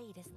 いいです。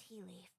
tea leaf.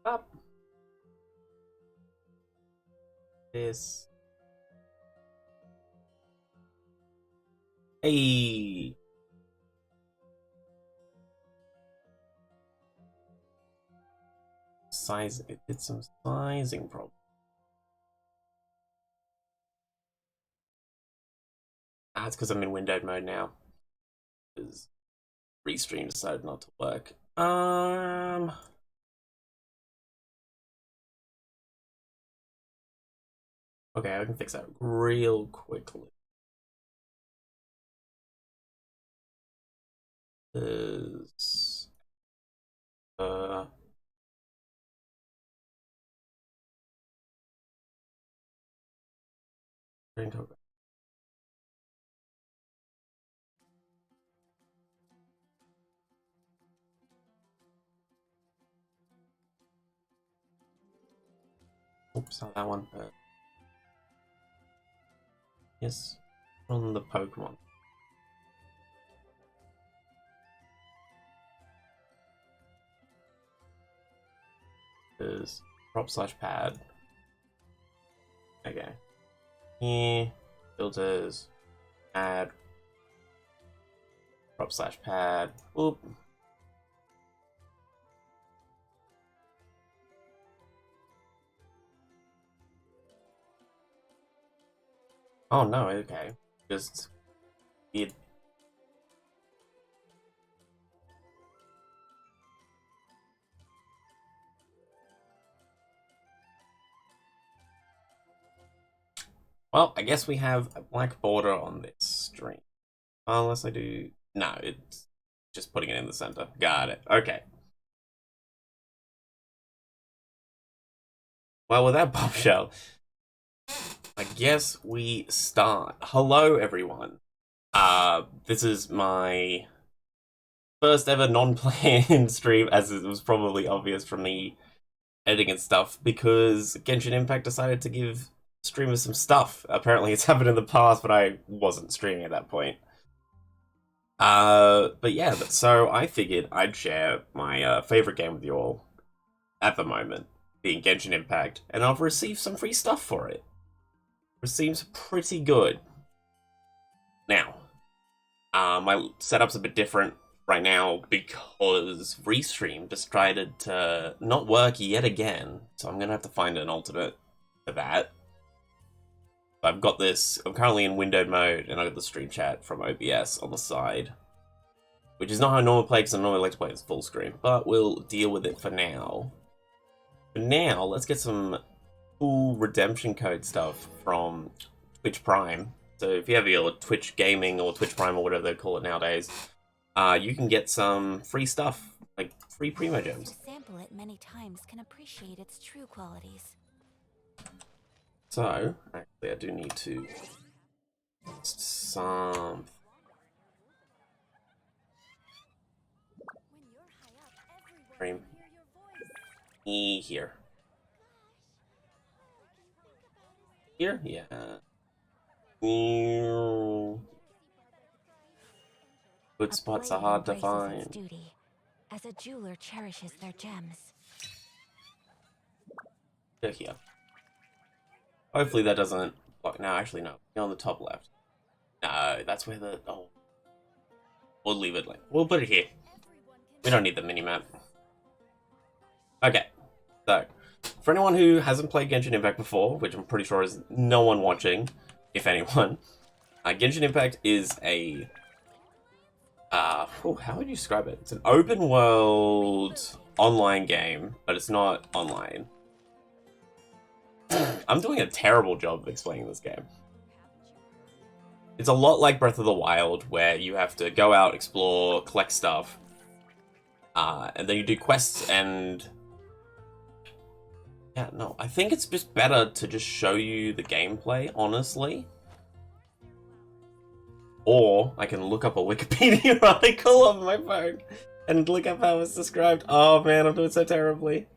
Up. This. Hey. Size. It did some sizing problem. That's because I'm in windowed mode now. Because Restream decided not to work. Okay, I can fix that real quickly. Is drink over. Oops, not that one. Yes, on the Pokemon. Is prop/pad. Okay. Here, filters, add, prop/pad. Oop. Oh no, okay. Just it. Well, I guess we have a black border on this string. Unless I do... No, it's just putting it in the center. Got it. Okay. Well, with that bombshell, I guess we start. Hello, everyone. This is my first ever non-planned stream, as it was probably obvious from the editing and stuff, because Genshin Impact decided to give streamers some stuff. Apparently it's happened in the past, but I wasn't streaming at that point. But yeah, so I figured I'd share my favorite game with you all at the moment, being Genshin Impact, and I've received some free stuff for it. It seems pretty good. Now, my setup's a bit different right now because Restream decided to not work yet again, so I'm gonna have to find an alternate for that. I've got this, I'm currently in windowed mode, and I've got the stream chat from OBS on the side, which is not how I normally play, because I normally like to play it full screen, but we'll deal with it for now. For now, let's get some cool redemption code stuff from Twitch Prime. So if you have your Twitch Gaming or Twitch Prime or whatever they call it nowadays, you can get some free stuff, like free Primo Gems. To sample it many times can appreciate its true qualities. So, actually I do need to some stream here. Here? Yeah. Good spots are hard to find. Duty, as a jeweler cherishes their gems. They're here. Hopefully that doesn't block. No, actually no. On the top left. No, that's where the... Oh. We'll leave it like... We'll put it here. We don't need the minimap. Okay. So, for anyone who hasn't played Genshin Impact before, which I'm pretty sure is no one watching, if anyone, Genshin Impact is a... how would you describe it? It's an open world online game, but it's not online. I'm doing a terrible job of explaining this game. It's a lot like Breath of the Wild, where you have to go out, explore, collect stuff, and then you do quests and... Yeah, no, I think it's just better to just show you the gameplay, honestly. Or I can look up a Wikipedia article on my phone and look up how it's described. Oh man, I'm doing so terribly.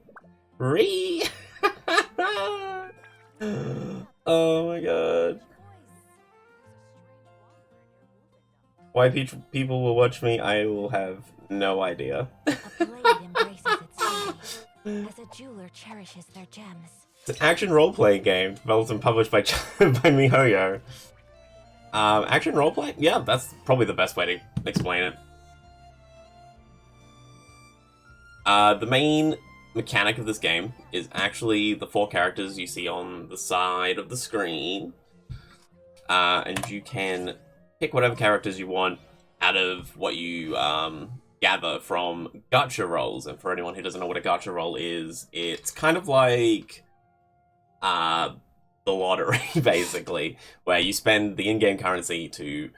Oh my god. Why people will watch me, I will have no idea. A blade embraces its beauty, as a jeweler cherishes their gems. It's an action role-playing game developed and published by by MiHoYo. Action roleplay? Yeah, that's probably the best way to explain it. The main mechanic of this game is actually the 4 characters you see on the side of the screen. And you can pick whatever characters you want out of what you gather from gacha rolls. And for anyone who doesn't know what a gacha roll is, it's kind of like the lottery, basically, where you spend the in-game currency to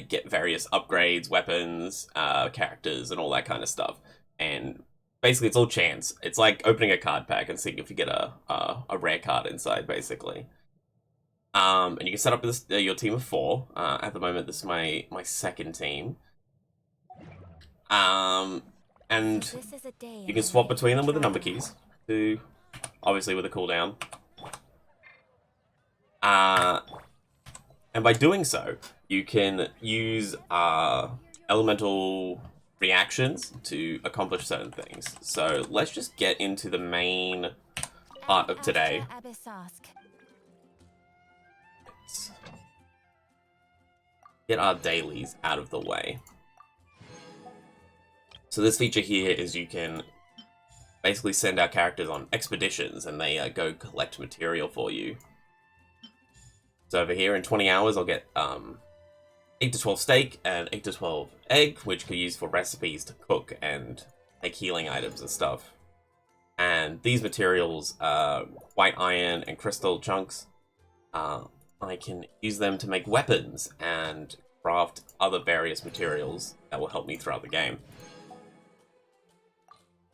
get various upgrades, weapons, characters, and all that kind of stuff. And basically, it's all chance. It's like opening a card pack and seeing if you get a rare card inside, basically. And you can set up this, your team of 4. At the moment, this is my second team. And you can swap between them with the number keys, to obviously with a cooldown. And by doing so, you can use elemental reactions to accomplish certain things. So let's just get into the main part of today. Let's get our dailies out of the way. So this feature here is you can basically send our characters on expeditions and they go collect material for you. So over here in 20 hours I'll get 8 to 12 steak and 8 to 12 egg, which could use for recipes to cook and make healing items and stuff. And these materials, white iron and crystal chunks, I can use them to make weapons and craft other various materials that will help me throughout the game.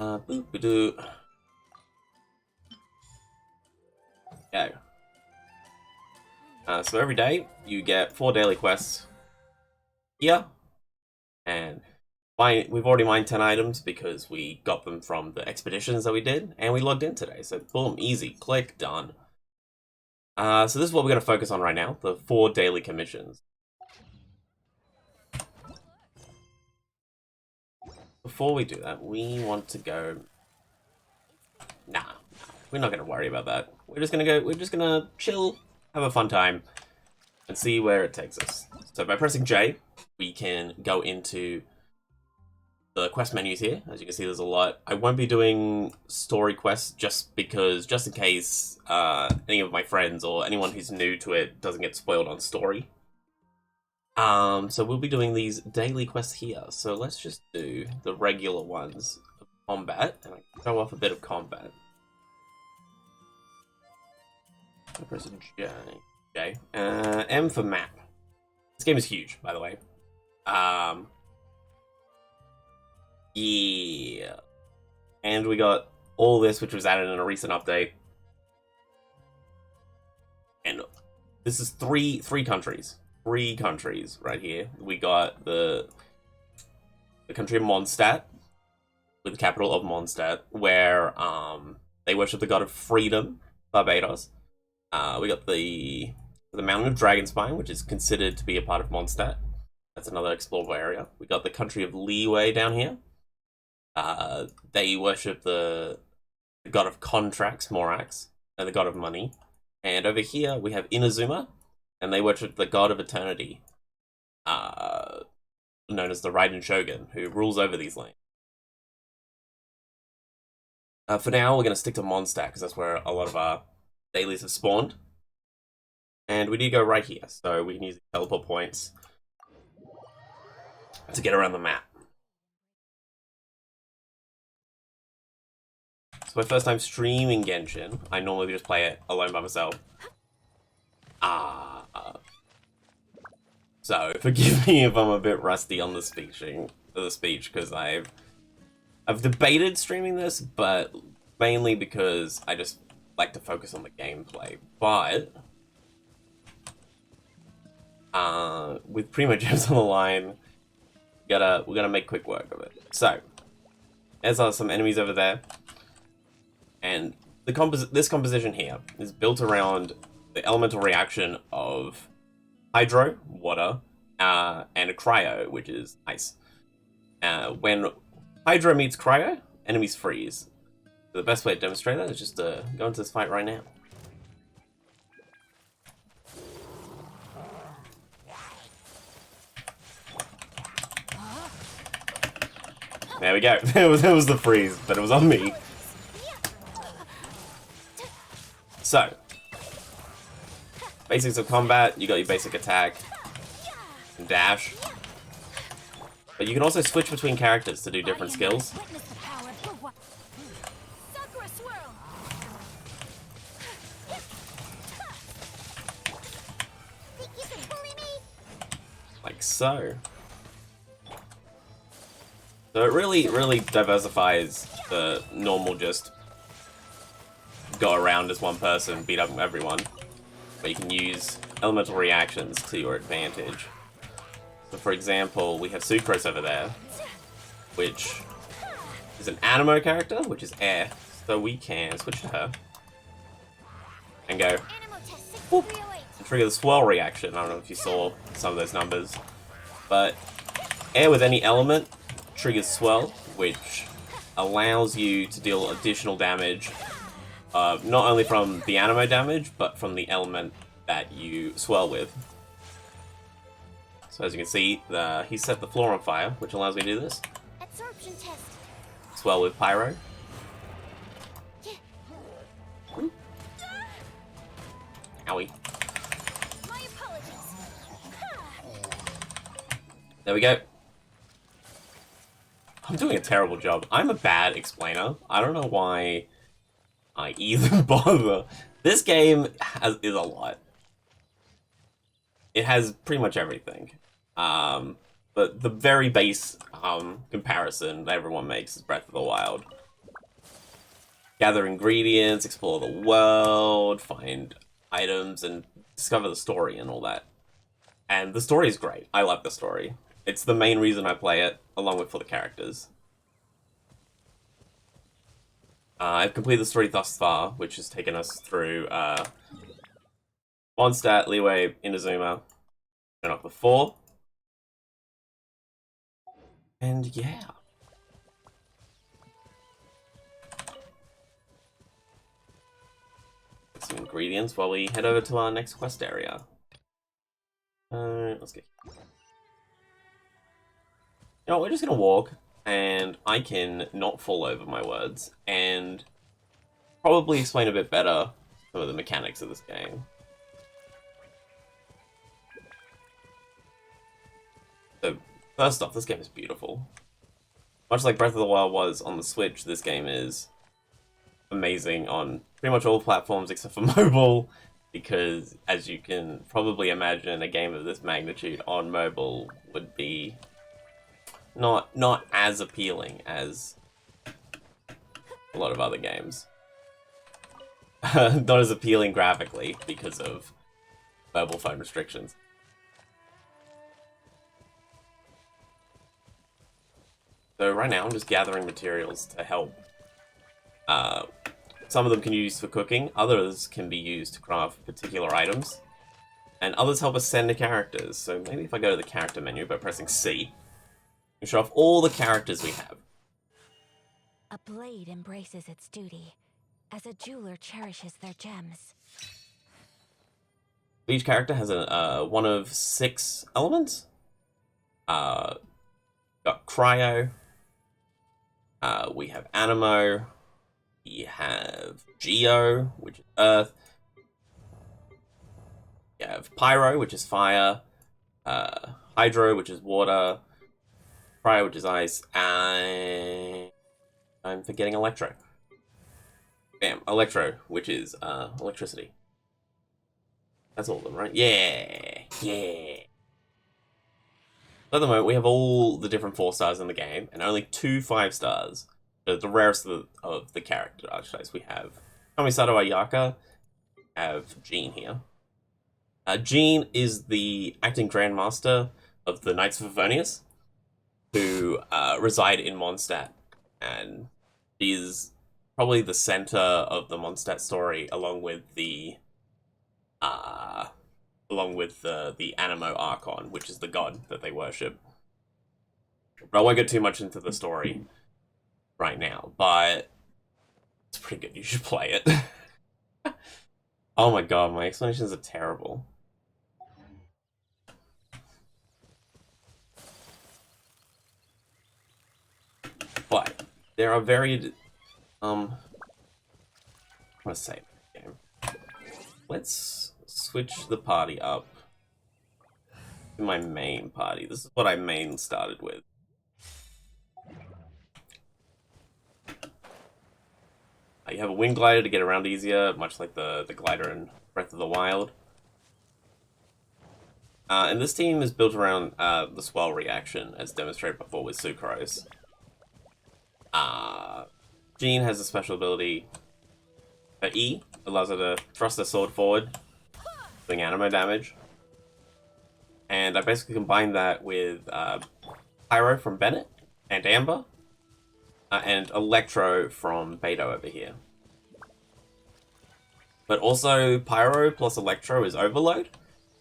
Boop-a-doo. Go. So every day you get 4 daily quests here, and we've already mined 10 items because we got them from the expeditions that we did, and we logged in today. So boom, easy, click, done. So this is what we're going to focus on right now, the 4 daily commissions. Before we do that, we want to go... Nah, we're not going to worry about that. We're just going to chill, have a fun time, and see where it takes us. So by pressing J, we can go into the quest menus here. As you can see, there's a lot. I won't be doing story quests just in case any of my friends or anyone who's new to it doesn't get spoiled on story. So we'll be doing these daily quests here. So let's just do the regular ones of combat, and I can show off a bit of combat. I press J. M for map. This game is huge, by the way. Yeah. And we got all this, which was added in a recent update. And this is three countries. 3 countries right here. We got the country of Mondstadt, with the capital of Mondstadt, where they worship the god of freedom, Barbados. We got the mountain of Dragonspine, which is considered to be a part of Mondstadt. That's another explorable area. We got the country of Leeway down here. They worship the god of contracts, Morax, and the god of money. And over here we have Inazuma, and they worship the god of eternity, known as the Raiden Shogun, who rules over these lands. For now, we're going to stick to Mondstadt, because that's where a lot of our dailies have spawned. And we need to go right here, so we can use the teleport points to get around the map. It's my first time streaming Genshin. I normally just play it alone by myself. So forgive me if I'm a bit rusty on the speech, because I've debated streaming this, but mainly because I just like to focus on the gameplay. But with Primo Gems on the line, we're gonna make quick work of it. So there's some enemies over there, and this composition here is built around the elemental reaction of hydro, water, and a cryo, which is ice. When hydro meets cryo, enemies freeze. So the best way to demonstrate that is just to go into this fight right now. There we go. There was the freeze, but it was on me. So, basics of combat, you got your basic attack and dash. But you can also switch between characters to do different skills. Witness the power of the Sakura swirl. Think you can bully me? Like so. So it really diversifies the normal just go around as one person, beat up everyone. But you can use elemental reactions to your advantage. So for example, we have Sucrose over there, which is an Animo character, which is air. So we can switch to her. And go whoop, and trigger the swirl reaction. I don't know if you saw some of those numbers. But air with any element triggers swirl, which allows you to deal additional damage, not only from the Animo damage, but from the element that you swirl with. So as you can see, he set the floor on fire, which allows me to do this. Absorption test. Swirl with Pyro. Owie. My apologies. There we go. I'm doing a terrible job. I'm a bad explainer. I don't know why I even bother. This game is a lot. It has pretty much everything. But the very base comparison that everyone makes is Breath of the Wild. Gather ingredients, explore the world, find items, and discover the story and all that. And the story is great. I love the story. It's the main reason I play it, along with for the characters. I've completed the story thus far, which has taken us through Mondstadt, Liyue, Inazuma, and up to 4. And yeah. Get some ingredients while we head over to our next quest area. Let's get. You know, we're just gonna walk, and I can not fall over my words, and probably explain a bit better some of the mechanics of this game. So, first off, this game is beautiful. Much like Breath of the Wild was on the Switch, this game is amazing on pretty much all platforms except for mobile, because, as you can probably imagine, a game of this magnitude on mobile would be not as appealing as a lot of other games. Not as appealing graphically because of mobile phone restrictions. So right now I'm just gathering materials to help. Some of them can be used for cooking, others can be used to craft particular items, and others help ascend the characters. So maybe if I go to the character menu by pressing C, we show off all the characters we have. A blade embraces its duty, as a jeweler cherishes their gems. Each character has one of 6 elements. Got Cryo. We have Animo. We have Geo, which is Earth. We have Pyro, which is Fire. Hydro, which is Water. Cryo, which is Ice. And I'm forgetting Electro. Bam, Electro, which is electricity. That's all of them, right? Yeah! Yeah! At the moment, we have all the different 4 stars in the game, and only 2 5 stars. The rarest of the character archetypes we have. Kamisato Ayaka, have Jean here. Jean is the acting Grandmaster of the Knights of Favonius, who reside in Mondstadt, and she is probably the center of the Mondstadt story, along with the Animo Archon, which is the god that they worship. But I won't get too much into the story right now, but it's pretty good. You should play it. Oh my god, my explanations are terrible. But there are varied I'm gonna save the game. Let's switch the party up to my main party. This is what I main started with. You have a wind glider to get around easier, much like the glider in Breath of the Wild. And this team is built around the swell reaction, as demonstrated before with Sucrose. Jean has a special ability. Her E allows her to thrust her sword forward, doing animo damage. And I basically combined that with Pyro from Bennett and Amber, and Electro from Beto over here. But also, Pyro plus Electro is Overload,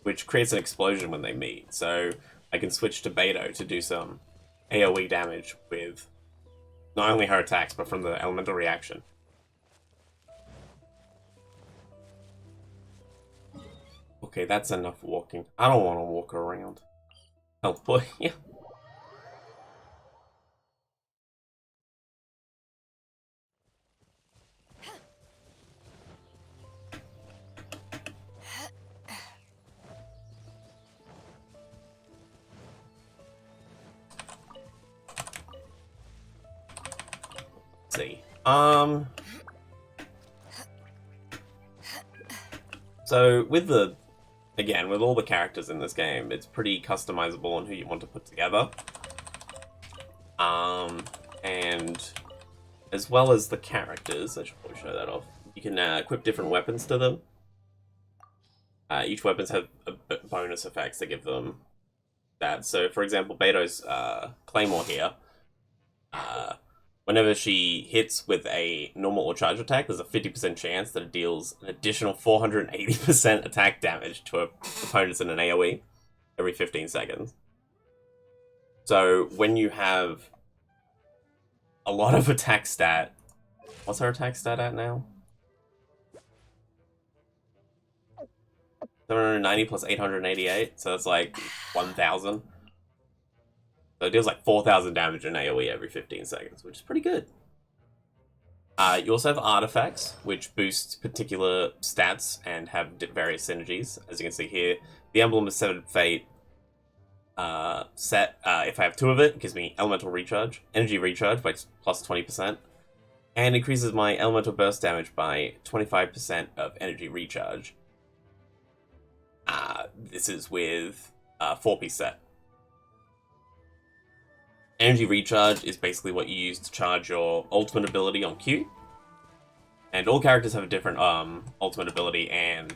which creates an explosion when they meet. So I can switch to Beto to do some AoE damage with not only her attacks, but from the elemental reaction. Okay, that's enough walking. I don't want to walk around. Oh boy, yeah. Let's see. So with with all the characters in this game, it's pretty customizable on who you want to put together. And as well as the characters, I should probably show that off. You can equip different weapons to them. Each weapons have bonus effects that give them that. So, for example, Beto's Claymore here. Whenever she hits with a normal or charge attack, there's a 50% chance that it deals an additional 480% attack damage to opponents in an AoE every 15 seconds. So when you have a lot of attack stat, what's her attack stat at now? 790 plus 888, so that's like 1,000. So it deals like 4,000 damage in AoE every 15 seconds, which is pretty good. You also have artifacts, which boost particular stats and have various synergies. As you can see here, the Emblem of Severed Fate set, if I have 2 of it, gives me Elemental Recharge, Energy Recharge by plus 20%, and increases my Elemental Burst damage by 25% of Energy Recharge. This is with 4-piece set. Energy Recharge is basically what you use to charge your ultimate ability on Q. And all characters have a different ultimate ability and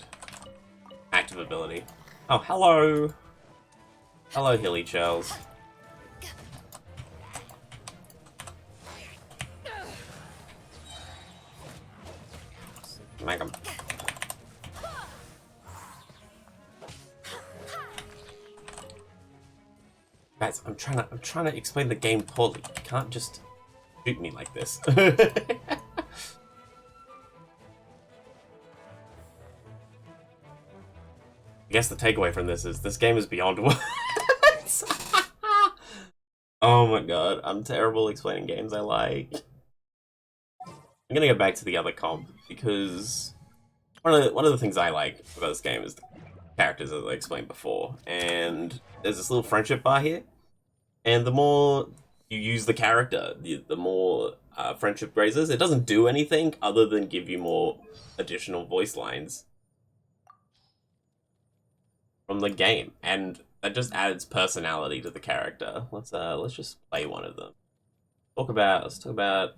active ability. Oh, hello! Hello, Hilly Shells. Smack 'em. Guys, I'm trying to explain the game poorly. You can't just shoot me like this. I guess the takeaway from this is this game is beyond words. Oh my god, I'm terrible explaining games I like. I'm gonna go back to the other comp because one of the things I like about this game is the characters, as I explained before, and there's this little friendship bar here, and the more you use the character, the more friendship raises. It doesn't do anything other than give you more additional voice lines from the game, and that just adds personality to the character. Let's just play one of them. Let's talk about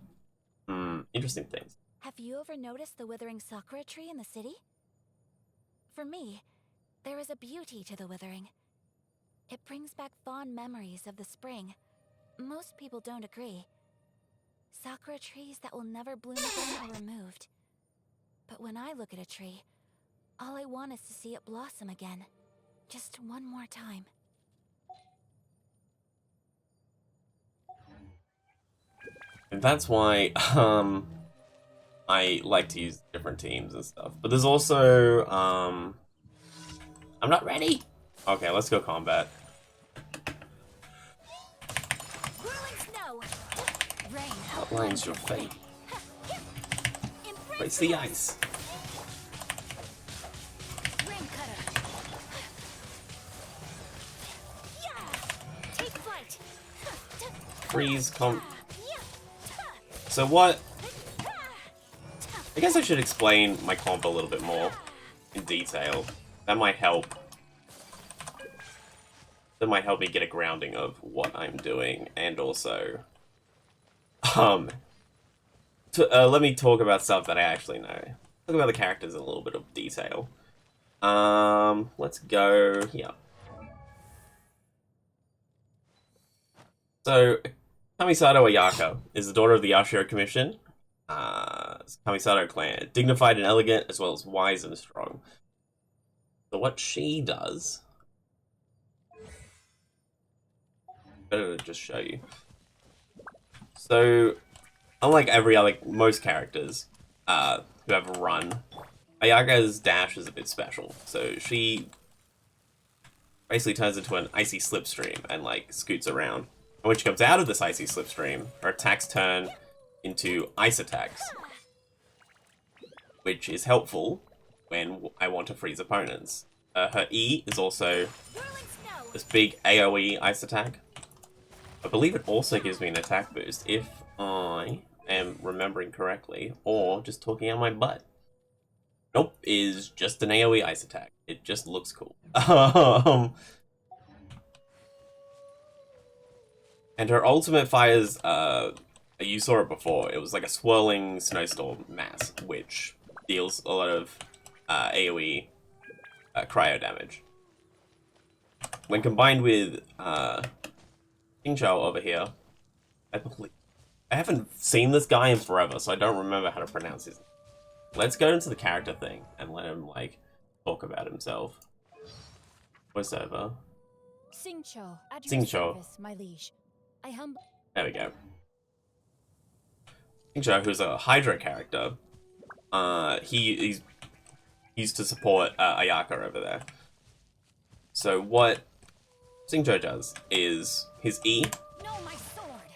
interesting things. Have you ever noticed the withering sakura tree in the city? For me, there is a beauty to the withering. It brings back fond memories of the spring. Most people don't agree. Sakura trees that will never bloom again are removed. But when I look at a tree, all I want is to see it blossom again. Just one more time. And that's why I like to use different teams and stuff. But there's also I'm not ready. Okay, let's go combat. Outlines your fate. Breaks the ice. Freeze, So what I guess I should explain my comp a little bit more in detail. That might help. That might help me get a grounding of what I'm doing, and also, let me talk about stuff that I actually know. Talk about the characters in a little bit of detail. Let's go here. So, Kamisato Ayaka is the daughter of the Yashiro Commission. Kamisato clan, dignified and elegant, as well as wise and strong. So what she does, better to just show you. So, unlike most characters who have a run, Ayaka's dash is a bit special. So she basically turns into an icy slipstream and like scoots around. And when she comes out of this icy slipstream, her attacks turn into ice attacks, which is helpful when I want to freeze opponents. Her E is also this big AoE ice attack. I believe it also gives me an attack boost if I am remembering correctly, or just talking out my butt. Nope, is just an AoE ice attack. It just looks cool. And her ultimate fires, you saw it before, it was like a swirling snowstorm mass, which deals a lot of AoE cryo damage. When combined with King over here, I haven't seen this guy in forever, so I don't remember how to pronounce his name. Let's go into the character thing and let him, like, talk about himself. Voiceover. Xingqiu, at your Xingqiu. service, my liege. There we go. Xingqiu, who's a Hydra character, he's used to support Ayaka over there. So what Xingqiu does is his E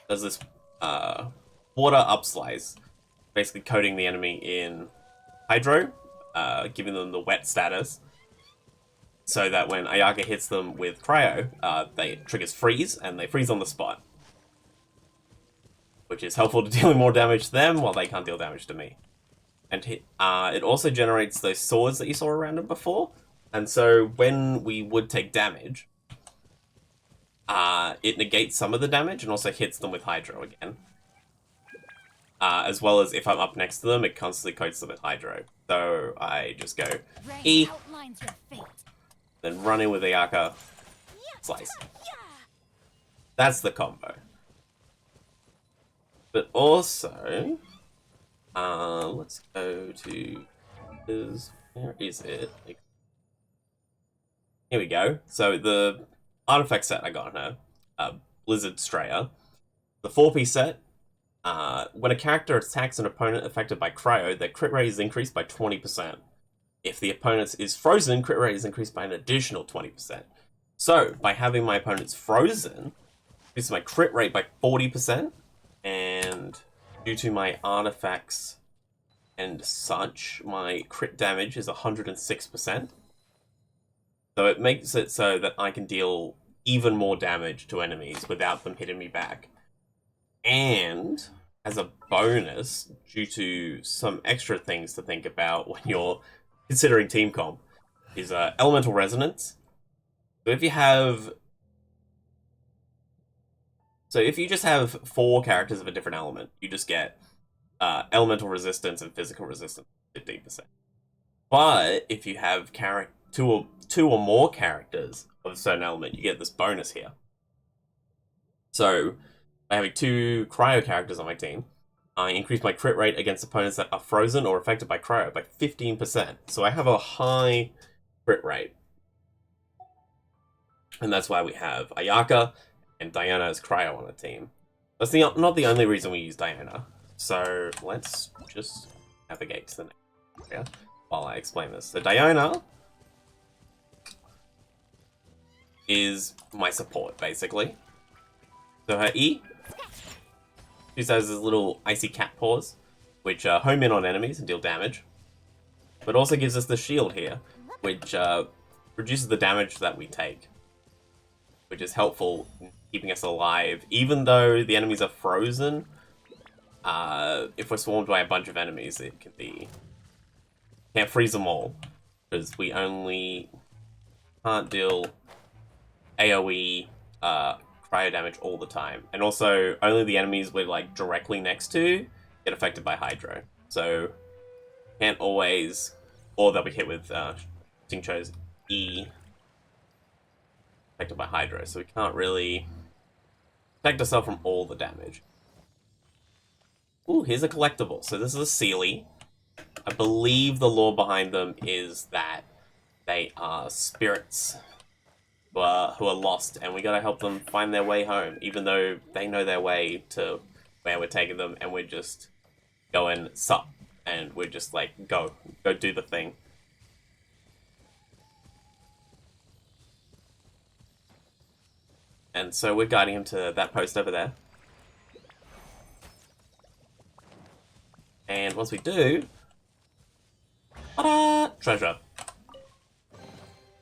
does this water upslice, basically coating the enemy in hydro, giving them the wet status, so that when Ayaka hits them with cryo, they triggers freeze, and they freeze on the spot, which is helpful to dealing more damage to them while they can't deal damage to me. And it also generates those swords that you saw around him before, and so when we would take damage, it negates some of the damage and also hits them with hydro again. As well as if I'm up next to them, it constantly coats them with hydro. So I just go E, then run in with Ayaka, slice. That's the combo. But also, let's go to where is it? Here we go. So the artifact set I got on her, Blizzard Strayer, the 4-piece set. When a character attacks an opponent affected by cryo, their crit rate is increased by 20%. If the opponent is frozen, crit rate is increased by an additional 20%. So, by having my opponents frozen, increases my crit rate by 40%, and due to my artifacts and such, my crit damage is 106%. So it makes it so that I can deal even more damage to enemies without them hitting me back. And as a bonus, due to some extra things to think about when you're considering team comp, is elemental resonance. So if you just have 4 characters of a different element, you just get elemental resistance and physical resistance 15%. But if you have two or more characters of a certain element, you get this bonus here. So by having 2 cryo characters on my team, I increase my crit rate against opponents that are frozen or affected by cryo by 15%. So I have a high crit rate. And that's why we have Ayaka and Diana as cryo on the team. That's not the only reason we use Diana. So let's just navigate to the next area while I explain this. So Diana is my support, basically. So her E, she has this little icy cat paws, which home in on enemies and deal damage. But also gives us the shield here, which reduces the damage that we take, which is helpful in keeping us alive. Even though the enemies are frozen, if we're swarmed by a bunch of enemies, it can be... Can't freeze them all, because we only can't deal AoE cryo damage all the time. And also, only the enemies we're like directly next to get affected by Hydro. So, can't always... Or they'll be hit with Xingqiu's E affected by Hydro. So we can't really protect ourselves from all the damage. Ooh, here's a collectible. So this is a Sealy. I believe the lore behind them is that they are spirits who are lost, and we gotta help them find their way home, even though they know their way to where we're taking them, and we're just going sup, and we're just like, go do the thing. And so we're guiding him to that post over there. And once we do, ta-da! Treasure.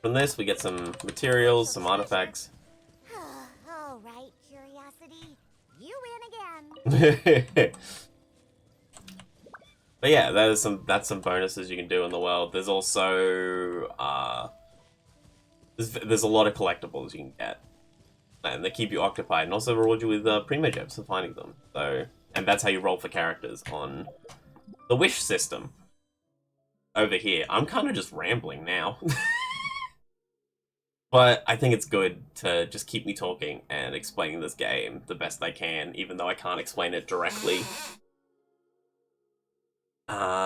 From this, we get some materials, some artifacts. All right, Curiosity. You win again. But yeah, that's some bonuses you can do in the world. There's also there's a lot of collectibles you can get, and they keep you occupied, and also reward you with primogems for finding them. So, and that's how you roll for characters on the wish system. Over here, I'm kind of just rambling now. But I think it's good to just keep me talking and explaining this game the best I can, even though I can't explain it directly.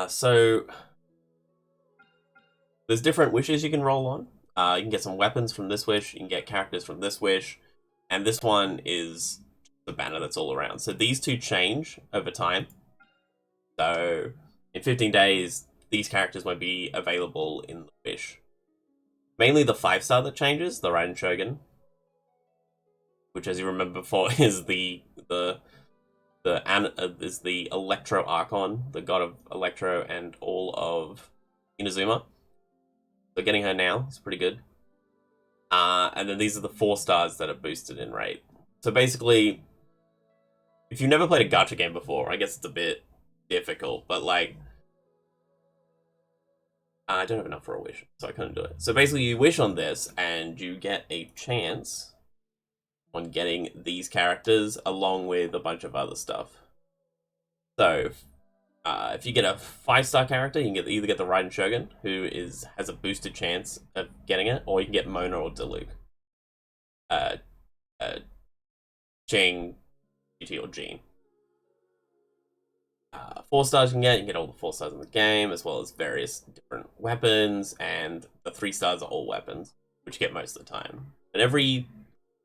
So there's different wishes you can roll on. You can get some weapons from this wish, you can get characters from this wish, and this one is the banner that's all around. So these two change over time. So in 15 days, these characters won't be available in the wish. Mainly the 5-star that changes, the Raiden Shogun, which, as you remember before, is the Electro Archon, the god of Electro and all of Inazuma. So getting her now is pretty good. And then these are the 4 stars that are boosted in rate. So basically, if you've never played a gacha game before, I guess it's a bit difficult, but like, I don't have enough for a wish, so I couldn't do it. So basically, you wish on this, and you get a chance on getting these characters, along with a bunch of other stuff. So, if you get a 5-star character, you can either get the Raiden Shogun, who has a boosted chance of getting it, or you can get Mona or Diluc. Jing, GT, or Jean. 4 stars you can get all the 4 stars in the game, as well as various different weapons, and the 3 stars are all weapons, which you get most of the time. But every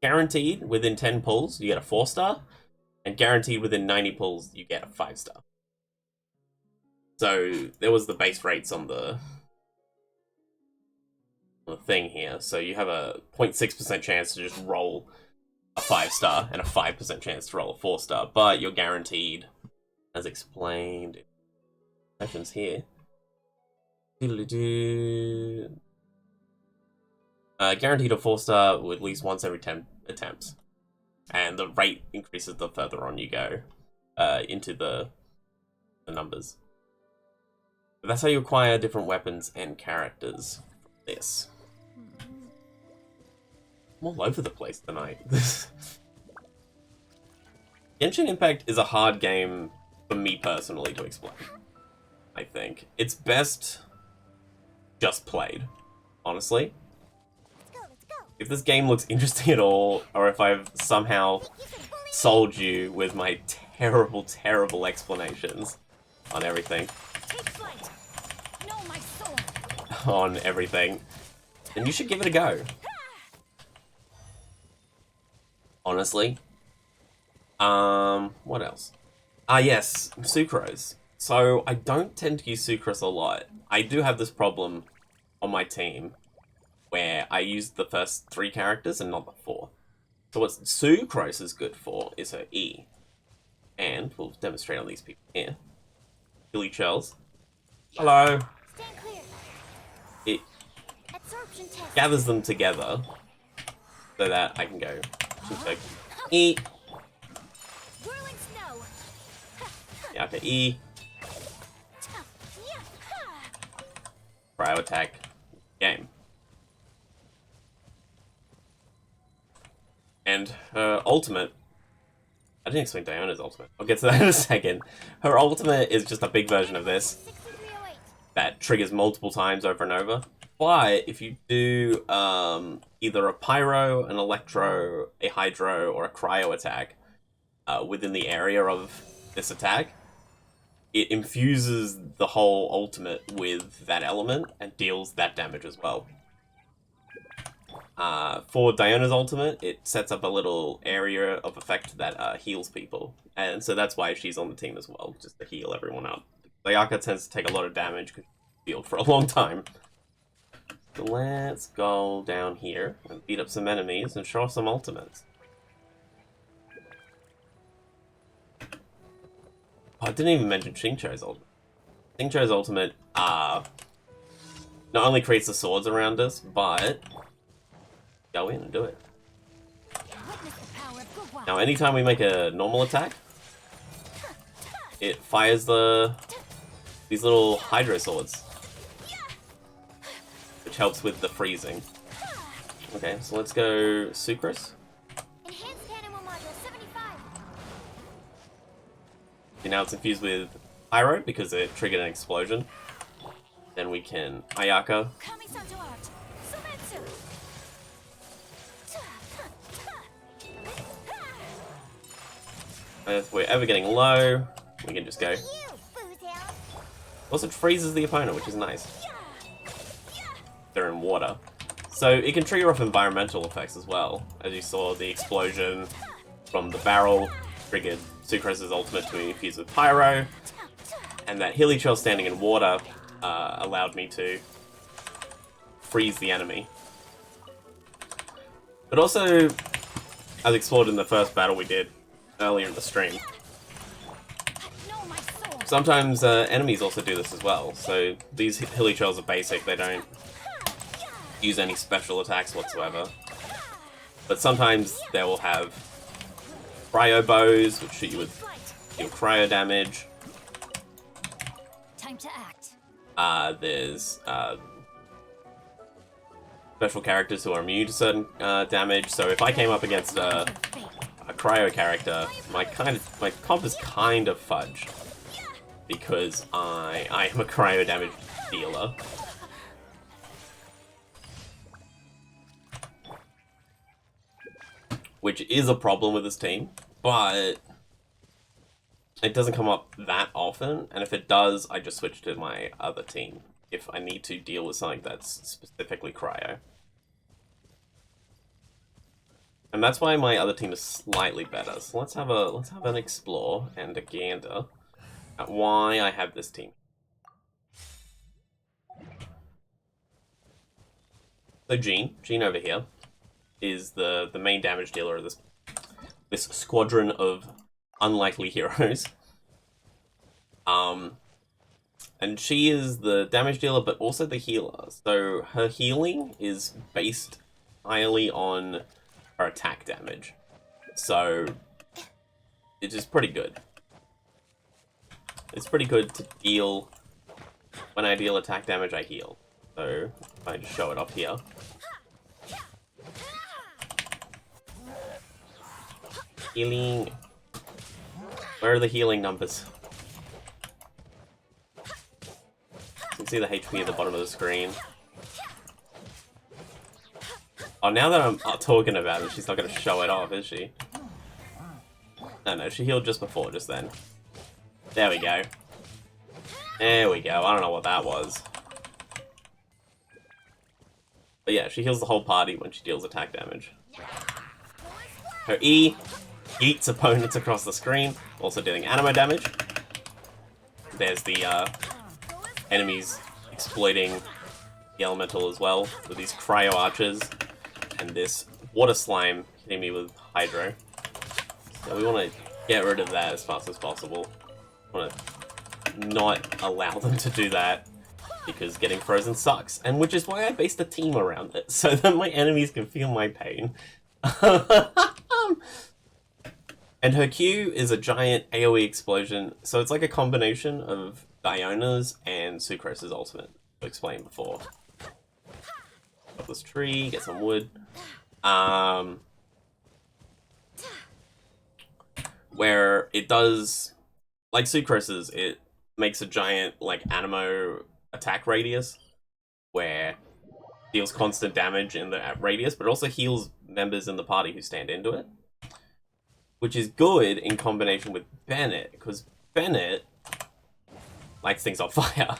guaranteed within 10 pulls, you get a 4-star, and guaranteed within 90 pulls, you get a 5-star. So there was the base rates on the thing here. So you have a 0.6% chance to just roll a 5-star and a 5% chance to roll a 4-star, but you're guaranteed, as explained in sections here. Guaranteed a 4-star at least once every 10 attempts. And the rate increases the further on you go into the numbers. But that's how you acquire different weapons and characters from this. I'm all over the place tonight. Genshin Impact is a hard game for me personally to explain. I think it's best just played, honestly. Let's go. If this game looks interesting at all, or if I've somehow sold you with my terrible, terrible explanations on everything, Take flight. Know my sword. on everything, then you should give it a go. Honestly. What else? Yes, Sucrose. So, I don't tend to use Sucrose a lot. I do have this problem on my team where I use the first 3 characters and not the 4. So what Sucrose is good for is her E. And we'll demonstrate on these people here. Billy Shells. Hello. Stand clear. It Absorption test. gathers them together so that I can go E. Whirling snow. Yaka E. Cryo attack. Game. And her ultimate... I didn't explain Diana's ultimate. I'll get to that in a second. Her ultimate is just a big version of this that triggers multiple times over and over. But if you do either a pyro, an electro, a hydro, or a cryo attack within the area of this attack, it infuses the whole ultimate with that element and deals that damage as well. For Diana's ultimate, it sets up a little area of effect that heals people. And so that's why she's on the team as well, just to heal everyone up. Sayaka tends to take a lot of damage because she's healed for a long time. So let's go down here and beat up some enemies and show off some ultimates. Oh, I didn't even mention Xingqiu's ultimate. Xingqiu's ultimate not only creates the swords around us, but go in and do it. Now, anytime we make a normal attack, it fires these little hydro swords, which helps with the freezing. Okay, so let's go Sucrose. Okay, now it's infused with Pyro because it triggered an explosion. Then we can Ayaka. If we're ever getting low, we can just go. Also freezes the opponent, which is nice. They're in water. So it can trigger off environmental effects as well. As you saw, the explosion from the barrel triggered Sucrose's ultimate to be infused with Pyro. And that Hilly Shell standing in water allowed me to freeze the enemy. But also, as explored in the first battle we did earlier in the stream, sometimes enemies also do this as well. So these Hilly Shells are basic, they don't use any special attacks whatsoever. But sometimes they will have cryo bows, which shoot you with your cryo damage. Time to act. There's special characters who are immune to certain damage. So if I came up against a cryo character, my comp is kind of fudged because I am a cryo damage dealer. Which is a problem with this team, but it doesn't come up that often, and if it does, I just switch to my other team if I need to deal with something that's specifically cryo. And that's why my other team is slightly better. So let's have an explore and a gander at why I have this team. So Jean over here is the main damage dealer of this squadron of unlikely heroes. And she is the damage dealer, but also the healer. So her healing is based entirely on her attack damage. So it is pretty good. It's pretty good to deal. When I deal attack damage, I heal. So if I just show it off here. Healing. Where are the healing numbers? You can see the HP at the bottom of the screen. Oh, now that I'm talking about it, she's not going to show it off, is she? No, she healed just before, just then. There we go. There we go. I don't know what that was. But yeah, she heals the whole party when she deals attack damage. Her E eats opponents across the screen, also dealing animo damage. There's the enemies exploiting the elemental as well, with these cryo archers, and this water slime hitting me with hydro. So we want to get rid of that as fast as possible. We want to not allow them to do that, because getting frozen sucks, and which is why I based a team around it, so that my enemies can feel my pain. And her Q is a giant AoE explosion, so it's like a combination of Diona's and Sucrose's ultimate, I explained before. Got this tree, get some wood. Where it does, like Sucrose's, it makes a giant, like, Anemo attack radius, where deals constant damage in the radius, but it also heals members in the party who stand into it. Which is good in combination with Bennett, because Bennett lights things on fire.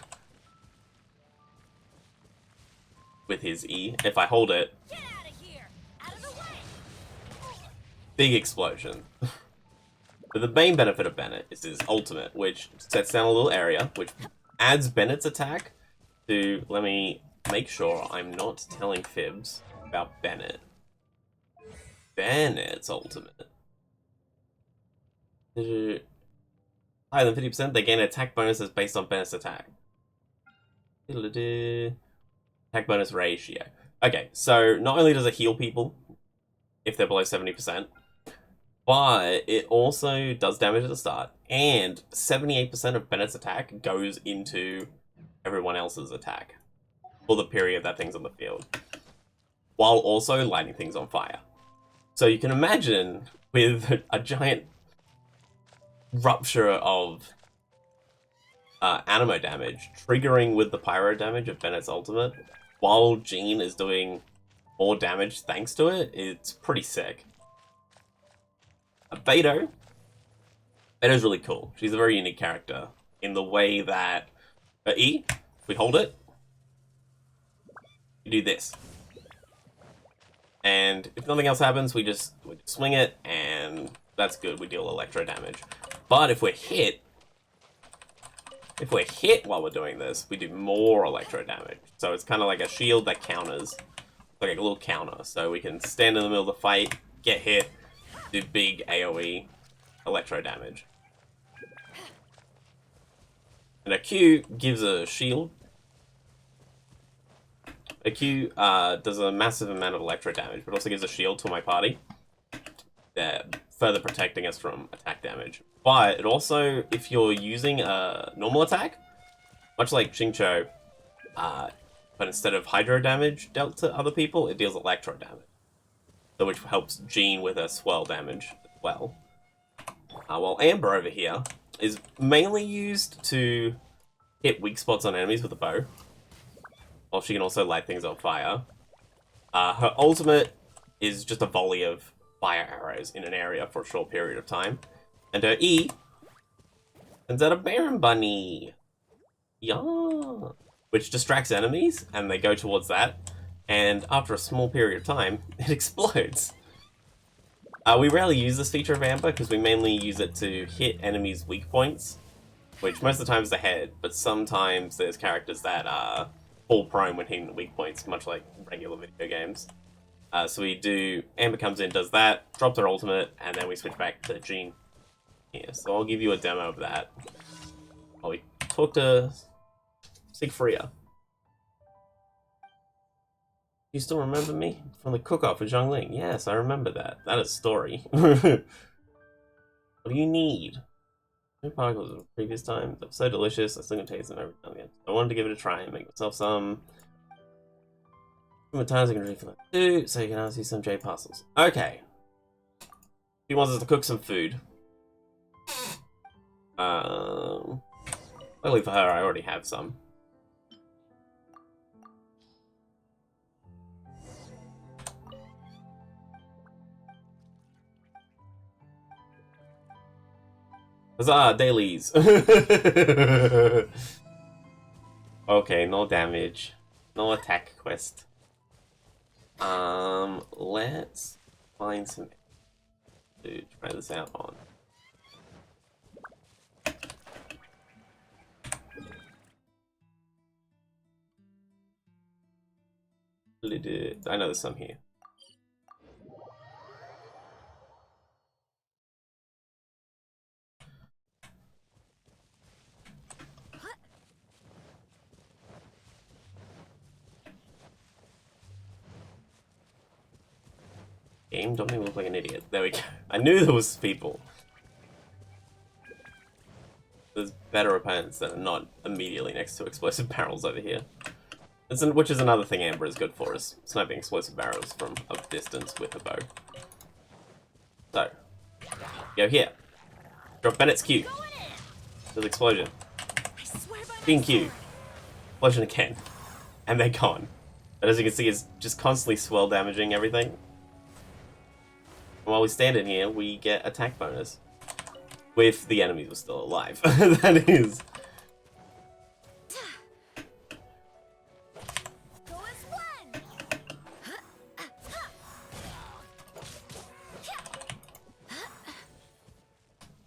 With his E. If I hold it, Get out of here! Out of the way! big explosion. But the main benefit of Bennett is his ultimate, which sets down a little area, which adds Bennett's attack to... Let me make sure I'm not telling fibs about Bennett. Bennett's ultimate. Higher than 50%, they gain attack bonuses based on Bennett's attack. Attack bonus ratio. Okay, so not only does it heal people if they're below 70%, but it also does damage at the start, and 78% of Bennett's attack goes into everyone else's attack for the period that thing's on the field, while also lighting things on fire. So you can imagine, with a giant rupture of Anemo damage, triggering with the pyro damage of Bennett's ultimate, while Jean is doing more damage thanks to it, it's pretty sick. Beto's really cool. She's a very unique character in the way that E, if we hold it, you do this. And if nothing else happens, we just swing it, and that's good. We deal electro damage. But if we're hit while we're doing this, we do more electro damage. So it's kind of like a shield that counters, like a little counter. So we can stand in the middle of the fight, get hit, do big AoE electro damage. And a Q gives a shield. A Q does a massive amount of electro damage, but also gives a shield to my party, further protecting us from attack damage. But it also, if you're using a normal attack, much like Xingqiu, but instead of hydro damage dealt to other people, it deals electro damage. So which helps Jean with her swirl damage as well. While Amber over here is mainly used to hit weak spots on enemies with a bow, while she can also light things on fire. Her ultimate is just a volley of fire arrows in an area for a short period of time. And her E sends out a Baron Bunny. Yeah. Which distracts enemies, and they go towards that. And after a small period of time, it explodes. We rarely use this feature of Amber, because we mainly use it to hit enemies' weak points, which most of the time is the head, but sometimes there's characters that fall prone when hitting the weak points, much like regular video games. So we do, Amber comes in, does that, drops her ultimate, and then we switch back to Jean. Yeah, so I'll give you a demo of that while we talk to Sigfria. You still remember me? From the cook-off with Zhongling? Yes, I remember that. That is a story. What do you need? Two particles of the previous time. They were so delicious, I still can taste them every now and again. I wanted to give it a try and make myself some. Times I can drink for that too, so you can ask you some J parcels. Okay. He wants us to cook some food. Luckily for her, I already have some. Huzzah, dailies! Okay, no damage. No attack quest. Let's find some to try this out on. I know there's some here. Game, don't make me look like an idiot. There we go. I knew there was people. There's better opponents that are not immediately next to explosive barrels over here. Which is another thing Amber is good for, is sniping explosive barrels from a distance with a bow. So, go here. Drop Bennett's Q. There's explosion. Being Q. Explosion again. And they're gone. But as you can see, it's just constantly swell damaging everything. And while we stand in here, we get attack bonus. If the enemies were still alive. That is.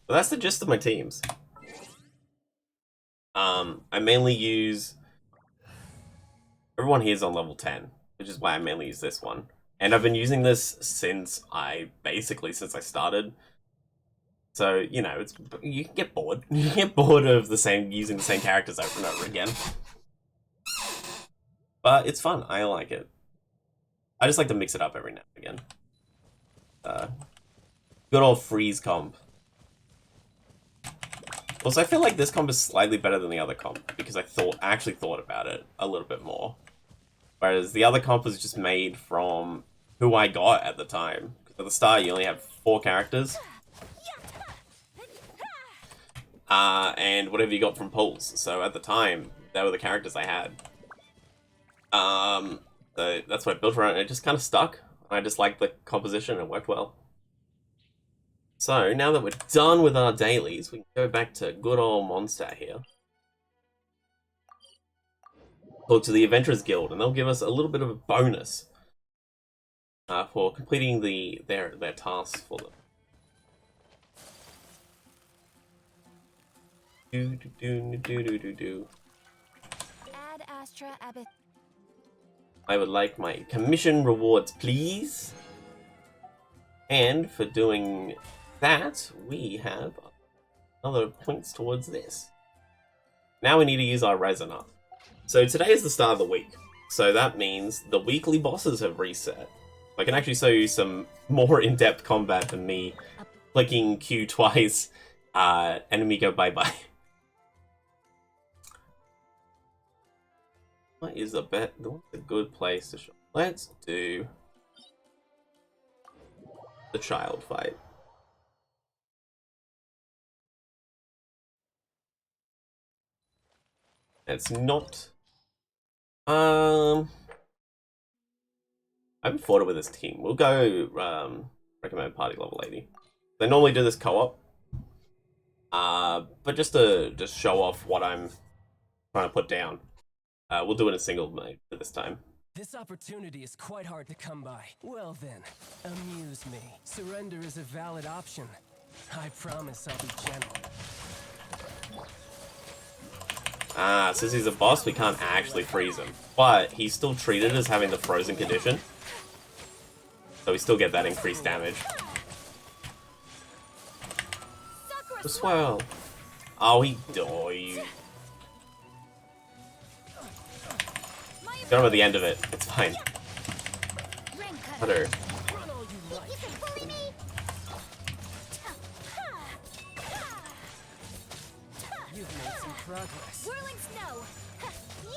But that's the gist of my teams. I mainly use... Everyone here is on level 10, which is why I mainly use this one. And I've been using this since I started. So, you know, you can get bored. You can get bored of using the same characters over and over again. But it's fun. I like it. I just like to mix it up every now and again. Good old freeze comp. Also, I feel like this comp is slightly better than the other comp because I actually thought about it a little bit more. Whereas the other comp was just made from who I got at the time. Because at the start, you only have 4 characters. And whatever you got from pulls. So at the time, they were the characters I had. So that's what I built around, and it just kind of stuck. I just liked the composition, and it worked well. So, now that we're done with our dailies, we can go back to good old Mondstadt here. Talk to the Adventurers Guild, and they'll give us a little bit of a bonus for completing their tasks for them. Add Astra Abbott. I would like my commission rewards, please. And for doing that, we have other points towards this. Now we need to use our resin up. So today is the start of the week. So that means the weekly bosses have reset. I can actually show you some more in-depth combat than me clicking Q twice, enemy go bye-bye. What is a good place to show? Let's do the child fight. It's not. I haven't fought it with this team. We'll go recommend party level 80. They normally do this co-op, but just to show off what I'm trying to put down, we'll do it in single mode for this time. This opportunity is quite hard to come by. Well then, amuse me. Surrender is a valid option. I promise I'll be gentle. Since he's a boss, we can't actually freeze him. But he's still treated as having the frozen condition. So we still get that increased damage. The swirl. Oh, he died. Got him at the end of it. It's fine. Cutter.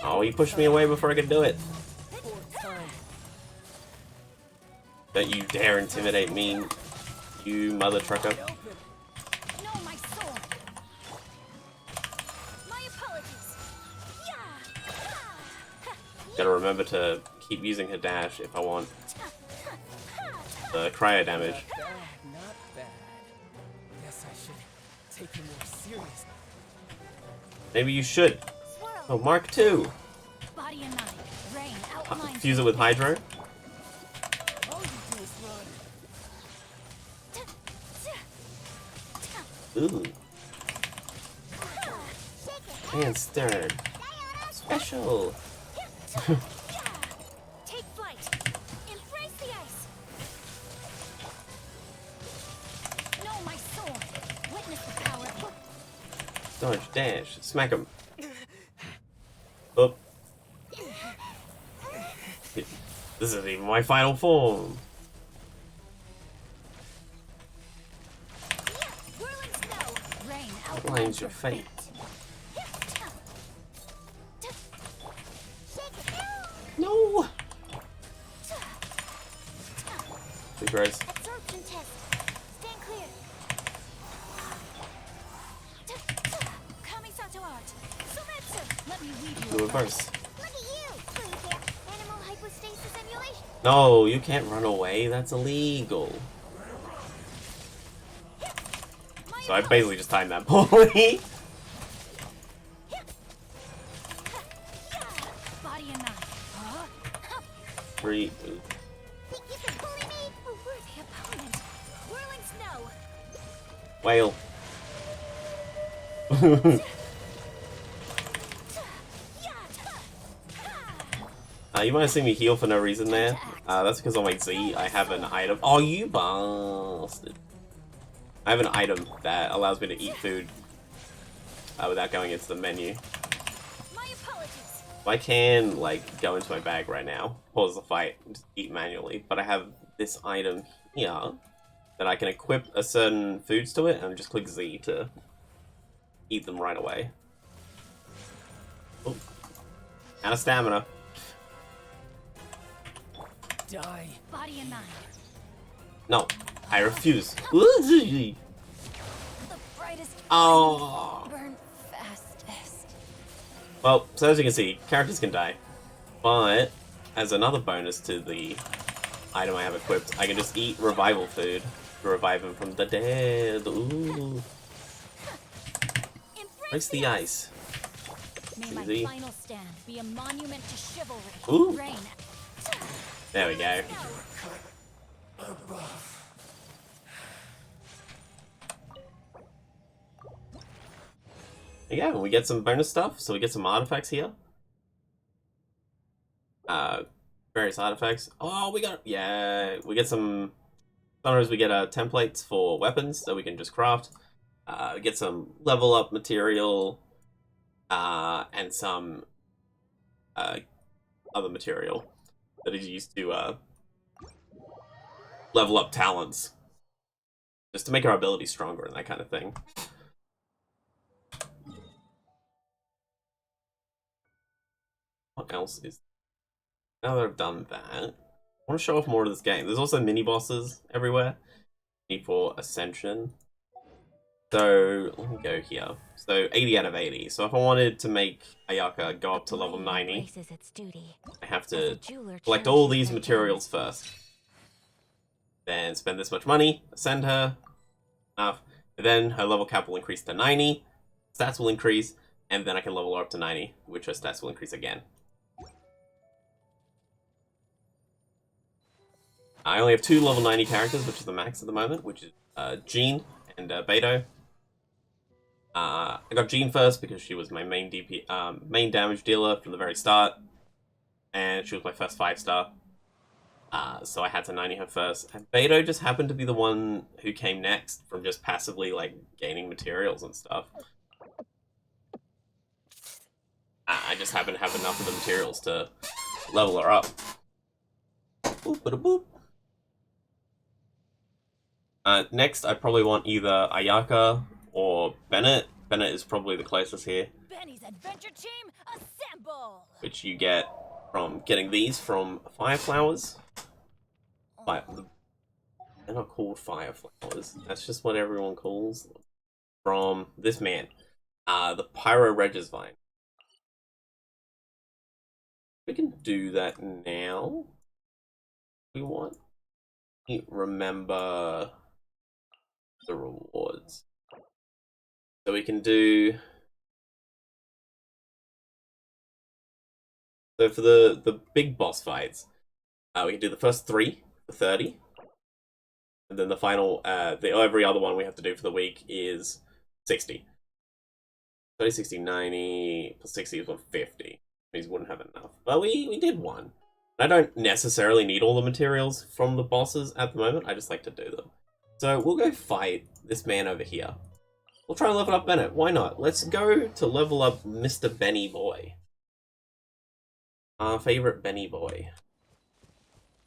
Oh, he pushed me away before I could do it. Don't you dare intimidate me, you mother trucker. No, my soul. My apologies. Gotta remember to keep using her dash if I want the cryo damage. Not bad. Guess I should take it more seriously. Maybe you should. Oh, Mark 2. Body and mind. Rain outlines. Fuse it with Hydro. All you do is run. Ooh. And stirred. Special. Take flight. Embrace the ice. No, my soul. Witness the power. Dodge, dash, smack him. Oh. This isn't even my final form. lines your fate. No! Too gross. Absorption test. Stand clear. Kamisato art. Sumetsu. Let me weave Do you a verse. Look at you. Pretty fair. Animal hypostasis emulation. No, you can't run away. That's illegal. So I basically just timed that poorly. body and mind. Huh? 3, 2. Think you can bully me? A worthy opponent. Whirling snow. Whale. You might have seen me heal for no reason there. That's because on my Z I have an item. Oh, you bastard. I have an item that allows me to eat food without going into the menu. My apologies. I can, like, go into my bag right now, pause the fight, and just eat manually, but I have this item here that I can equip a certain foods to it, and just click Z to eat them right away. Oh. Out of stamina. Die. Body and mind. No, I refuse. The brightest Oh. burn fastest. Well, so as you can see, characters can die, but as another bonus to the item I have equipped, I can just eat revival food to revive him from the dead. Ooh. Breaks the ice. May my Easy. final stand be a monument to chivalry. Ooh. Reign. There we go. There you go, we get some bonus stuff, so we get some artifacts here. Various artifacts. Oh, we got, yeah, we get some, sometimes we get templates for weapons that we can just craft. We get some level up material, and some other material that is used to level up talents. Just to make our abilities stronger and that kind of thing. What else is... Now that I've done that, I want to show off more of this game. There's also mini-bosses everywhere. Need for Ascension. So, let me go here. So, 80 out of 80. So if I wanted to make Ayaka go up to level 90, Embraces its duty. I have As a to jeweler collect all cherishes these their materials first. Then spend this much money, ascend her, enough. And then her level cap will increase to 90, stats will increase, and then I can level her up to 90, which her stats will increase again. I only have 2 level 90 characters, which is the max at the moment, which is Jean and Beto. I got Jean first because she was my main main damage dealer from the very start, and she was my first 5-star. So I had to 90 her first. And Beto just happened to be the one who came next from just passively, like, gaining materials and stuff. I just happened to have enough of the materials to level her up. Boop, bada boop. Next, I probably want either Ayaka or Bennett. Bennett is probably the closest here, Benny's adventure team, assemble! which you get from getting these from fire flowers. They're not called fire flowers. That's just what everyone calls them. From this man, the Pyro Regis Vine. We can do that now. We want. Remember the rewards. So we can do. So for the big boss fights, we can do the first 3 for 30. And then the final, every other one we have to do for the week is 60. 30, 60, 90, plus 60 is 150. Means we wouldn't have enough. But we did one. I don't necessarily need all the materials from the bosses at the moment, I just like to do them. So we'll go fight this man over here. We'll try and level up Bennett, why not? Let's go to level up Mr. Benny Boy. Our favorite Benny Boy.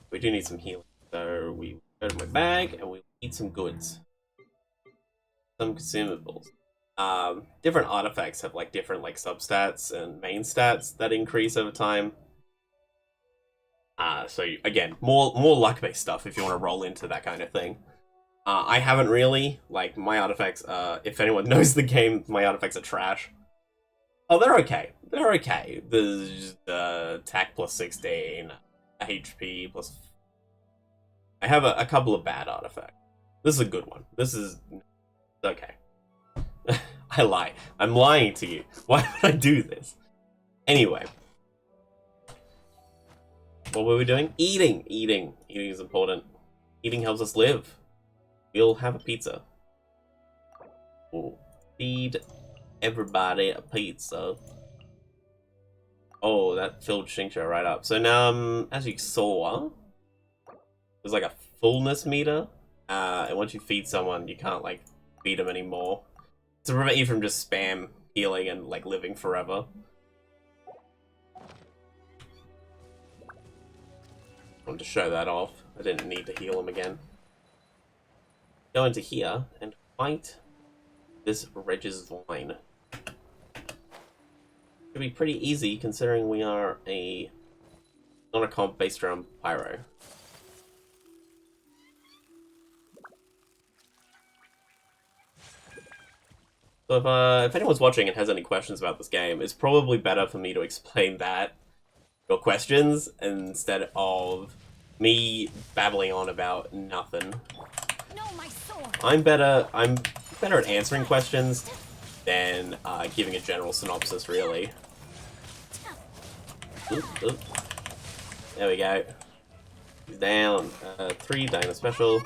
We do need some healing, so we go to my bag and we need some goods. Some consumables. different artifacts have like different like substats and main stats that increase over time. So again, more luck-based stuff if you want to roll into that kind of thing. I haven't really, like, my artifacts, if anyone knows the game, my artifacts are trash. Oh, they're okay. They're okay. There's attack plus 16, HP plus... I have a couple of bad artifacts. This is a good one. This is... okay. I lie. I'm lying to you. Why would I do this? Anyway. What were we doing? Eating! Eating. Eating is important. Eating helps us live. We'll have a pizza. We'll feed everybody a pizza. Oh, that filled Xingqiu right up. So now, as you saw, there's like a fullness meter. And once you feed someone, you can't like feed them anymore. To prevent you from just spam healing and like living forever. I wanted to show that off. I didn't need to heal him again. Go into here and fight this Reg's line. Should be pretty easy considering we are not a comp based around Pyro. So if anyone's watching and has any questions about this game, it's probably better for me to explain that your questions instead of me babbling on about nothing. No, my sword. I'm better at answering questions than giving a general synopsis, really. Oop, oop. There we go. He's down. 3 Dino Special.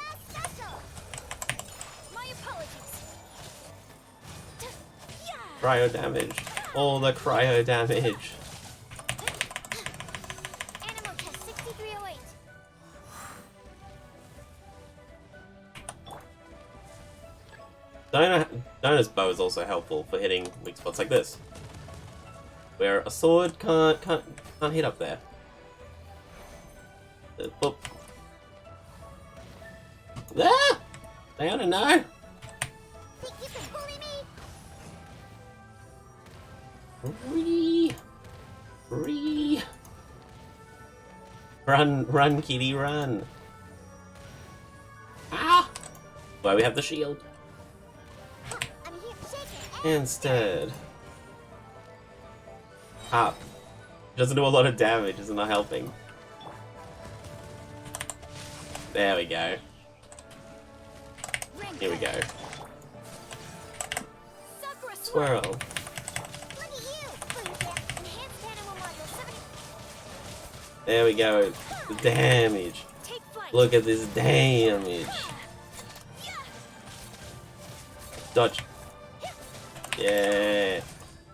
My apologies. Cryo damage. All the cryo damage. Animal test 6308. Dino's bow is also helpful for hitting weak spots like this, where a sword can't hit up there. Boop. Ah! Diana, no! Think you can bully me? Free! Run, kitty, run! Ah! Why we have the shield. I'm here shaking. Instead. Pop. Doesn't do a lot of damage, isn't that helping? There we go. Here we go. Sakura Swirl. Look at you. Enhanced animal module 70. There we go. The damage. Take flight. Look at this damage. Dodge. Yeah.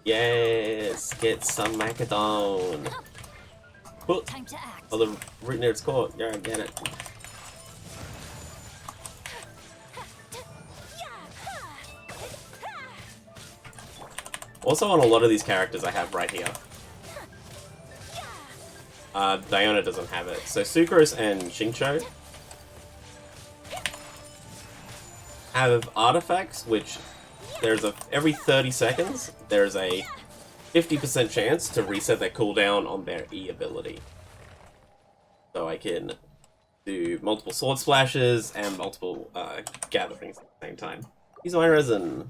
Yes. Get some Macadon. Oh, Time to act. oh, the root near its core. Yeah, I get it. Also, on a lot of these characters I have right here. Diona doesn't have it. So Sucrose and Xingqiu have artifacts, which there's every 30 seconds, there's a 50% chance to reset their cooldown on their E ability. So I can do multiple sword splashes and multiple gatherings at the same time. Use my resin.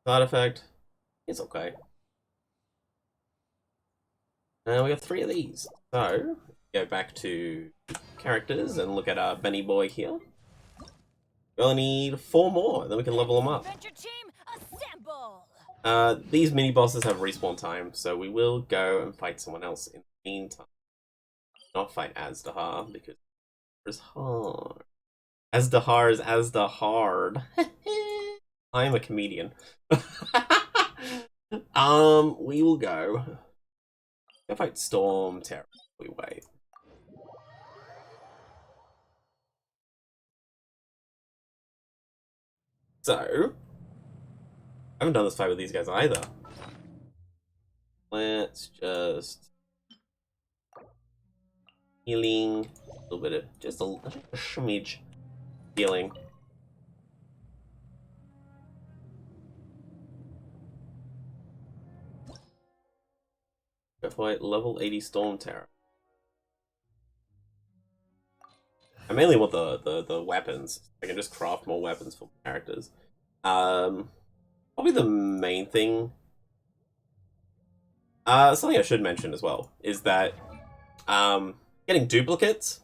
Artifact. It's okay. Now we have 3 of these. So, go back to characters and look at our Benny boy here. We only need 4 more, then we can level them up. Adventure team, assemble. These mini bosses have respawn time, so we will go and fight someone else in the meantime. Not fight Azdahar, because it's hard. Azdahar is Azdahard. I'm a comedian. We will go fight Storm Terror. We wait. So, I haven't done this fight with these guys either. Let's just healing, a little bit of just a smidge healing. fight level 80 Storm Terror. I mainly want the weapons. I can just craft more weapons for characters. Probably the main thing. Something I should mention as well is that getting duplicates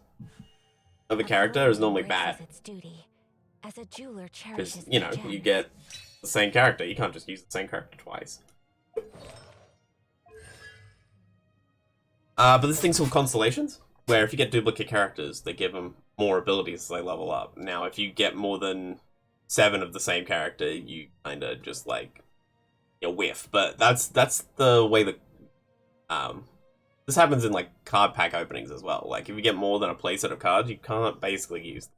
of a character is normally bad. Its duty, as a jeweler Because, cherishes you know, you get the same character. You can't just use the same character twice. But this thing's called Constellations, where if you get duplicate characters, they give them more abilities as they level up. Now, if you get more than 7 of the same character, you kind of just, like, you whiff. But that's the way that... this happens in, like, card pack openings as well. Like, if you get more than a playset of cards, you can't basically use them.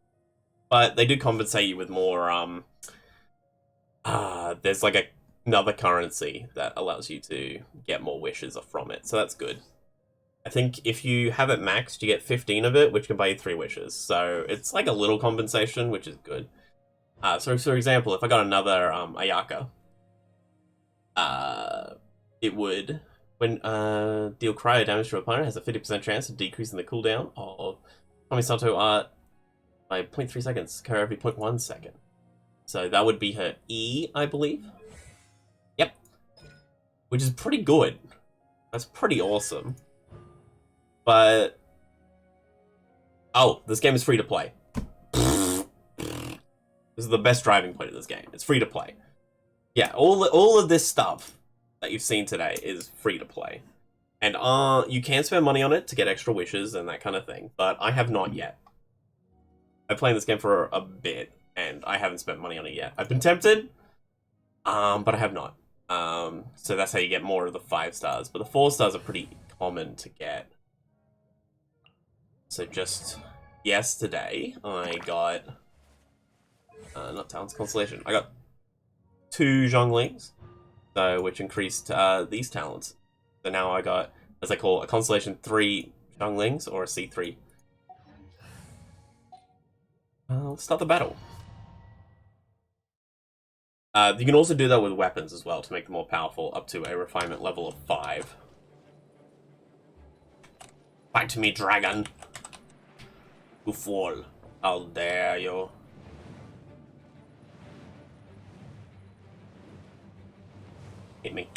But they do compensate you with more, there's, like, another currency that allows you to get more wishes from it. So that's good. I think if you have it maxed, you get 15 of it, which can buy you 3 wishes. So it's like a little compensation, which is good. So for example, if I got another Ayaka, it would, when deal cryo damage to an opponent, has a 50% chance of decreasing the cooldown of Kamisato art by 0.3 seconds, occur every 0.1 second. So that would be her E, I believe. Yep. Which is pretty good. That's pretty awesome. But... oh, this game is free to play. This is the best driving point of this game. It's free to play. Yeah, all of this stuff that you've seen today is free to play. And you can spend money on it to get extra wishes and that kind of thing, but I have not yet. I've played this game for a bit, and I haven't spent money on it yet. I've been tempted, but I have not. So that's how you get more of the 5 stars, but the 4 stars are pretty common to get. So just yesterday, I got... not Talents, Constellation. I got 2 Zhonglings, so which increased these talents. So now I got, as I call, a Constellation 3 Zhonglings, or a C3. Let's start the battle. You can also do that with weapons as well, to make them more powerful, up to a refinement level of 5. Fight me, dragon! You fall. How dare you? Hit me.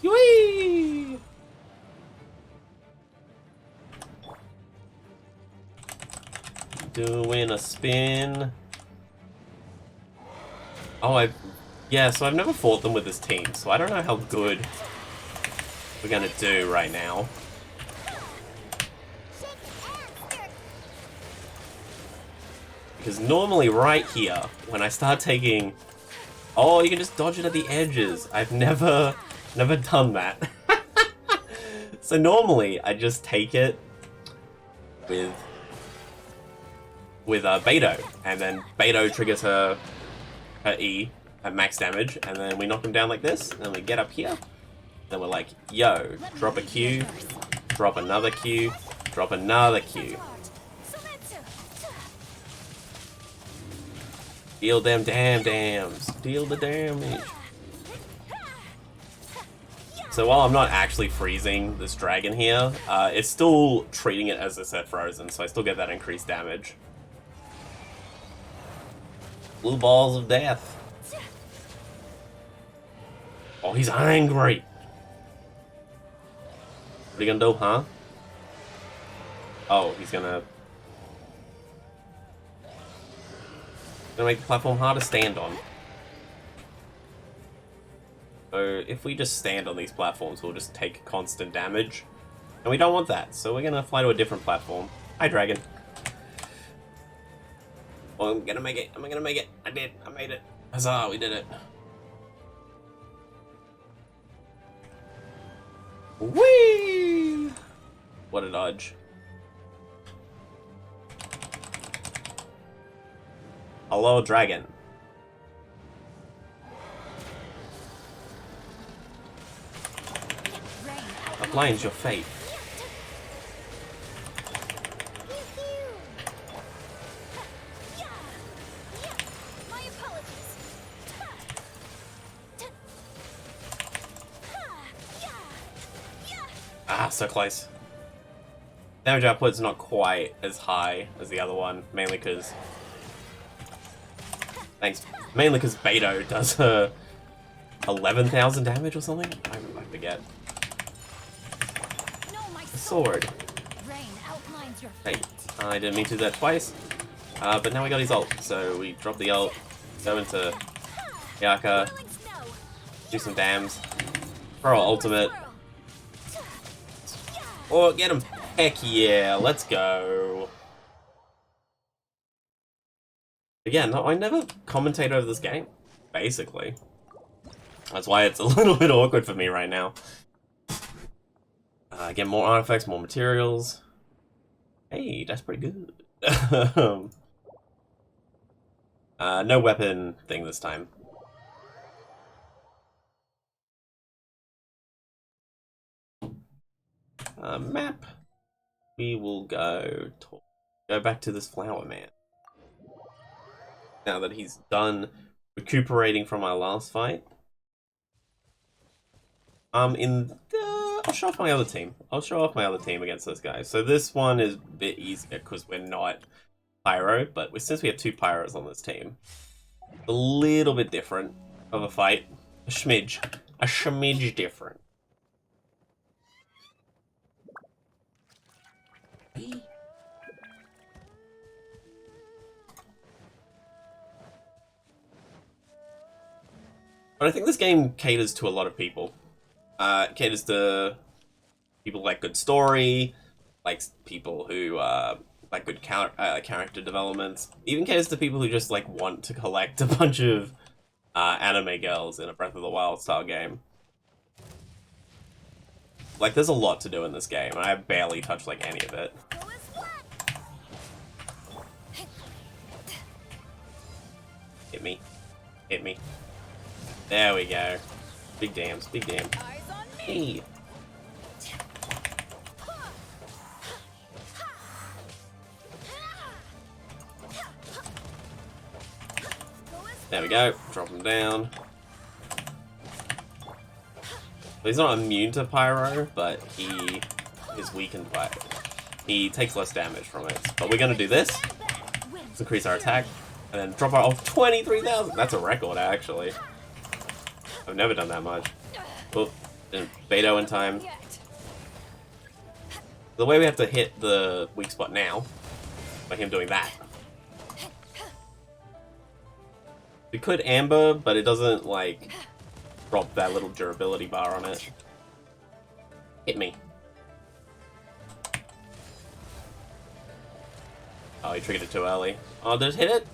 Whee! Doing a spin. Oh, yeah, so I've never fought them with this team, so I don't know how good we're gonna do right now. Because normally right here, when I start taking... oh, you can just dodge it at the edges. I've never done that. So normally, I just take it with Beto, and then Beto triggers her E at max damage, and then we knock him down like this, and then we get up here, then we're like, yo, drop a Q, drop another Q, drop another Q. Deal them dams. Deal the damage. So while I'm not actually freezing this dragon here, it's still treating it as I said frozen, so I still get that increased damage. Blue balls of death. Oh, he's angry. What are you gonna do, huh? Oh, he's gonna make the platform hard to stand on. So if we just stand on these platforms, we'll just take constant damage. And we don't want that, so we're gonna fly to a different platform. Hi, dragon. Oh, I'm gonna make it. Am I gonna make it? I did. I made it. Huzzah, we did it. Whee! What a dodge. Hello, dragon. Outlines your fate. My apologies. Ah, so close. Damage output's not quite as high as the other one, mainly because... Thanks. Mainly because Beto does 11,000 damage or something? I forget. No, my A sword. Rain outlines your Hey, fate. I didn't mean to do that twice. But now we got his ult, so we drop the ult, go into Yaka, Rolling snow. do some dams, throw our ultimate, or get him. Heck yeah, let's go. Again, no, I never commentate over this game, basically. That's why it's a little bit awkward for me right now. Get more artifacts, more materials. Hey, that's pretty good. No weapon thing this time. Map. We will go back to this flower man. Now that he's done recuperating from our last fight. I'll show off my other team. I'll show off my other team against this guy. So this one is a bit easier because we're not Pyro, but since we have 2 Pyros on this team, a little bit different of a fight. A schmidge different. But I think this game caters to a lot of people. It caters to people who like good story, like people who like good character developments. Even caters to people who just like want to collect a bunch of anime girls in a Breath of the Wild style game. Like, there's a lot to do in this game, and I have barely touched like any of it. Hit me. Hit me. There we go. Big dams, big dam. Eyes on me. Hey. There we go. Drop him down. He's not immune to Pyro, but he is weakened by it. He takes less damage from it. But we're going to do this. Let's increase our attack. And then drop our off 23,000. That's a record, actually. I've never done that much. Well, Beto in time. The way we have to hit the weak spot now, by him doing that. We could Amber, but it doesn't, like, drop that little durability bar on it. Hit me. Oh, he triggered it too early. Oh, did it hit it?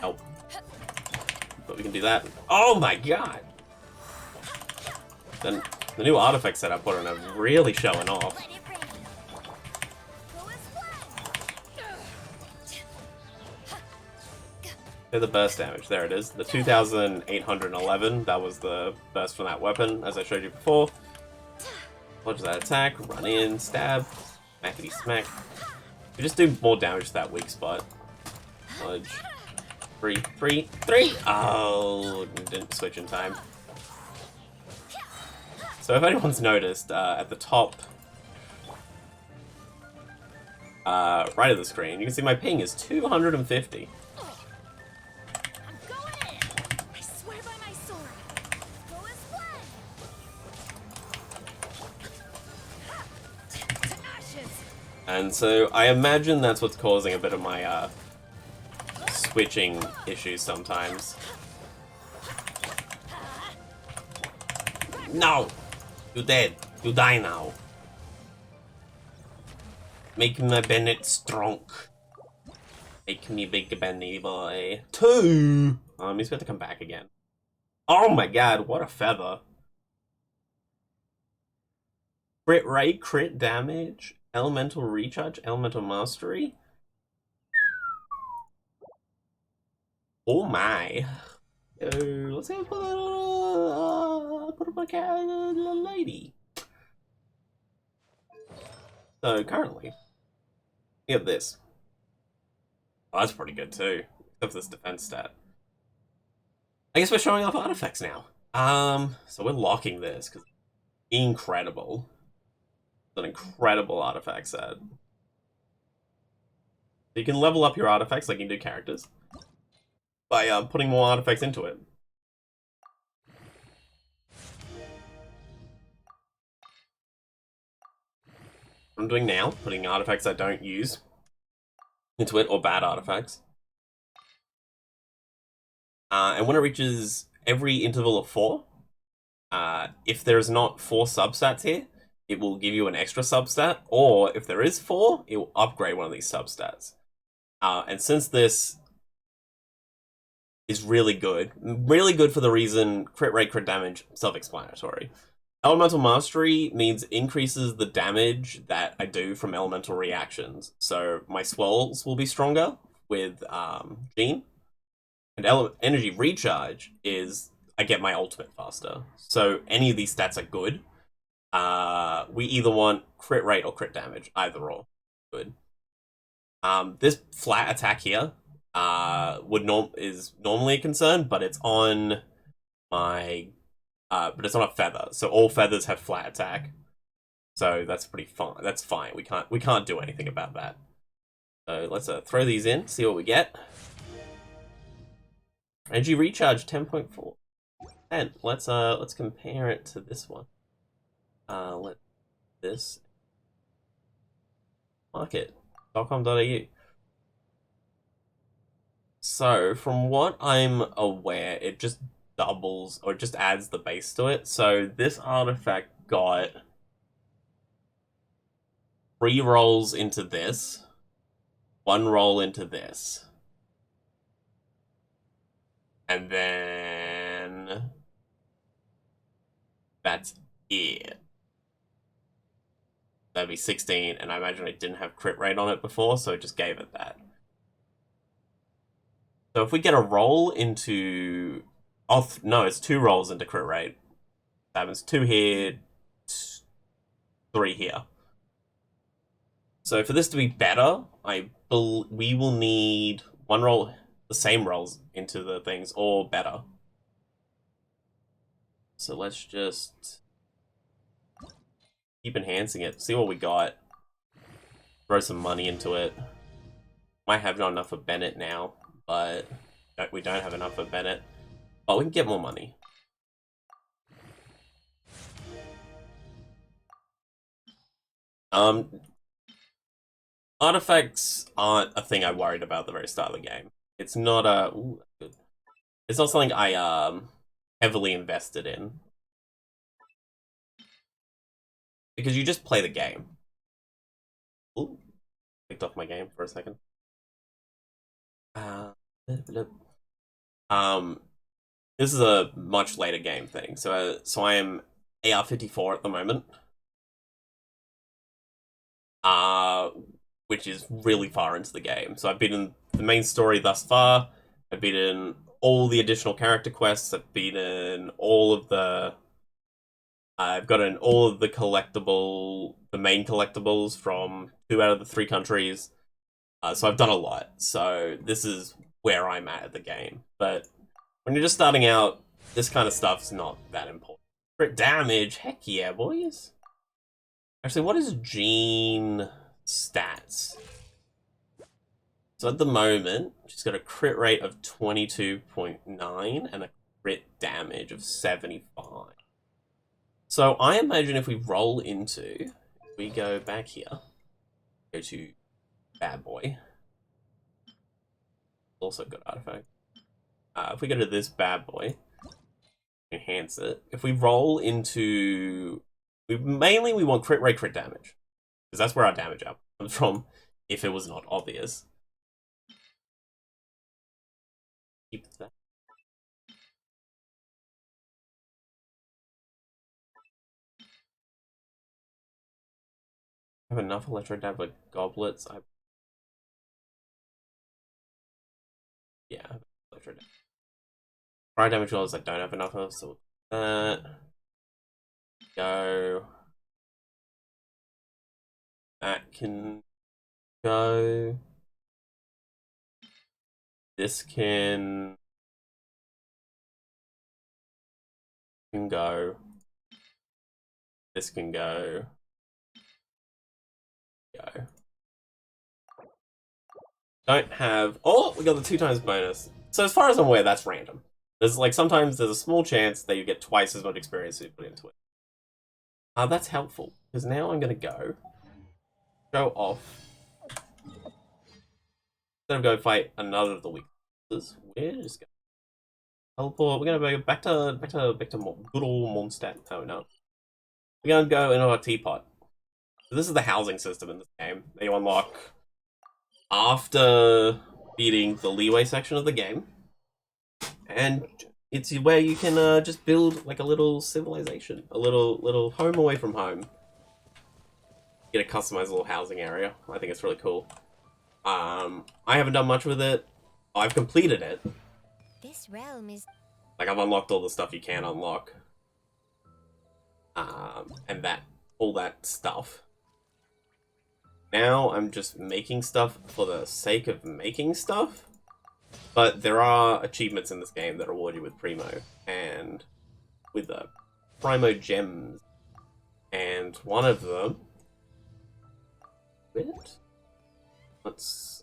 Nope. But we can do that. Oh my god! Then the new artifact set I put on are really showing off. They're the burst damage. There it is. The 2,811. That was the burst from that weapon, as I showed you before. Dodge that attack, run in, stab, smackety smack. We just do more damage to that weak spot. Dodge. 3, 3, 3! Oh, didn't switch in time. So if anyone's noticed, at the top right of the screen, you can see my ping is 250. And so I imagine that's what's causing a bit of my switching issues sometimes. No! You dead. You die now. Make my Bennett strong. Make me big Benny boy. 2! He's got to come back again. Oh my god, what a feather. Crit rate, crit damage, elemental recharge, elemental mastery. Oh my. Let's go put that on put up my cat, little lady. So currently, we have this. Oh, that's pretty good too. Except for this defense stat. I guess we're showing off artifacts now. So we're locking this because incredible. It's an incredible artifact set. You can level up your artifacts like you do characters by putting more artifacts into it. What I'm doing now, putting artifacts I don't use into it, or bad artifacts. And when it reaches every interval of 4, if there's not 4 substats here, it will give you an extra substat, or if there is 4, it will upgrade one of these substats. And since this is really good for the reason crit rate, crit damage, self-explanatory. Elemental Mastery means increases the damage that I do from elemental reactions. So my swells will be stronger with Gene. And Energy Recharge is I get my ultimate faster. So any of these stats are good. We either want crit rate or crit damage, either or. Good. This flat attack here is normally a concern, but it's on my but it's on a feather, so all feathers have flat attack. So that's pretty fine. That's fine. We can't do anything about that. So let's throw these in, see what we get. Energy recharge 10.4. And let's compare it to this one. Let this market.com.au. So from what I'm aware, it just doubles or just adds the base to it. So this artifact got 3 rolls into this, 1 roll into this, and then that's it. That'd be 16, and I imagine it didn't have crit rate on it before, so it just gave it that. So if we get a roll into... Oh, no, it's 2 rolls into crit rate. That happens 2 here, 3 here. So for this to be better, we will need 1 roll, the same rolls into the things, or better. So let's just keep enhancing it, see what we got. Throw some money into it. Might have not enough for Bennett now, but we don't have enough for Bennett. But we can get more money. Artifacts aren't a thing I worried about at the very start of the game. It's not a... Ooh, that's good. It's not something I heavily invested in. Because you just play the game. Ooh, picked off my game for a second. This is a much later game thing. So I am AR-54 at the moment. Which is really far into the game. So I've beaten the main story thus far. I've beaten all the additional character quests. I've beaten all of the... I've gotten all of the main collectibles from 2 out of the 3 countries. So I've done a lot. So this is where I'm at the game. But when you're just starting out, this kind of stuff's not that important. Crit damage, heck yeah, boys. Actually, what is Gene stats? So at the moment, she's got a crit rate of 22.9 and a crit damage of 75. So I imagine if we roll into, we go back here, go to Bad Boy. Also good artifact. If we go to this Bad Boy, enhance it. If we roll into, mainly we want crit rate, crit damage, because that's where our damage up comes from. If it was not obvious. Keep that. I have enough electrodablet goblets. Yeah, I have electrodablet. Fire damage rolls I don't have enough of, so that go. That can go. This can go. This can go. Go. Don't have... Oh, we got the 2 times bonus. So as far as I'm aware, that's random. There's like, sometimes there's a small chance that you get twice as much experience as you put into it. That's helpful, because now I'm going to show off. Instead of go fight another of the weaknesses, we're just going to teleport. We're going to go back to good old Mondstadt. Oh no. We're going to go into our teapot. So this is the housing system in this game that you unlock after beating the leeway section of the game. And it's where you can just build like a little civilization, a little home away from home. Get a customized little housing area. I think it's really cool. I haven't done much with it. I've completed it. This realm is... Like, I've unlocked all the stuff you can unlock. And all that stuff. Now I'm just making stuff for the sake of making stuff. But there are achievements in this game that reward you with Primo. And with the Primo gems. And one of them... Let's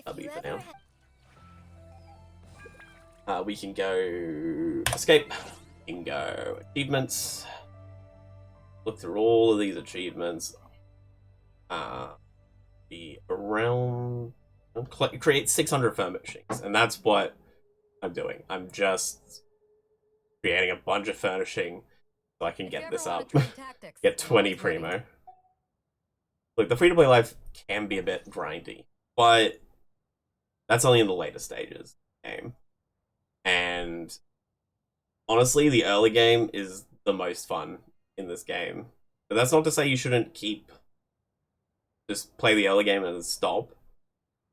W for now. We can go escape. We can go achievements. Look through all of these achievements. The around create 600 furnishings, and that's what I'm doing. I'm just creating a bunch of furnishing so I can get this up. Get 20 Primo. Look, the free-to-play life can be a bit grindy, but that's only in the later stages of the game. And honestly, the early game is the most fun in this game. But that's not to say you shouldn't just play the early game and stop.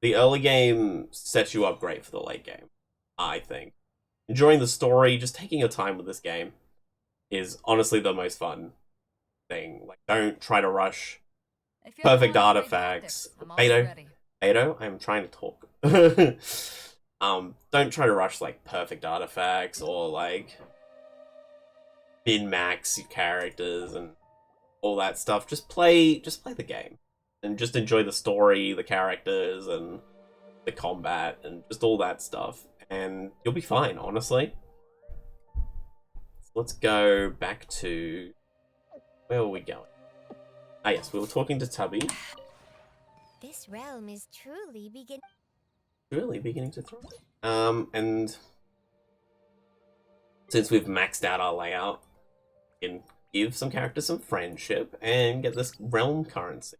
The early game sets you up great for the late game, I think. Enjoying the story, just taking your time with this game is honestly the most fun thing. Like, don't try to rush perfect artifacts. Beto, I'm trying to talk. Don't try to rush like perfect artifacts or like min-max your characters and all that stuff. Just play the game and just enjoy the story, the characters, and the combat, and just all that stuff, and you'll be fine, honestly. Let's go back to... Where were we going? Ah, yes, we were talking to Tubby. This realm is truly beginning to thrive. And since we've maxed out our layout, we can give some characters some friendship and get this realm currency.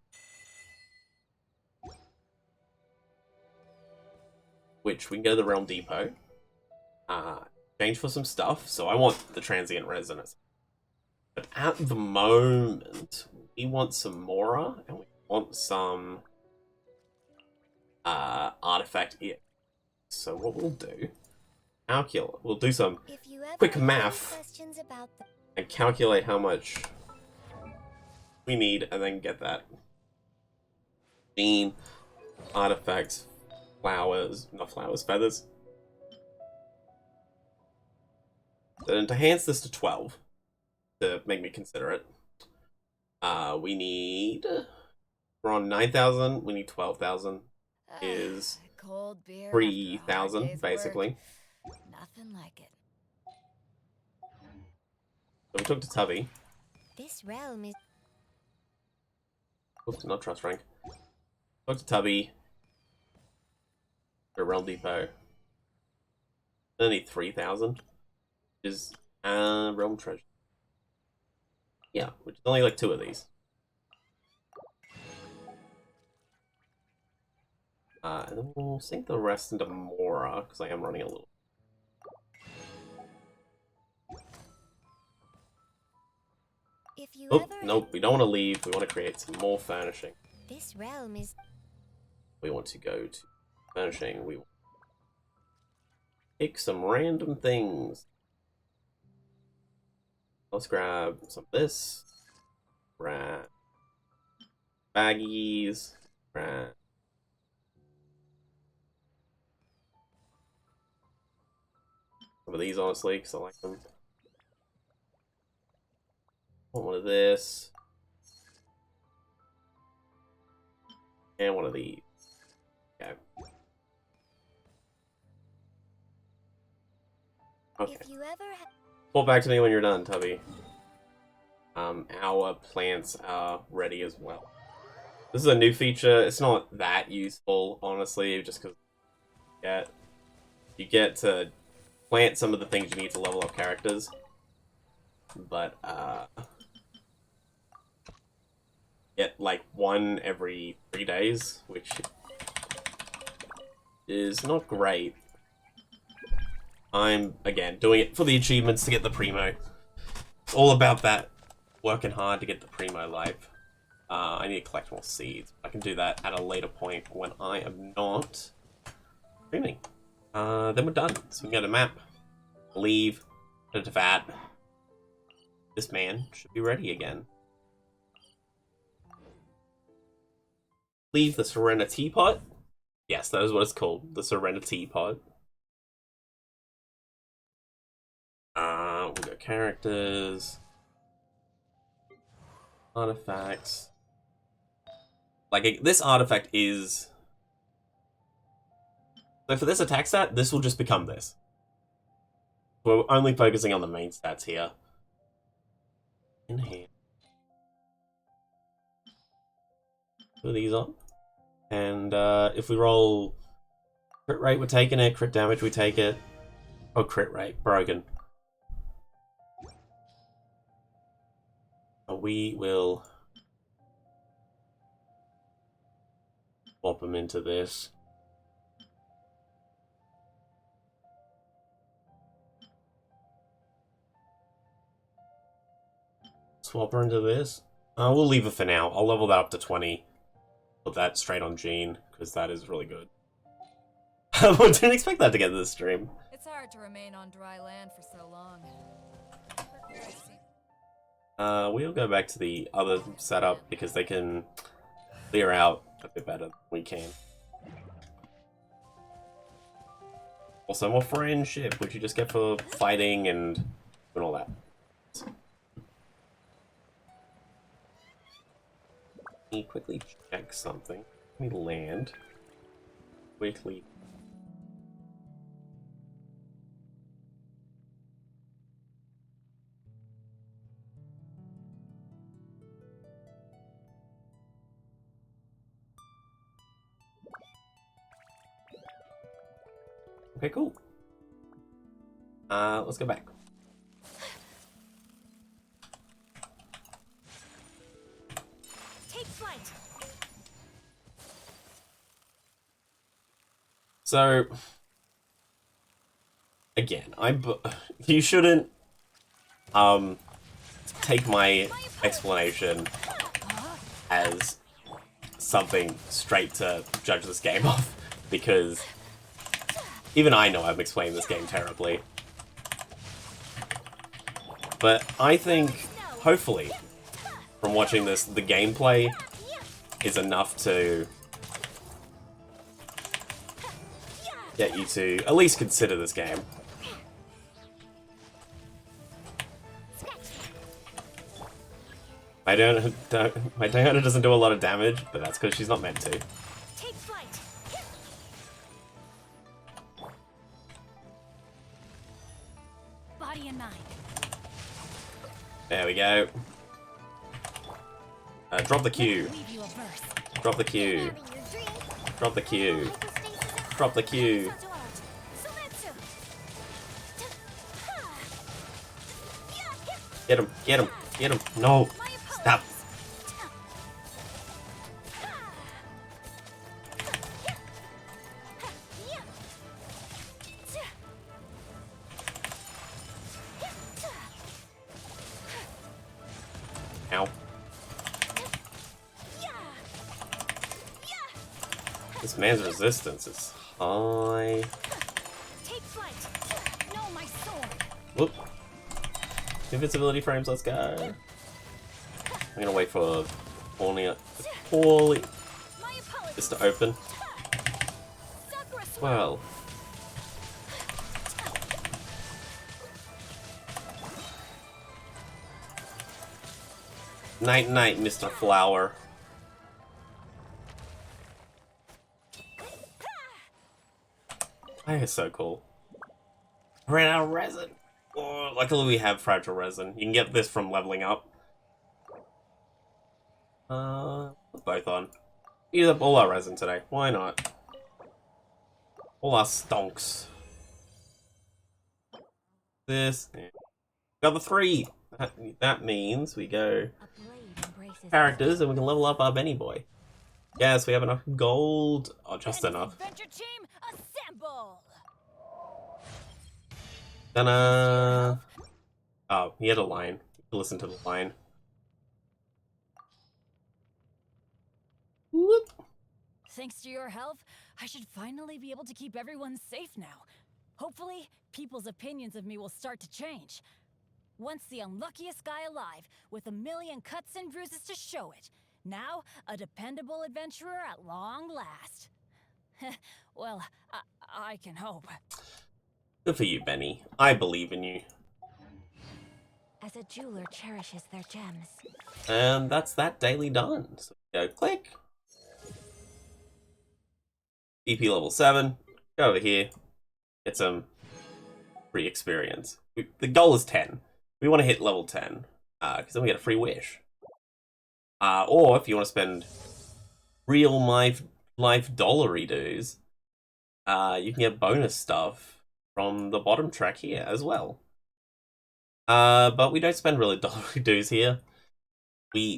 Which we can go to the Realm Depot. Change for some stuff. So I want the Transient Resonance. But at the moment, we want some Mora, and we want some Artifact EX. So what we'll do, we'll do some quick math and calculate how much we need, and then get that. Bean, artifacts, flowers, not flowers, feathers. Then to enhance this to 12, to make me consider it, we need... We're on 9,000, we need 12,000. Is 3,000, basically. Nothing like it. So we took to Tubby. This realm is... Oops, not trust rank. Took to Tubby. Go to Realm Depot. I need 3,000. Is Realm Treasure. Yeah, which is only like 2 of these. And then we'll sink the rest into Mora, because I am running a little. Oh, nope, we don't want to leave. We want to create some more furnishing. This realm is... We want to go to furnishing. We want to pick some random things. Let's grab some of this. Grab baggies. Grab some of these, honestly, because I like them. Want one of this. And one of these. Okay. Okay. If you ever Pull back to me when you're done, Tubby. Our plants are ready as well. This is a new feature. It's not that useful, honestly, just because you get to plant some of the things you need to level up characters. But, get like one every 3 days, which is not great. I'm, again, doing it for the achievements to get the Primo. It's all about that, working hard to get the Primo life. I need to collect more seeds. I can do that at a later point when I am not streaming. Then we're done. So we can get a map, leave, put it to VAT. This man should be ready again. Leave the Serenity Pot. Yes, that is what it's called. The Serenity Pot. We've got characters. Artifacts. Like, this artifact is... So for this attack stat, this will just become this. We're only focusing on the main stats here. In here. Put these on. And if we roll crit rate, we're taking it. Crit damage, we take it. Oh, crit rate. Broken. We will swap them into this. Swap her into this. We'll leave it for now. I'll level that up to 20. Put that straight on Jean, because that is really good. I didn't expect that to get to this stream. It's hard to remain on dry land for so long. We'll go back to the other setup because they can clear out a bit better than we can. Also, more friendship, which you just get for fighting and doing all that. Let me quickly check something. Let me land. Quickly. Okay, cool. Let's go back. take flight. So, again, you shouldn't take my explanation as something straight to judge this game off, because even I know I'm explaining this game terribly. But I think, hopefully, from watching this, the gameplay is enough to get you to at least consider this game. My Diana doesn't do a lot of damage, but that's because she's not meant to. Take flight. Body and mind. There we go. Drop the Q. Leave you a verse. Drop the Q. Having your drink. Drop the Q. Hypostasis Drop the Q. Sometsu. Get him. Get him. Get him. No. Stop. Ow. This man's resistance is high. Take flight. No, my sword. Whoop. Invincibility frames, let's go. I'm gonna wait for My this to open. Sakura sword. Well. Night night, Mr. Flower. That is so cool. Ran out of resin. Oh, luckily we have fragile resin. You can get this from leveling up. Put both on. Use up all our resin today. Why not? All our stonks. This. Yeah. Got the 3. That means we go A blade embraces characters and we can level up our Benny boy. Yes, we have enough gold. Oh, just Ben's enough. Adventure team, assemble! Gonna. Oh, he had a line. Listen to the line. Whoop. Thanks to your help, I should finally be able to keep everyone safe now. Hopefully, people's opinions of me will start to change. Once the unluckiest guy alive, with a million cuts and bruises to show it. Now, a dependable adventurer at long last. Well, I can hope. Good for you, Benny. I believe in you. as a jeweler cherishes their gems. And that's that daily done. So go click. EP level 7. Go over here. Get some free experience. The goal is 10. We want to hit level 10. Because then we get a free wish. Or if you want to spend real life dollary dues, you can get bonus stuff from the bottom track here as well. But we don't spend really dollary dues here. We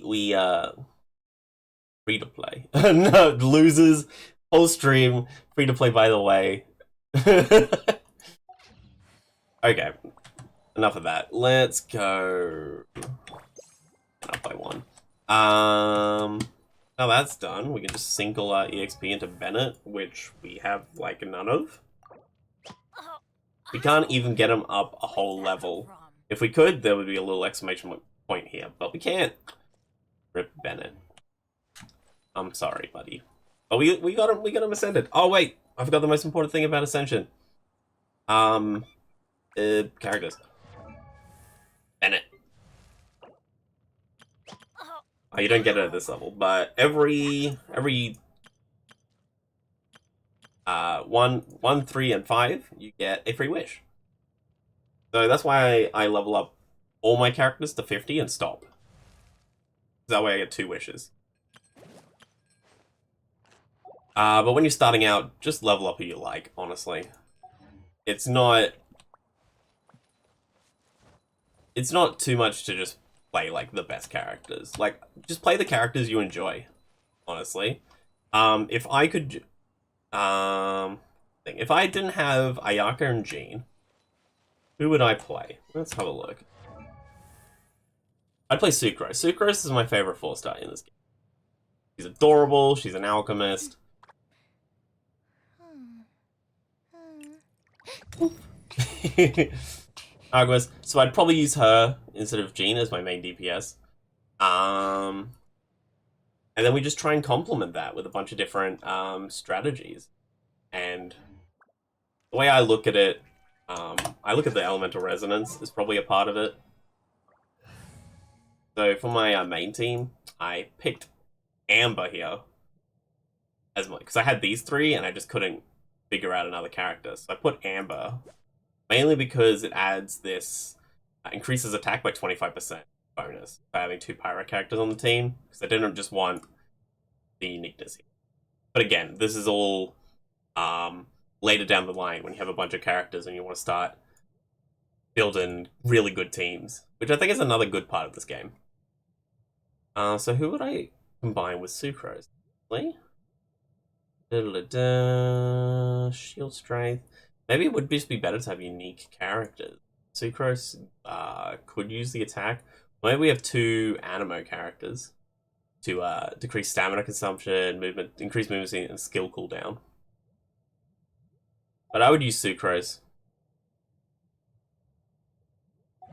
free to play. No, losers. Whole stream free to play, by the way. Okay, enough of that. Let's go. I'll play one. Now that's done, we can just sink all our EXP into Bennett, which we have like none of. We can't even get him up a whole level. If we could, there would be a little exclamation point here, but we can't. Rip Bennett. I'm sorry, buddy. Oh, we got him ascended. Oh wait, I forgot the most important thing about Ascension. Characters. Bennett. Oh, you don't get it at this level, but every 1, 3, and 5, you get a free wish. So that's why I level up all my characters to 50 and stop. That way I get 2 wishes. But when you're starting out, just level up who you like, honestly. It's not too much to just play, like, the best characters. Like, just play the characters you enjoy, honestly. If I could... if I didn't have Ayaka and Jean, who would I play? Let's have a look. I'd play Sucrose. Sucrose is my favorite 4-star in this game. She's adorable, she's an alchemist. Alchemist. So I'd probably use her instead of Jean as my main DPS. And then we just try and complement that with a bunch of different strategies. And the way I look at it, I look at the elemental resonance as probably a part of it. So for my main team, I picked Amber here as my, because I had these 3 and I just couldn't figure out another character. So I put Amber mainly because it adds this increases attack by 25% bonus by having 2 pyro characters on the team, because I didn't just want the uniqueness here. But again, this is all later down the line when you have a bunch of characters and you want to start building really good teams, which I think is another good part of this game. So who would I combine with Sucrose? Shield strength. Maybe it would just be better to have unique characters. Sucrose could use the attack. Maybe we have 2 Animo characters to decrease stamina consumption, increase movement speed, and skill cooldown. But I would use Sucrose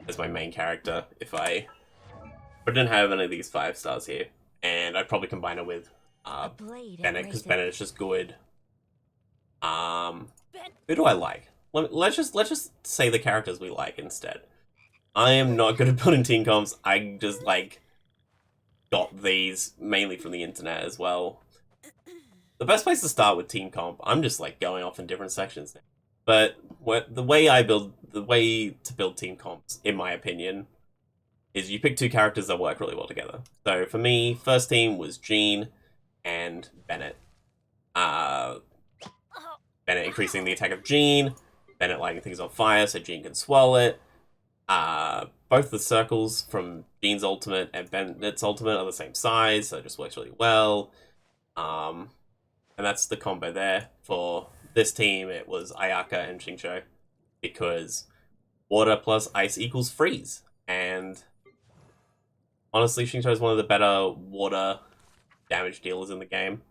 as my main character if I didn't have any of these 5 stars here, and I'd probably combine it with Bennett, because Bennett is just good. Who do I like? Let's just say the characters we like instead. I am not good at building team comps. I just like got these mainly from the internet as well. The best place to start with team comp, I'm just like going off in different sections now. But the way to build team comps, in my opinion, is you pick two characters that work really well together. So for me, first team was Jean and Bennett. Bennett increasing the attack of Jean, Bennett lighting things on fire so Jean can swallow it. Both the circles from Jean's ultimate and Bennett's ultimate are the same size, so it just works really well. And that's the combo there. For this team, it was Ayaka and Xingqiu, because water plus ice equals freeze. And honestly, Xingqiu is one of the better water damage dealers in the game.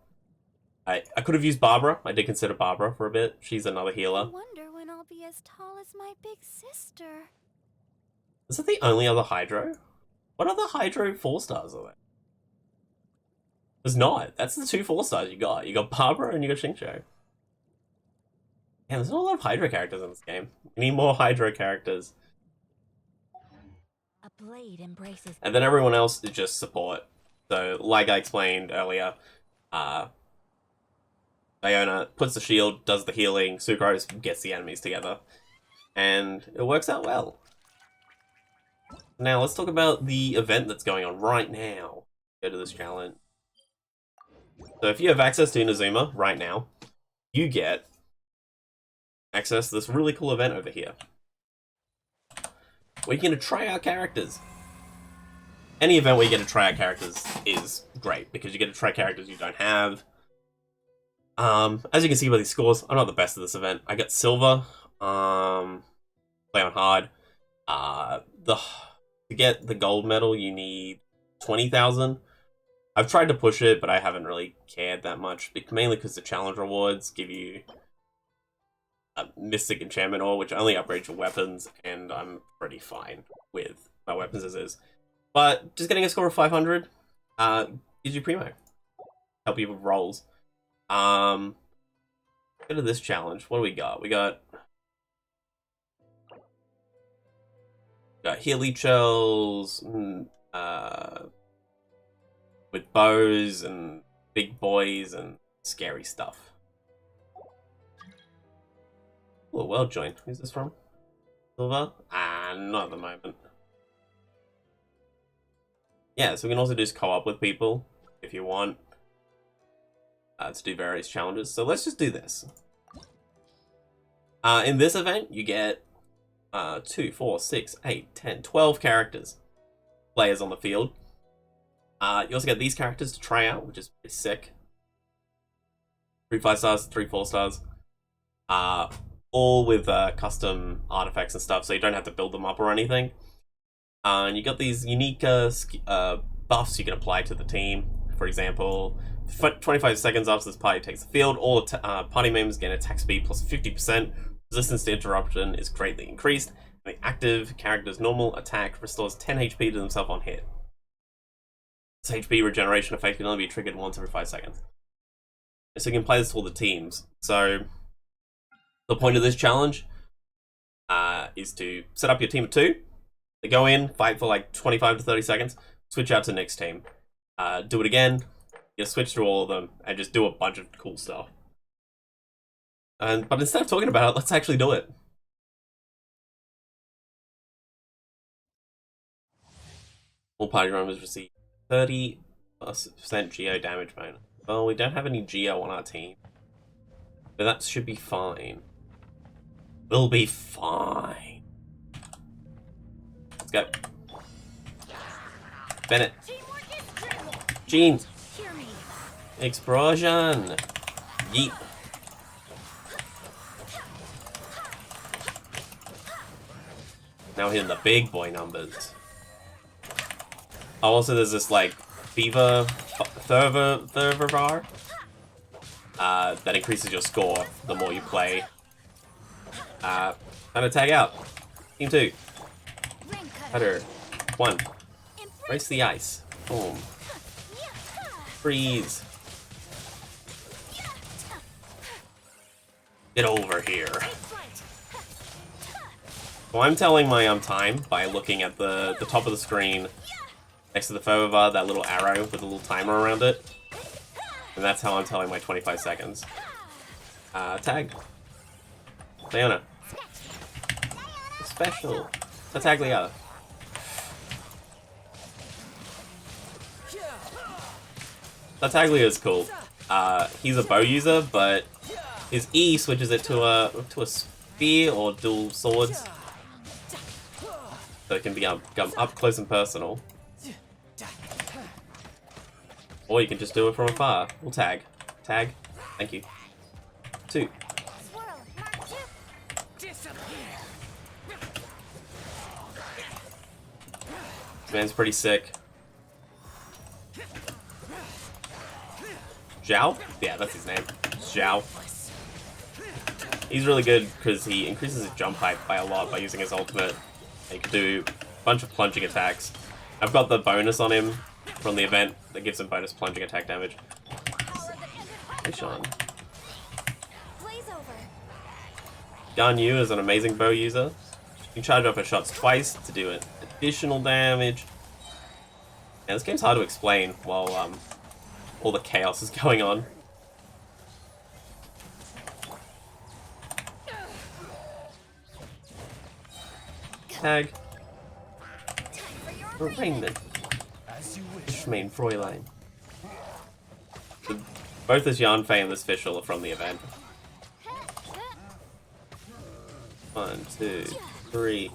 I could have used Barbara. I did consider Barbara for a bit. She's another I healer. wonder when I'll be as tall as my big sister. Is that the only other Hydro? What other Hydro 4-stars are there? There's not. That's the 2 4-stars you got. You got Barbara and you got Xingqiu. Yeah, there's not a lot of Hydro characters in this game. We need more Hydro characters. A blade embraces. And then everyone else is just support. So, like I explained earlier, Diona puts the shield, does the healing, Sucrose gets the enemies together. And it works out well. Now, let's talk about the event that's going on right now. Go to this challenge. So if you have access to Inazuma right now, you get access to this really cool event over here, where you're going to try out characters. Any event where you get to try out characters is great, because you get to try characters you don't have. As you can see by these scores, I'm not the best at this event. I got silver, play on hard. To get the gold medal, you need 20,000. I've tried to push it, but I haven't really cared that much, mainly because the challenge rewards give you a Mystic Enchantment Ore, which only upgrades your weapons, and I'm pretty fine with my weapons as is. But just getting a score of 500 gives you primo. Help you with rolls. Go to this challenge. What do we got? We got Healy Shells, with bows and big boys and scary stuff. Oh, well joined. Who's this from? Silver? Not at the moment. Yeah, so we can also just co-op with people if you want to do various challenges. So let's just do this. In this event, you get 2, 4, 6, 8, 10, 12 characters. Players on the field. You also get these characters to try out, which is pretty sick. 3 5-stars, 3 4-stars. All with custom artifacts and stuff, so you don't have to build them up or anything. And you got these unique buffs you can apply to the team. For example, 25 seconds after this party takes the field, all party members get attack speed plus 50%. Resistance to interruption is greatly increased. And the active character's normal attack restores 10 HP to themselves on hit. This HP regeneration effect can only be triggered once every 5 seconds. So you can play this to all the teams. So the point of this challenge is to set up your team of 2. They go in, fight for like 25 to 30 seconds, switch out to the next team. Do it again, you switch through all of them, and just do a bunch of cool stuff. But instead of talking about it, let's actually do it. All party members receive 30% Geo damage bonus. Well, we don't have any Geo on our team, but that should be fine. We'll be fine. Let's go. Bennett. Jean. Explosion. Yeet. Now hitting the big boy numbers. Oh, also there's this like Fever Fervor bar that increases your score the more you play. Time to tag out. Team 2. Cutter. 1. Race the ice. Boom. Freeze. Get over here. So I'm telling my time by looking at the top of the screen next to the Fervor, that little arrow with a little timer around it. And that's how I'm telling my 25 seconds. Tag. Diana. Special. Tartaglia. Tartaglia is cool. He's a bow user, but his E switches it to a spear or dual swords, so it can become up close and personal. Or you can just do it from afar. We'll tag. Tag. Thank you. 2. Swirl, mark 2. This man's pretty sick. Zhao? Yeah, that's his name. Zhao. He's really good because he increases his jump height by a lot by using his ultimate. He can do a bunch of plunging attacks. I've got the bonus on him from the event that gives him bonus plunging attack damage. Hey, Sean. Blaze over. Gan Yu is an amazing bow user. You can charge up her shots twice to do additional damage. Yeah, this game's hard to explain while all the chaos is going on. Tag. Arraignment. Main Fräulein. Both this Yanfei and this Fischl are from the event. 1, 2, 3.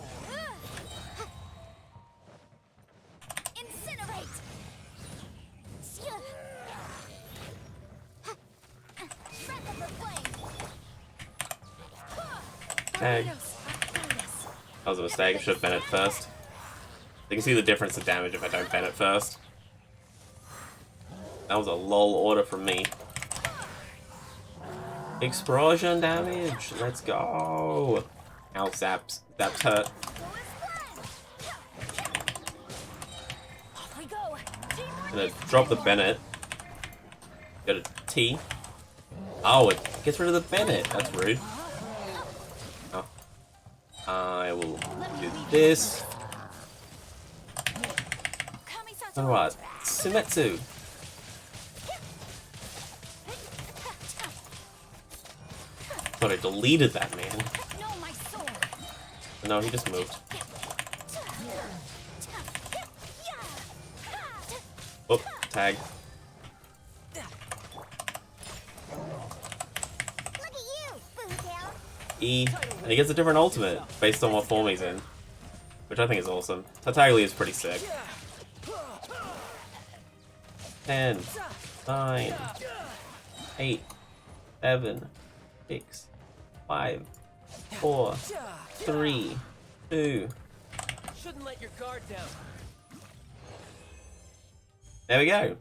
Incinerate. Breath of the flame. Tag. That was a mistake. I should have Bennett first. You can see the difference in damage if I don't Bennett first. That was a lol order from me. Explosion damage! Let's go! Ow, zaps. Zaps hurt. Off we go. I'm gonna drop the Bennett. Got a T. Oh, it gets rid of the Bennett. That's rude. Oh. I will do this. And what? Sumetsu. But I deleted that man. No, my sword. No, he just moved. Oh, tag. Look at you, Boomtail. E. And he gets a different ultimate based on what form he's in. Which I think is awesome. Tartaglia is pretty sick. 10, 9, 8, 7, 6, 5, 4, 3, 2. Shouldn't let your guard down. There we go.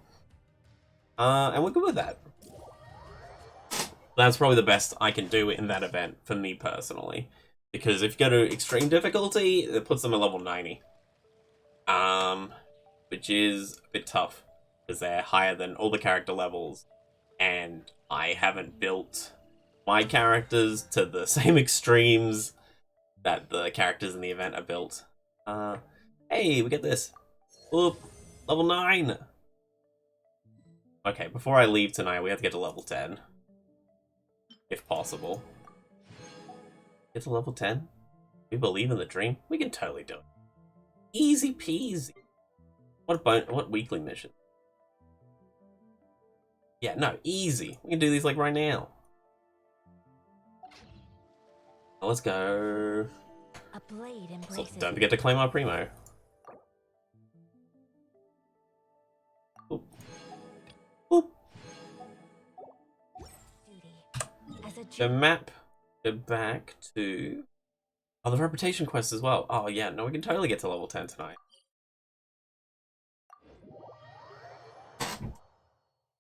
And we're good with that. That's probably the best I can do in that event, for me personally. Because if you go to extreme difficulty, it puts them at level 90. Which is a bit tough, because they're higher than all the character levels. And I haven't built my characters to the same extremes that the characters in the event are built. Hey, we get this. Oop, level 9! Okay, before I leave tonight, we have to get to level 10. If possible. Get to level 10? We believe in the dream? We can totally do it. Easy peasy. What weekly mission? Yeah, no, easy. We can do these like right now. Now let's go. A blade So embraces don't forget to claim our primo. Oop. Oop. duty. As a The map. Go back to. Oh, the reputation quest as well. Oh yeah, no, we can totally get to level 10 tonight.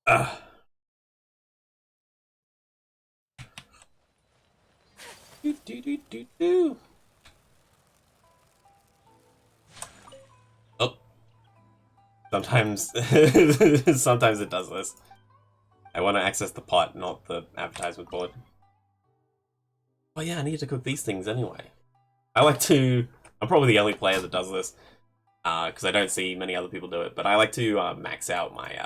Ugh. Do, do, do, do, do. Oh. Sometimes, sometimes it does this. I want to access the pot, not the advertisement board. Oh yeah, I need to cook these things anyway. I like to... I'm probably the only player that does this, because I don't see many other people do it, but I like to max out my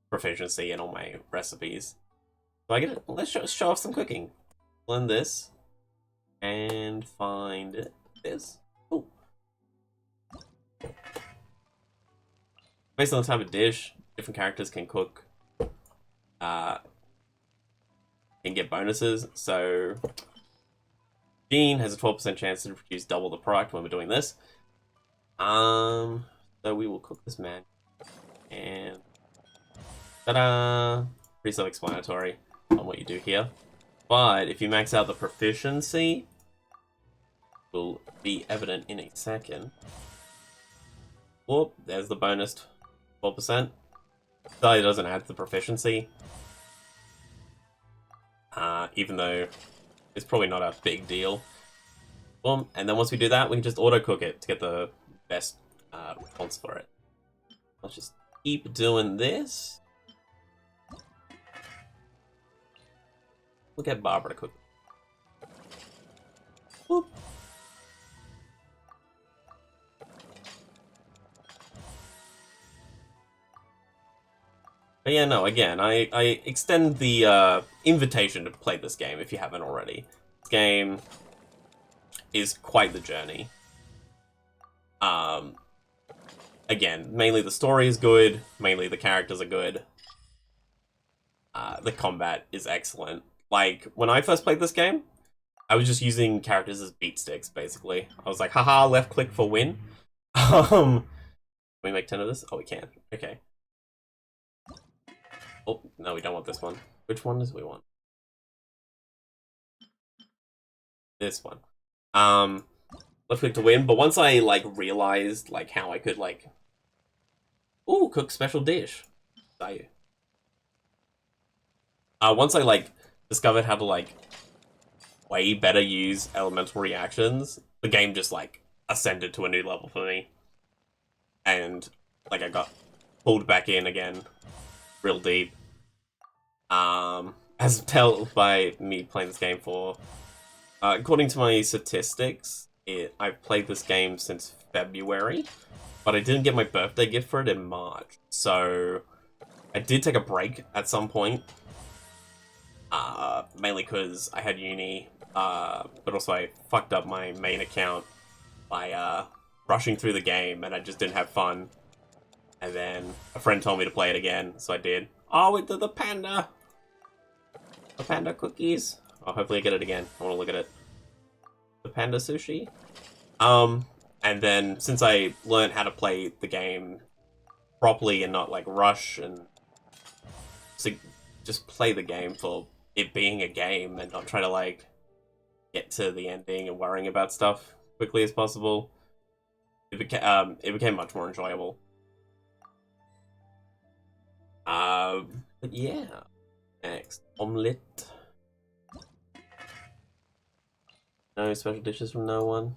proficiency in all my recipes. So I get it. Let's show off some cooking. learn this and find this. Ooh. Based on the type of dish, different characters can cook, can get bonuses. So Jean has a 12% chance to produce double the product when we're doing this. So we will cook this man, and ta-da! Pretty self-explanatory on what you do here. But if you max out the proficiency, it will be evident in a second. Whoop! There's the bonus 12%. It doesn't add to the proficiency, even though it's probably not a big deal. Boom! And then once we do that, we can just auto cook it to get the best response for it. Let's just keep doing this. We'll get Barbara to cook. Whoop. But yeah, no, again, I extend the invitation to play this game if you haven't already. This game is quite the journey. Again, mainly the story is good, mainly the characters are good. The combat is excellent. Like, when I first played this game, I was just using characters as beat sticks, basically. I was like, haha, left click for win. Can we make 10 of this? Oh, we can. Okay. Oh, no, we don't want this one. Which one does we want? This one. Left click to win, but once I, like, realized, like, how I could, like... Ooh, cook special dish. Value. Once I, like, discovered how to, like, way better use elemental reactions, the game just, like, ascended to a new level for me. And, like, I got pulled back in again real deep. As told by me playing this game for... according to my statistics, I've played this game since February, but I didn't get my birthday gift for it in March. So, I did take a break at some point. Mainly because I had uni, but also I fucked up my main account by rushing through the game, and I just didn't have fun. And then a friend told me to play it again, so I did. Oh, it did the panda! The panda cookies. Oh, hopefully I get it again. I want to look at it. The panda sushi. And then since I learned how to play the game properly and not like rush and just play the game for it being a game and not try to like get to the ending and worrying about stuff quickly as possible, it became much more enjoyable. But yeah. Next, omelette. No special dishes from no one.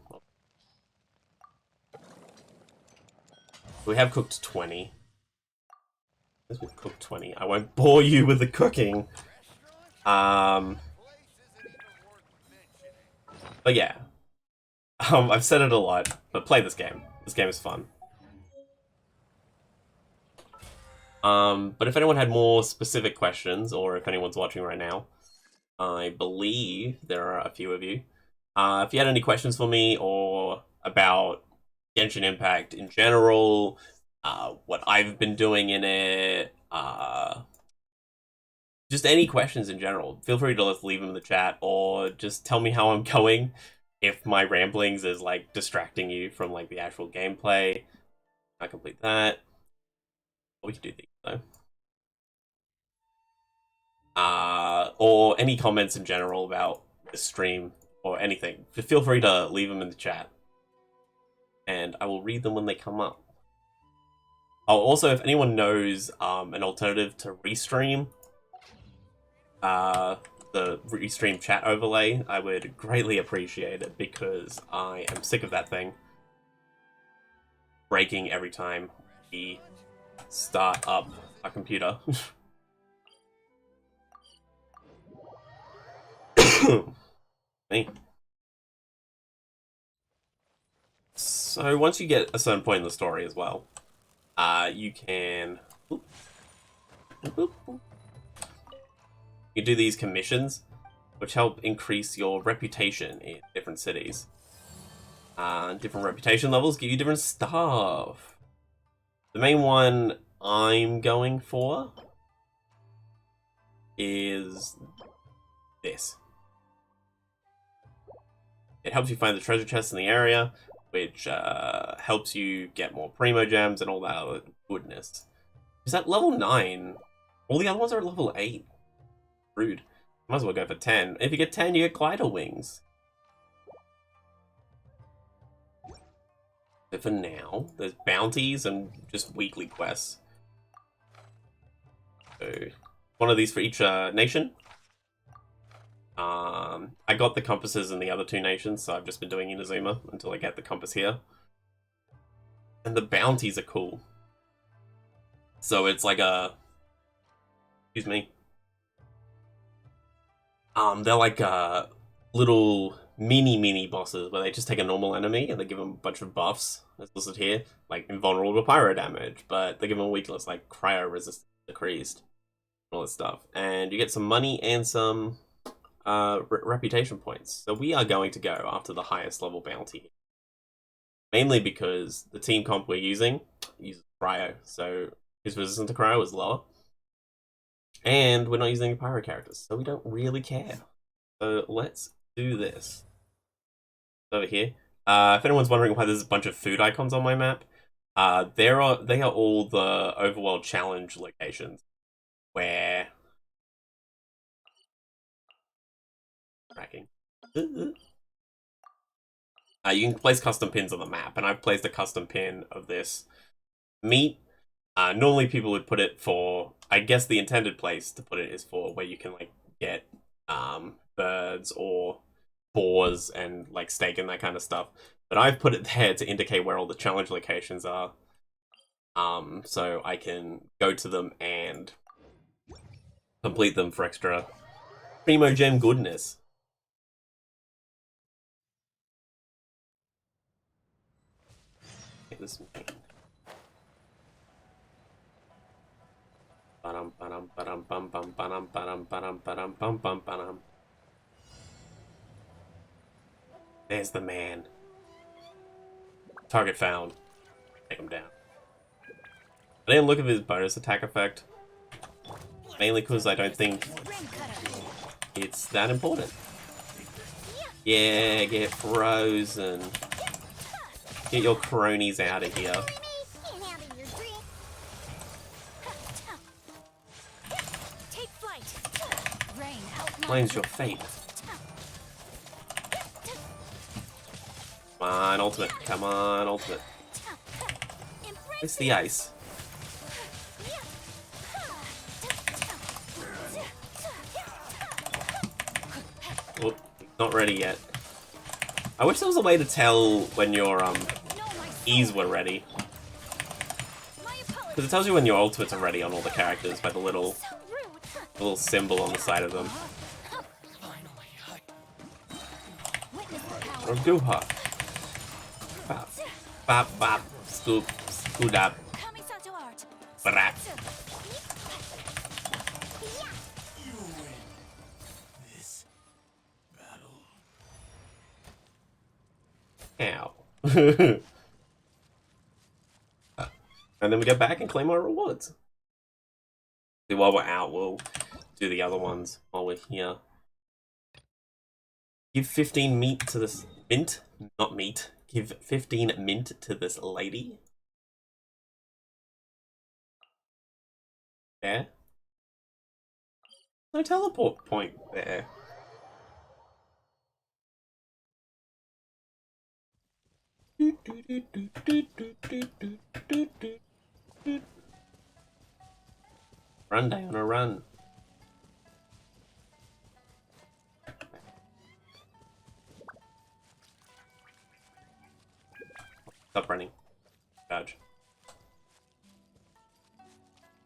We have cooked 20. We've cooked 20. I won't bore you with the cooking. But yeah. I've said it a lot, but play this game. This game is fun. But if anyone had more specific questions, or if anyone's watching right now, I believe there are a few of you. If you had any questions for me, or about Genshin Impact in general, what I've been doing in it, just any questions in general, feel free to just leave them in the chat, or just tell me how I'm going. If my ramblings is like distracting you from like the actual gameplay, I complete that. We can do these though. Or any comments in general about the stream or anything, feel free to leave them in the chat, and I will read them when they come up. Oh, also, if anyone knows an alternative to Restream, the Restream chat overlay, I would greatly appreciate it, because I am sick of that thing breaking every time we start up a computer. Me. So once you get a certain point in the story as well, you can you do these commissions, which help increase your reputation in different cities. Different reputation levels give you different stuff. The main one I'm going for is this. It helps you find the treasure chests in the area, which helps you get more primo gems and all that other goodness. Is that level 9? All the other ones are at level 8. Rude. Might as well go for 10. If you get 10, you get glider wings. But for now, there's bounties and just weekly quests. So, one of these for each nation. I got the compasses in the other 2 nations, so I've just been doing Inazuma until I get the compass here. And the bounties are cool. So it's like a... Excuse me. They're like little mini bosses where they just take a normal enemy and they give them a bunch of buffs, as listed here, like invulnerable to pyro damage, but they give them a weakness like cryo resistance decreased, all this stuff. And you get some money and some reputation points. So we are going to go after the highest level bounty. Mainly because the team comp we're using uses cryo, so his resistance to cryo is lower. And we're not using any pyro characters, so we don't really care. So let's do this. Over here. If anyone's wondering why there's a bunch of food icons on my map, they are all the overworld challenge locations where tracking. You can place custom pins on the map, and I've placed a custom pin of this meat. Normally people would put it for, I guess the intended place to put it is for where you can like get birds or boars and like steak and that kind of stuff. But I've put it there to indicate where all the challenge locations are. So I can go to them and complete them for extra primo gem goodness. Get this man. There's the man. Target found. Take him down. I didn't look at his bonus attack effect. Mainly because I don't think it's that important. Yeah, get frozen. Get your cronies out of here. Flame's your fate. Come on, ultimate. Come on, ultimate. It's the ice. Oh, not ready yet. I wish there was a way to tell when your E's were ready. Because it tells you when your ultimates are ready on all the characters by the little symbol on the side of them. Or Gooha. Bop, bop, bop, scoop, scoodap, brap. Ow. And then we go back and claim our rewards. While we're out, we'll do the other ones while we're here. Give 15 meat to this mint, not meat. Give 15 mint to this lady. There. No teleport point there. Run, Diana, run. Stop running. Dodge.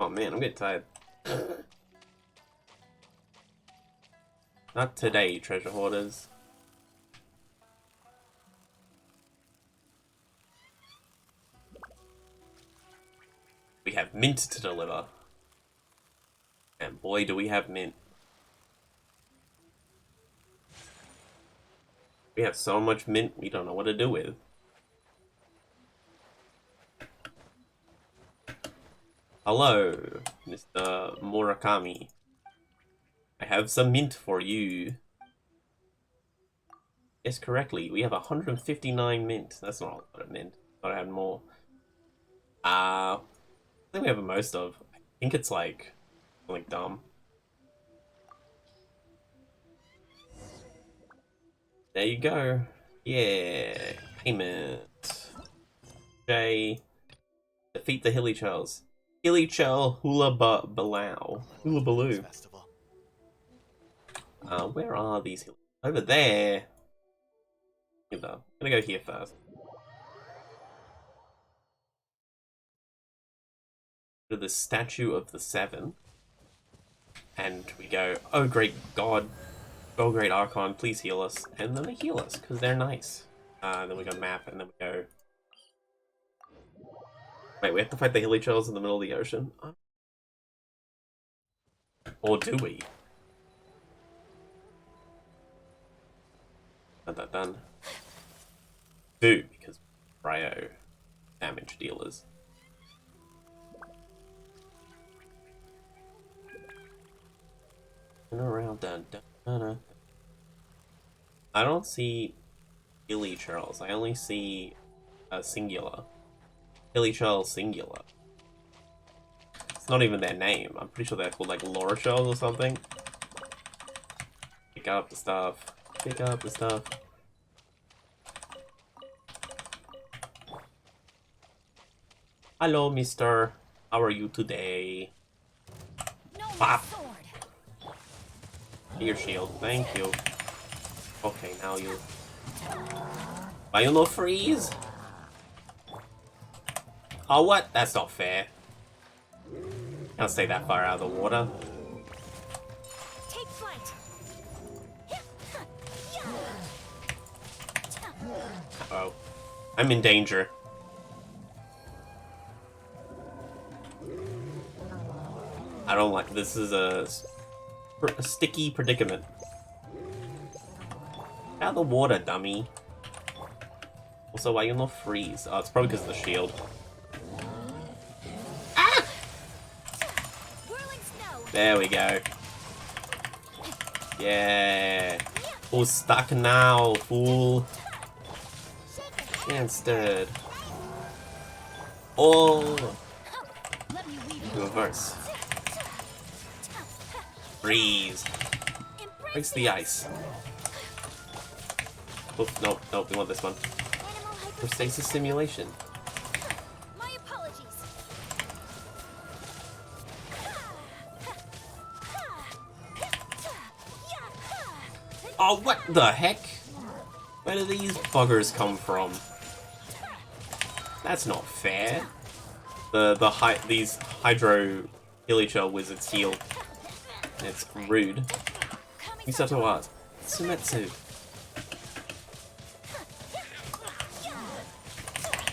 Oh man, I'm getting tired. Not today, treasure hoarders. We have mint to deliver. And boy, do we have mint. We have so much mint we don't know what to do with. Hello, Mr. Murakami. I have some mint for you. Yes, correctly. We have 159 mint. That's not a lot of mint. Thought I had more. I think we have the most of. I think it's like something dumb. There you go. Yeah. Payment. J. Defeat the Hilly Churls. Hilly Churl Hula Balao. Hula Baloo. Where are these hills? Over there. I'm gonna go here first. To the Statue of the Seven. And we go, oh great god. Oh great Archon, please heal us. And then they heal us, because they're nice. Then we go map, and then we go... Wait, we have to fight the Hilly Churls in the middle of the ocean? Or do we? Dun. Do, because Cryo damage dealers. And around, dun. I don't see Hilly Churls. I only see a singular. Hilly Churl singular. It's not even their name. I'm pretty sure they're called like Laura Churls or something. Pick up the stuff. Pick up the stuff. Hello, mister. How are you today? No, my Pop. sword. Your shield. Thank you. Okay, now you. Biono freeze? Oh, what? That's not fair. Can't stay that far out of the water. Take flight. Uh-oh. I'm in danger. I don't like this. Is a sticky predicament. Out of the water, dummy. Also, why you not freeze? Oh, it's probably because of the shield. Ah! Whirling snow. There we go. Yeah. Who's stuck now, fool? Can't stirred. Oh! Let me weave you. Reverse. Freeze. Breaks the ice. Oh, no, we want this one. Animal For stasis simulation. My apologies. Oh, what the heck? Where do these buggers come from? That's not fair. These Hydro Hillichel wizards heal. And it's rude. Misato Art. Sumetsu.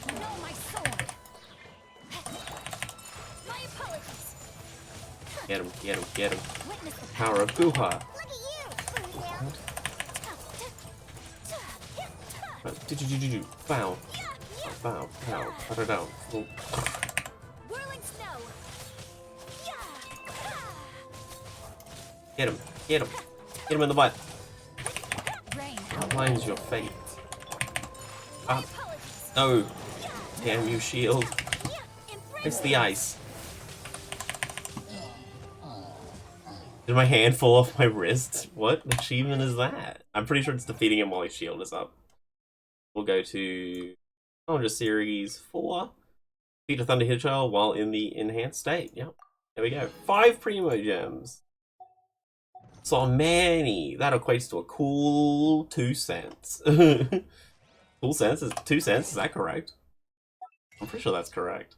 No, my sword. My apologies. Get him, get him, get him. Witness the Power of Guha. Look at you. Do. Bow. Bow. Bow. Put her down. Oh. Whirling snow. Get him. Get him. Get him in the butt. rain. Outlines your fate. My Up. apologies. No. Damn you, shield. It's the ice. Did my hand fall off my wrist? What achievement is that? I'm pretty sure it's defeating him while his shield is up. We'll go to Challenger Series 4. Defeat a Thunder Hitchell while in the enhanced state. Yep. There we go. 5 Primo Gems. So many. That equates to a cool 2 cents. Cool cents is 2 cents. Is that correct? I'm pretty sure that's correct.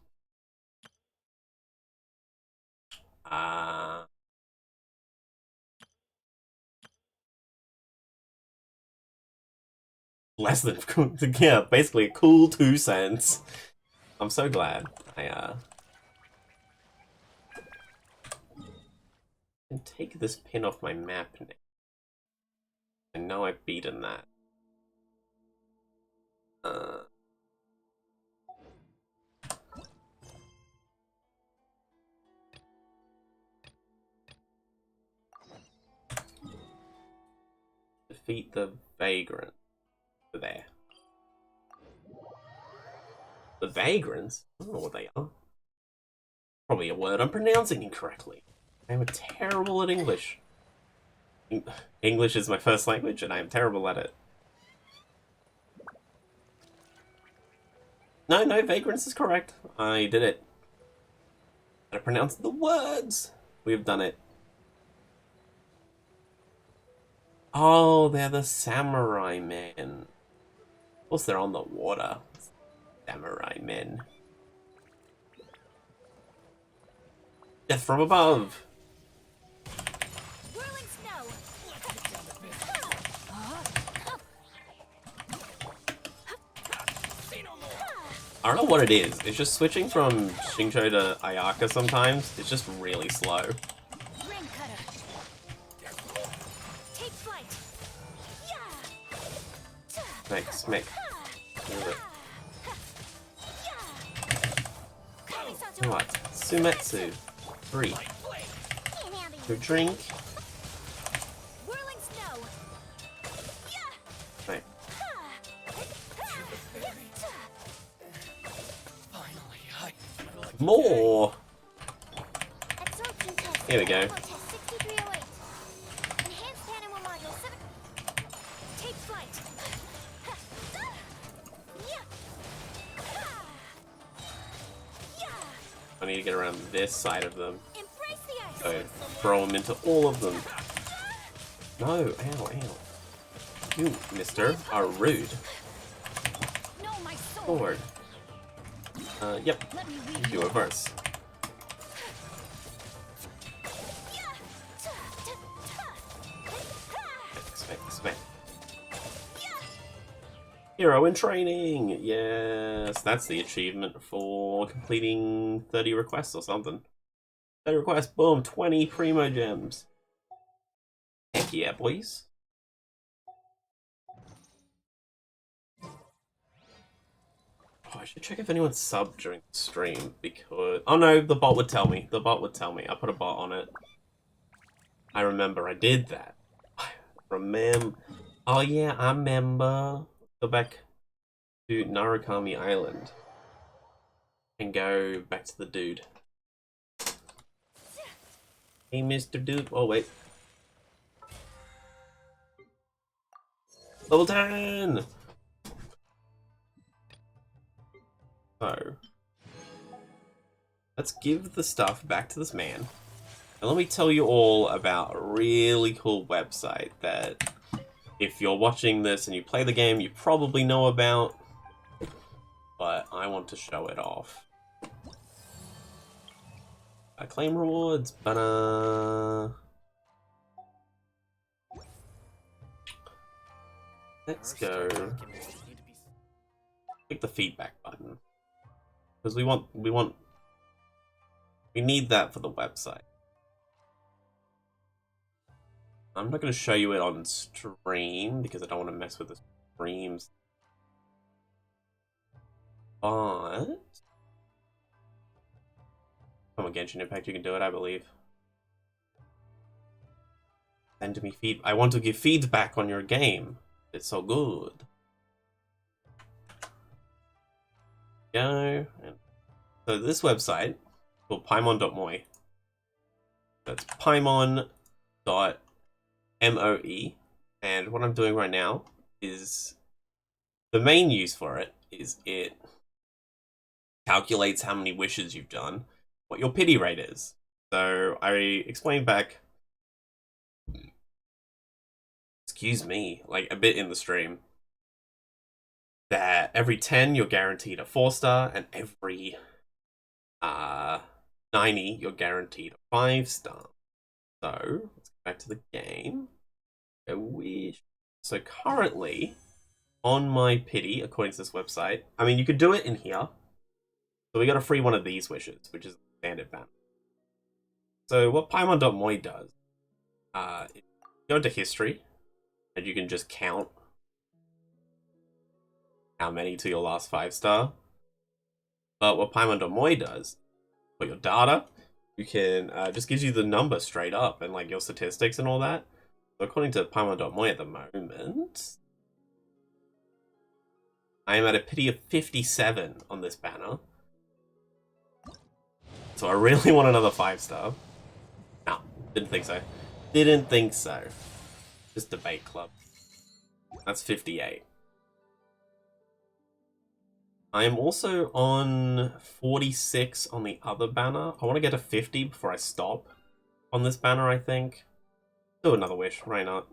Less than, yeah, basically a cool 2 cents. I'm so glad I can take this pin off my map now. I know I've beaten that. Defeat the vagrant. There. The vagrants? I don't know what they are. Probably a word I'm pronouncing incorrectly. I'm terrible at English. English is my first language, and I am terrible at it. No, vagrants is correct. I did it. I pronounced the words. We've done it. Oh, they're the samurai men. Of course, they're on the water. Samurai men. Death from above. Whirling snow. I don't know what it is. It's just switching from Xingqiu to Ayaka sometimes. It's just really slow. Rain cutter. Take flight. Yeah. Smack. Move it. What? Sumetsu. 3. Get out of Your here. drink. Whirling snow. Right. More! Absorption test. Here we go. Test 6308. Enhanced animal module 7. Take flight. I need to get around this side of them. Embrace the ice. So throw them into all of them. No, ow. You, mister, are rude. No, my sword. Forward. Yep. Let me weave Do a verse. Smack. Hero in training! Yes, that's the achievement for completing 30 requests or something. 30 requests, boom, 20 Primo Gems. Heck yeah, boys. Oh, I should check if anyone's subbed during the stream, because... Oh no, the bot would tell me. I put a bot on it. I remember I did that. Oh yeah, I remember. Go back to Narukami Island. And go back to the dude. Hey, Mr. Dude. Oh, wait. Level 10! So, let's give the stuff back to this man. And let me tell you all about a really cool website that if you're watching this and you play the game, you probably know about. But I want to show it off. Claim rewards, but let's go. Click the feedback button because we need that for the website. I'm not going to show you it on stream because I don't want to mess with the streams. But come on, Genshin Impact, you can do it, I believe. Send me feed. I want to give feedback on your game. It's so good. Go. And so this website called paimon.moe. That's paimon.moe. And what I'm doing right now is the main use for it is it calculates how many wishes you've done, what your pity rate is. So I explained back, excuse me, like a bit in the stream, that every 10 you're guaranteed a 4-star, and every 90 you're guaranteed a 5-star. So let's go back to the game. A wish. So currently, on my pity, according to this website, I mean, you could do it in here. So we got a free one of these wishes, which is standard ban. So what paimon.moe does, you go into history, and you can just count how many to your last 5-star. But what Paimon.moe does, for your data, you can just gives you the number straight up and like your statistics and all that. So according to Paimon.moe at the moment, I am at a pity of 57 on this banner. So I really want another 5-star. No, didn't think so. Didn't think so. Just debate club. That's 58. I am also on 46 on the other banner. I want to get to 50 before I stop on this banner, I think. Do another wish, why not?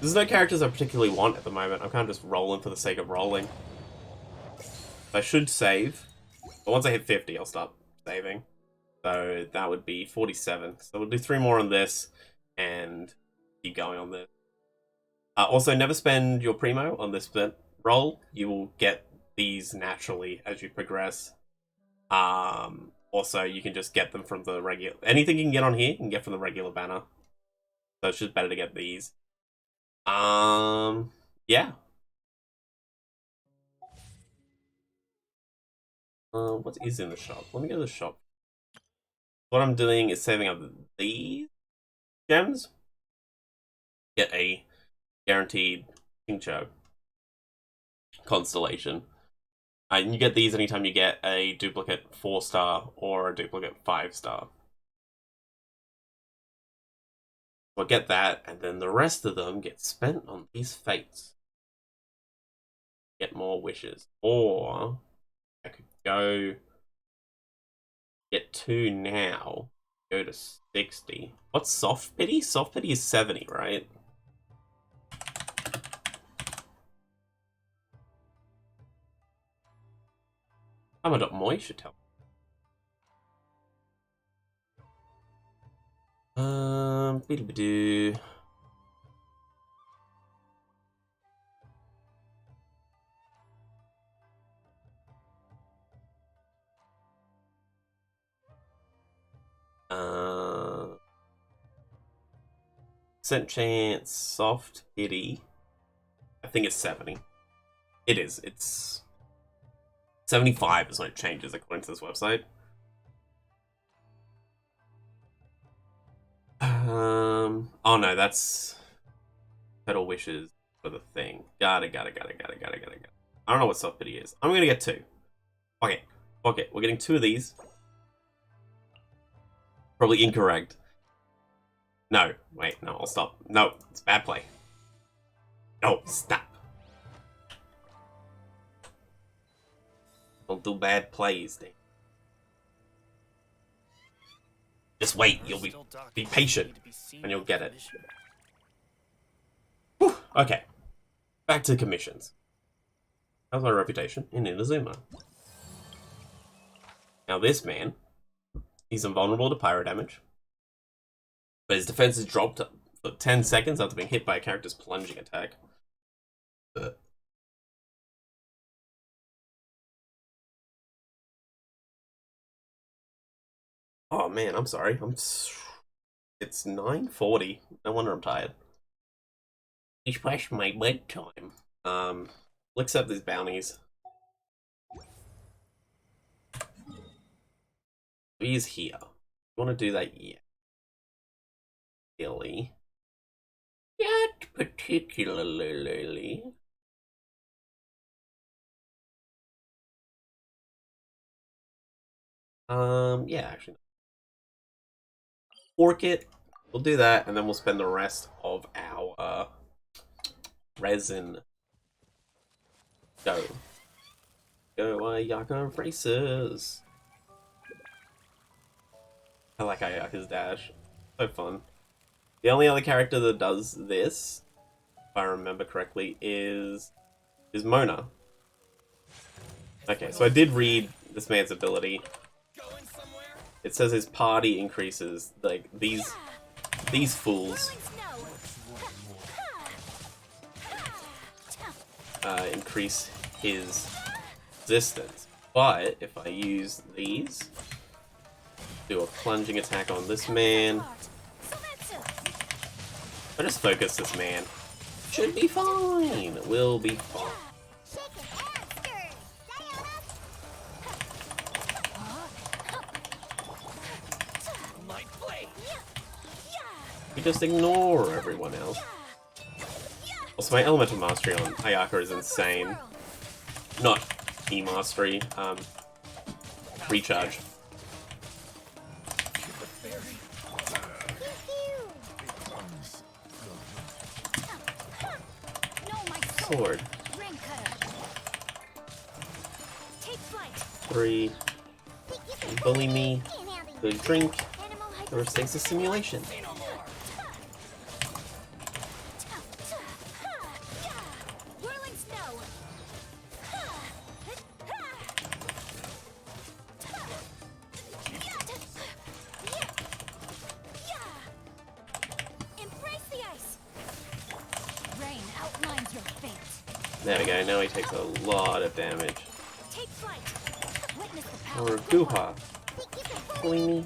There's no characters I particularly want at the moment. I'm kind of just rolling for the sake of rolling. I should save, but once I hit 50, I'll stop saving. So that would be 47. So we'll do 3 more on this and keep going on this. Also, never spend your primo on this roll. You will get these naturally as you progress. Also, you can just get them from the regular... Anything you can get on here, you can get from the regular banner. So it's just better to get these. Yeah. What is in the shop? Let me go to the shop. What I'm doing is saving up these gems. Get a guaranteed Qingqiu constellation. And you get these anytime you get a duplicate 4-star or a duplicate 5-star. I'll get that, and then the rest of them get spent on these fates. Get more wishes. Or I could go get 2 now. Go to 60. What's soft pity? Soft pity is 70, right? Paimon.moe should tell. Beedle-be-doo. Percent chance, soft pity. I think it's 70. It is. It's 75 is when it changes according to this website. Oh no, that's Petal Wishes for the thing. Got it. I don't know what soft pity is. I'm gonna get 2. Okay, we're getting 2 of these. Probably incorrect. No, wait, no, I'll stop. No, it's bad play. No, stop. Don't do bad plays, Dave. Just wait, you'll be patient, and you'll get it. Whew, okay, back to commissions. How's my reputation in Inazuma? Now this man, he's invulnerable to pyro damage, but his defense is dropped for 10 seconds after being hit by a character's plunging attack. Oh man, I'm sorry. It's 9:40. No wonder I'm tired. It's past my bedtime. We'll accept these bounties. He's here. You want to do that? Yeah. Really? Not particularly. Yeah, actually. Fork it. We'll do that, and then we'll spend the rest of our resin. Go. Go, Ayaka races. I like Ayaka's dash. So fun. The only other character that does this, if I remember correctly, is Mona. Okay, so I did read this man's ability. It says his party increases, like, these fools increase his resistance. But if I use these, do a plunging attack on this man, I just focus this man. Should be fine. Will be fine. you just ignore everyone else. Also, my elemental mastery on Ayaka is insane. Not E-mastery, recharge. Sword. 3. You bully me. Good drink. The rest takes a simulation. There we go, now he takes a lot of damage. Or Guha. Bully me.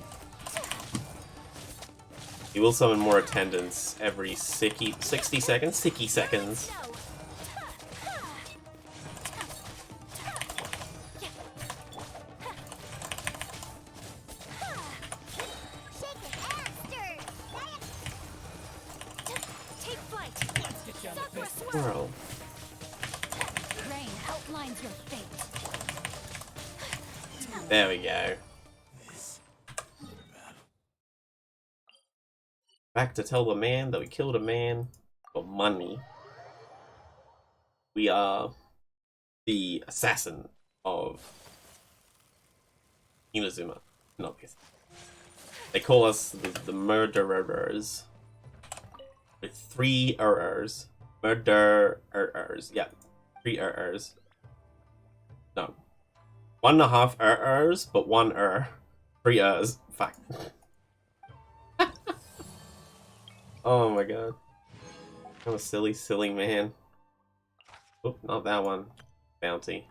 He will summon more attendants every 60 seconds. 60 seconds. Squirrel. There we go. Back to tell the man that we killed a man for money. We are the assassin of Inazuma. Not this. They call us the murderers. With 3 errors. Murderers. Yeah. 3 errors. No. 1.5 errors, but 1 error. 3 errors. Fuck. Oh my god. I'm a silly man. Oop, not that one. Bounty.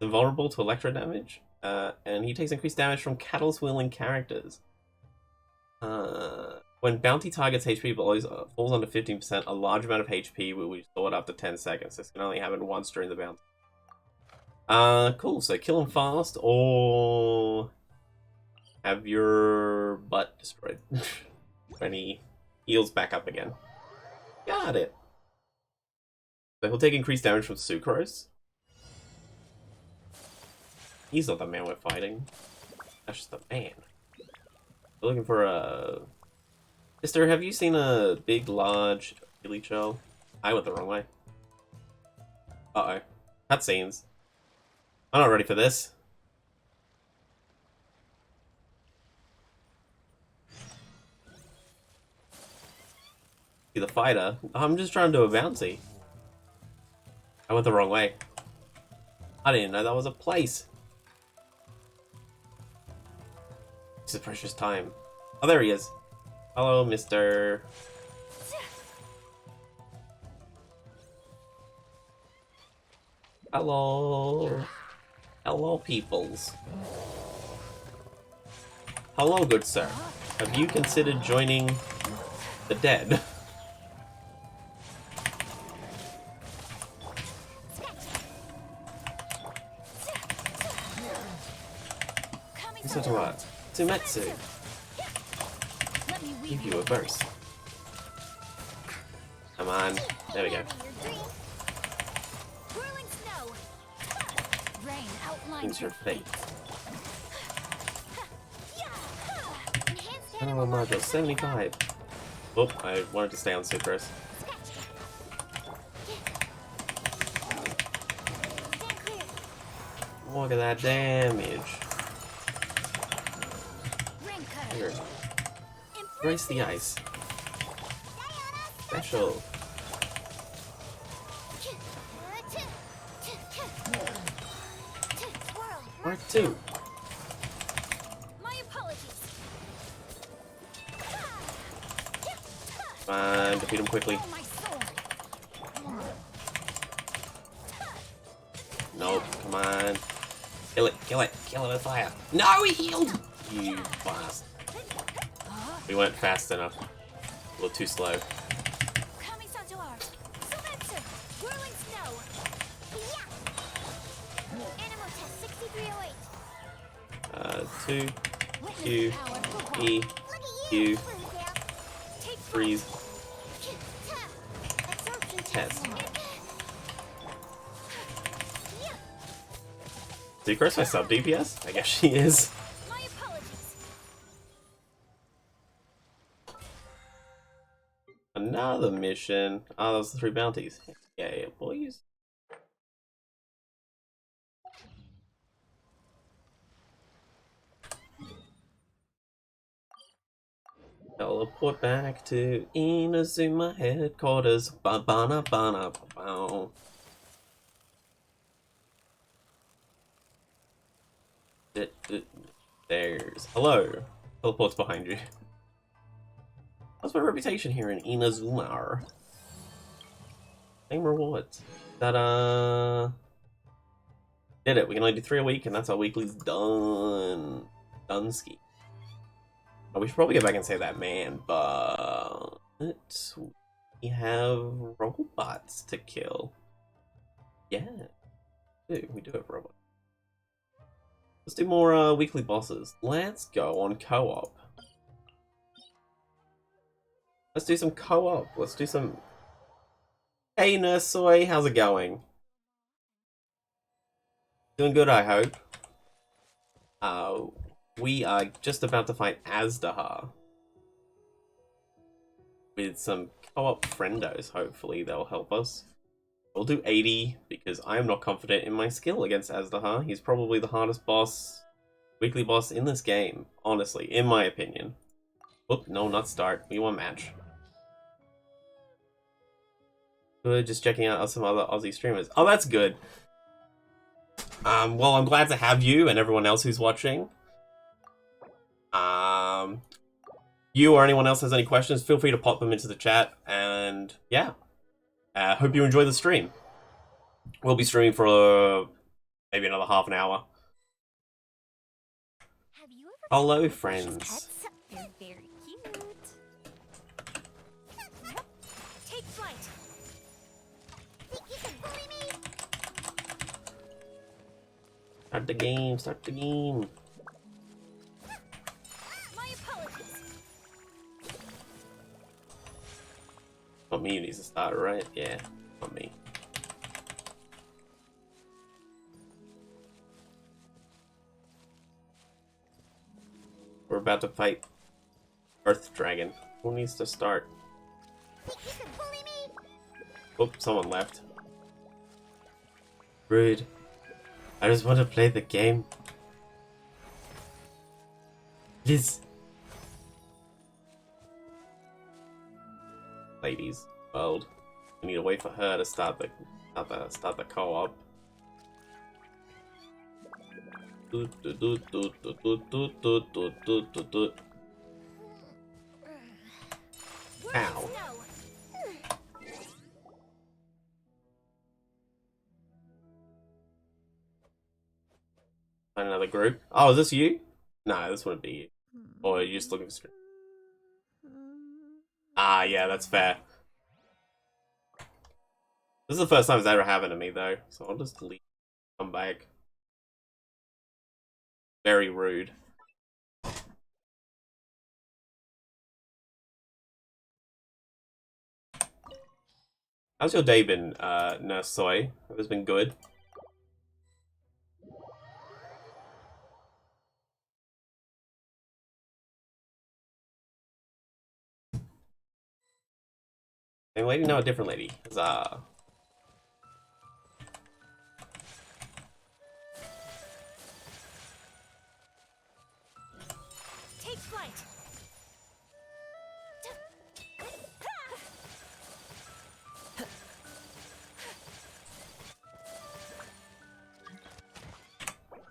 Invulnerable to electro damage. And he takes increased damage from catalyst wielding characters. When bounty targets HP falls under 15%, a large amount of HP will be stored after 10 seconds. This can only happen once during the bounty. Cool. So kill him fast, or have your butt destroyed when he heals back up again. Got it. So he'll take increased damage from Sucrose. He's not the man we're fighting. That's just the man. We're looking for a... Mister, have you seen a big, large Billy Show? I went the wrong way. Uh-oh. Cutscenes. I'm not ready for this. See the fighter? I'm just trying to do a bounty. I went the wrong way. I didn't know that was a place. This is precious time. Oh, there he is. Hello, mister. Hello. Hello, peoples. Hello, good sir. Have you considered joining the dead? Listen to what? Tsumetsu. Give you a verse. Come on. There we go. It's your fate. Animal module 75. Oh, I wanted to stay on Sucrose. Look at that damage. Here. Brace the ice. Special. Mark 2. My apologies. Come on, defeat him quickly. Nope, come on. Kill it, kill it, kill it with fire. No, he healed! You bastard. We went fast enough. A little too slow. 2 Q E Q Freeze. Absorption Test. test. Did you curse my sub DPS? I guess she is. My apologies. Another mission. Oh, those are the 3 bounties. Yeah, boys. Teleport back to Inazuma headquarters. Ba-ba-na-ba-na-ba-bow. There's... Hello. Teleport's behind you. How's my reputation here in Inazuma? Same rewards. Ta-da! Did it. We can only do 3 a week, and that's our weekly's done. Dunsky. Oh, we should probably go back and say that, man, but... we have robots to kill. Yeah. We do have robots. Let's do more weekly bosses. Let's go on co-op. Let's do some co-op. Let's do some... Hey, Nurse Soy, how's it going? Doing good, I hope. We are just about to fight Azdaha. With some co-op friendos, hopefully they'll help us. We'll do 80, because I am not confident in my skill against Azdaha. He's probably the hardest boss, weekly boss in this game, honestly, in my opinion. Oop, no, not start. We want match. Good, just checking out some other Aussie streamers. Oh, that's good. Well, I'm glad to have you and everyone else who's watching. You or anyone else has any questions, feel free to pop them into the chat. And yeah, hope you enjoy the stream. We'll be streaming for maybe another half an hour. Have you ever Hello, seen precious friends. pets? They're very cute. Take flight. Think you can bully me? Start the game, start the game. My apologies. Not me who needs to start, right? Yeah, not me. We're about to fight Earth Dragon. Who needs to start? Think you can bully me? Oh, someone left. Rude. I just want to play the game. Please. Ladies, world. We need to wait for her to start the co-op. Ow. Find another group. Oh, is this you? No, this wouldn't be you. Or are you just looking for stream? Ah, yeah, that's fair. This is the first time it's ever happened to me, though, so I'll just leave. Come back. Very rude. How's your day been, Nurse Soy? Have it been good? Same lady? No, a different lady. Huzzah. Take flight.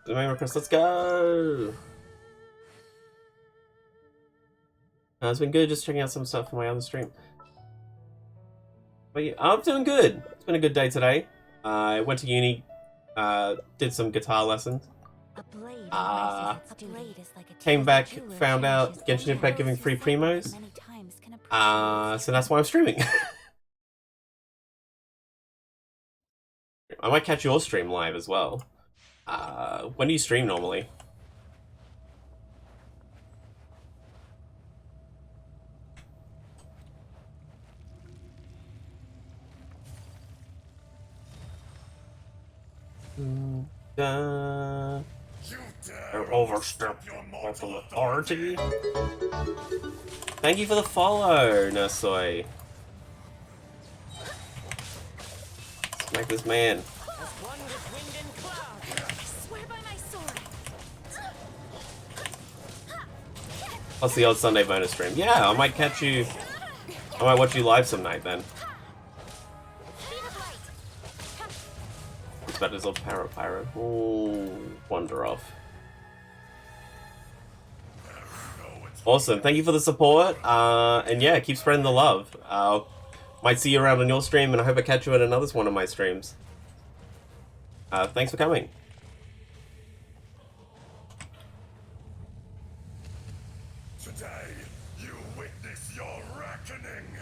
The main request, let's go! It's been good just checking out some stuff from my other stream. But yeah, I'm doing good. It's been a good day today. I went to uni, did some guitar lessons. A blade Ah. impresses its duty. Is like a Came tale back, jeweler found out cherishes Genshin Impact gold. giving free primos. Many times can appreciate So that's why I'm streaming. I might catch your stream live as well. When do you stream normally? Overstep your authority. Thank you for the follow, Nursoy. Smack this man. Swear by my sword. Plus the odd Sunday bonus stream. Yeah, I might catch you. I might watch you live some night then. It's better as old Pyro. Ooh, wander off. Awesome, thank you for the support. And yeah, keep spreading the love. Might see you around on your stream, and I hope I catch you at another one of my streams. Thanks for coming. Today, you witness your reckoning.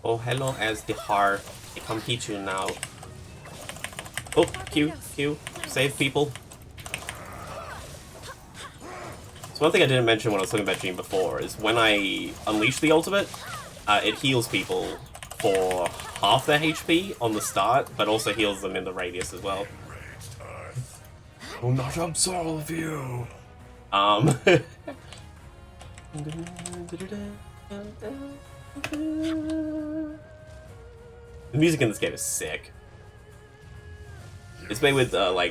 Oh, hello, as the heart. I come teach you now. Oh, Q. Save people. So one thing I didn't mention when I was talking about Gene before is when I unleash the ultimate, it heals people for half their HP on the start, but also heals them in the radius as well. I will not absolve you. The music in this game is sick. It's made with, you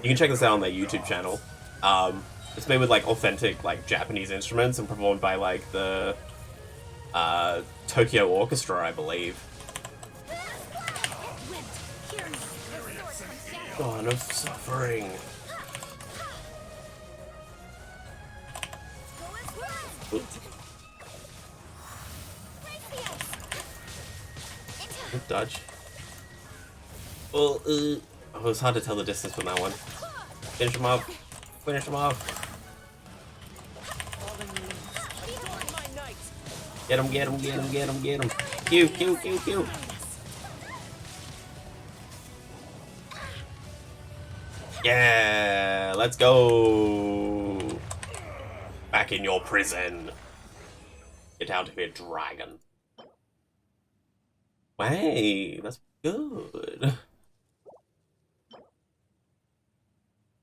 can check this out on their YouTube channel. It's made with, like, authentic, like, Japanese instruments and performed by, like, the, Tokyo Orchestra, I believe. God of suffering. Good dodge. Well, it was hard to tell the distance from that one. Finish him off. Finish him off. Get him, get him, get him, get him, get him. Q. Yeah, let's go. Back in your prison. Get out to be a dragon. Hey, that's good.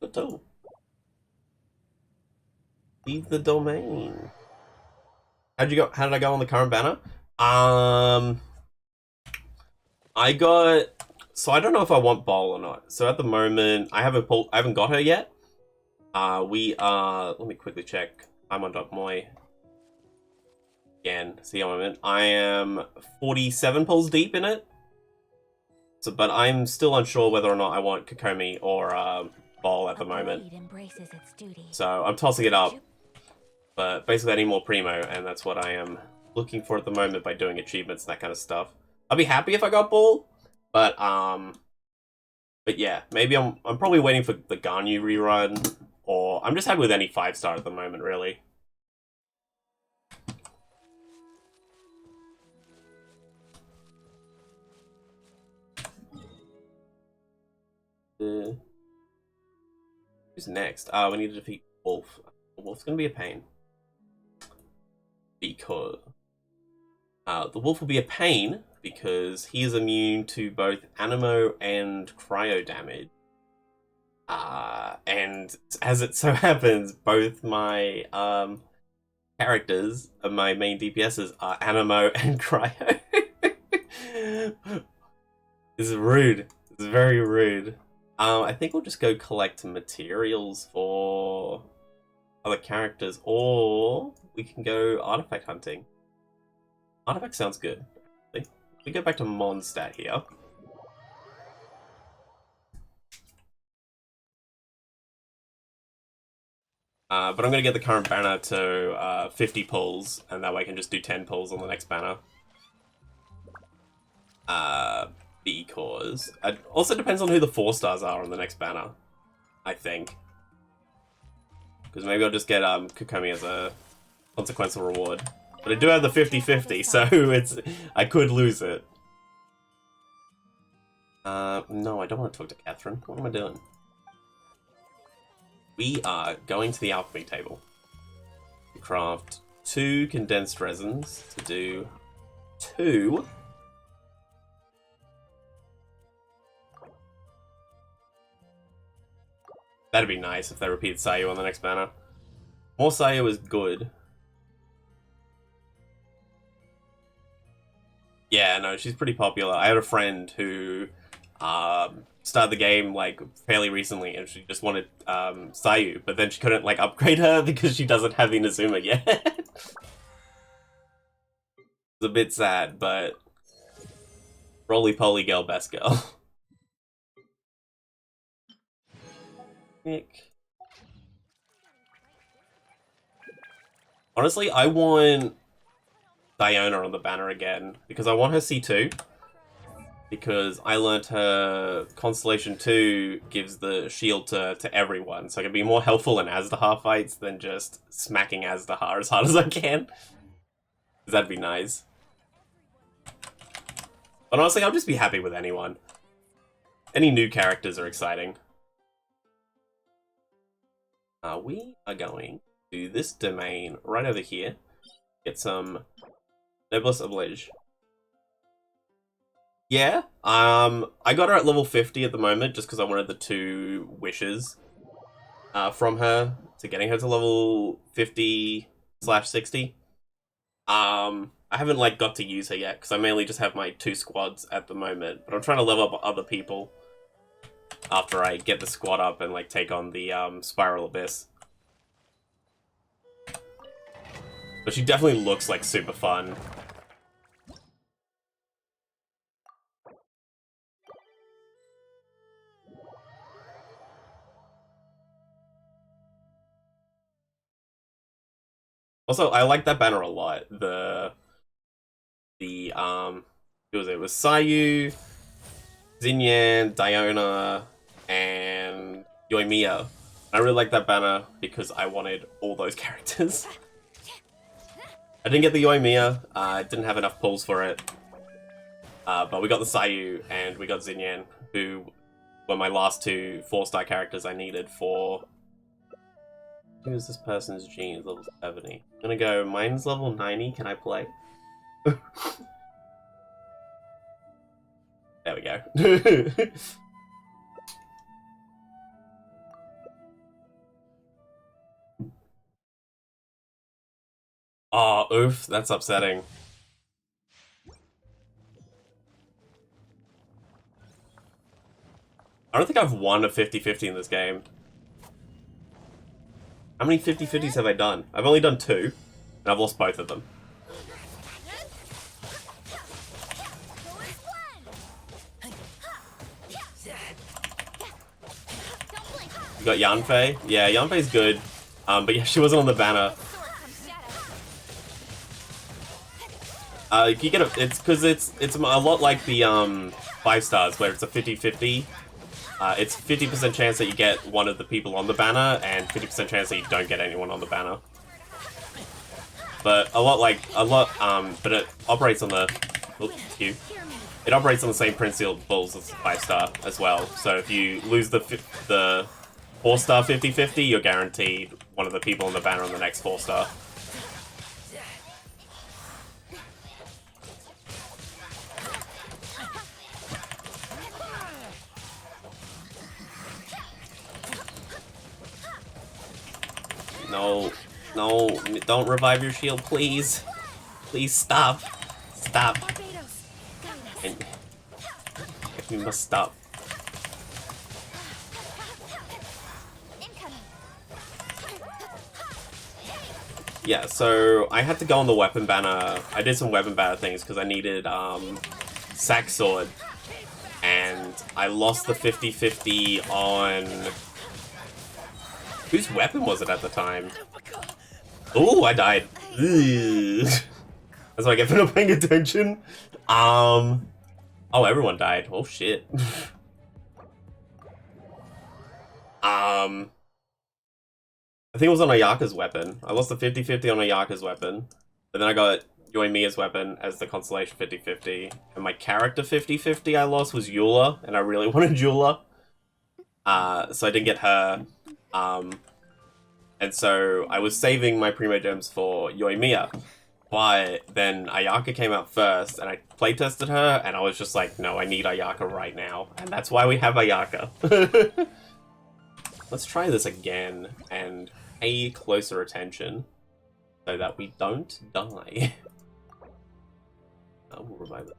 Good toe. Leave the domain. How'd you go? How did I go on the current banner? I got. So I don't know if I want Bol or not. So at the moment, I haven't got her yet. We are. Let me quickly check. I'm on Moy. Again, see how I'm in. I am 47 pulls deep in it. So, but I'm still unsure whether or not I want Kokomi or Bol at the moment. So I'm tossing it up. But basically I need more Primo, and that's what I am looking for at the moment by doing achievements and that kind of stuff. I'll be happy if I got Bol, but yeah, maybe I'm probably waiting for the Ganyu rerun, or I'm just happy with any 5-star at the moment, really. Who's next? We need to defeat Wolf. Wolf's gonna be a pain. Because the wolf will be a pain because he is immune to both Animo and Cryo damage. And as it so happens, both my characters, my main DPSs, are Animo and Cryo. This is rude. This is very rude. I think we'll just go collect materials for other characters, or we can go artifact hunting. Artifact sounds good. We go back to Mondstadt here. But I'm going to get the current banner to 50 pulls, and that way I can just do 10 pulls on the next banner. Because it also depends on who the 4-stars are on the next banner, I think. Because maybe I'll just get Kokomi as a consequential reward. But I do have the 50-50, so I could lose it. No, I don't want to talk to Catherine. What am I doing? We are going to the alchemy table to craft 2 condensed resins to do 2. That'd be nice if they repeated Sayu on the next banner. More Sayu is good. Yeah, no, she's pretty popular. I had a friend who started the game like fairly recently, and she just wanted Sayu, but then she couldn't like upgrade her because she doesn't have Inazuma yet. It's a bit sad, but roly poly girl, best girl. Honestly, I want Diona on the banner again because I want her C2. Because I learnt her Constellation 2 gives the shield to everyone, so I can be more helpful in Aztahar fights than just smacking Aztahar as hard as I can. Because that'd be nice. But honestly, I'll just be happy with anyone. Any new characters are exciting. We are going to this domain right over here. Get some Noblesse Oblige. Yeah, I got her at level 50 at the moment just because I wanted the 2 wishes from her to getting her to level 50/60. I haven't like got to use her yet because I mainly just have my 2 squads at the moment, but I'm trying to level up other people after I get the squad up and like take on the Spiral Abyss. But she definitely looks like super fun. Also, I like that banner a lot. Who was it? It was Sayu, Xinyan, Diona, and Yoimiya. I really like that banner because I wanted all those characters. I didn't get the Yoimiya, I didn't have enough pulls for it. But we got the Sayu and we got Xinyan, who were my last 2 4-star characters I needed for... Who is this person's gene? Level 70. I'm gonna go, mine's level 90, can I play? There we go. Oh, oof, that's upsetting. I don't think I've won a 50-50 in this game. How many 50-50s have I done? I've only done 2, and I've lost both of them. You got Yanfei? Yeah, Yanfei's good. But yeah, she wasn't on the banner. You get it's because it's a lot like the 5 stars where it's a 50-50. It's 50% chance that you get one of the people on the banner, and 50% chance that you don't get anyone on the banner. But but it operates on the, it operates on the same principles as 5-star as well. So if you lose the 4-star 50-50, you're guaranteed one of the people on the banner on the next 4-star. No, no, don't revive your shield, please. Please stop. Stop. And you must stop. Yeah, so I had to go on the weapon banner. I did some weapon banner things because I needed sack sword. And I lost the 50-50 on... Whose weapon was it at the time? Ooh, I died. Ugh. That's what I get for not paying attention. Oh, everyone died. Oh, shit. I think it was on Ayaka's weapon. I lost the 50-50 on Ayaka's weapon. But then I got Yoimiya's weapon as the Constellation 50-50. And my character 50-50 I lost was Eula, and I really wanted Eula. So I didn't get her. And so I was saving my Primo Gems for Yoimiya. But then Ayaka came out first, and I playtested her, and I was just like, no, I need Ayaka right now. And that's why we have Ayaka. Let's try this again, and pay closer attention, so that we don't die. Oh, we'll revive it.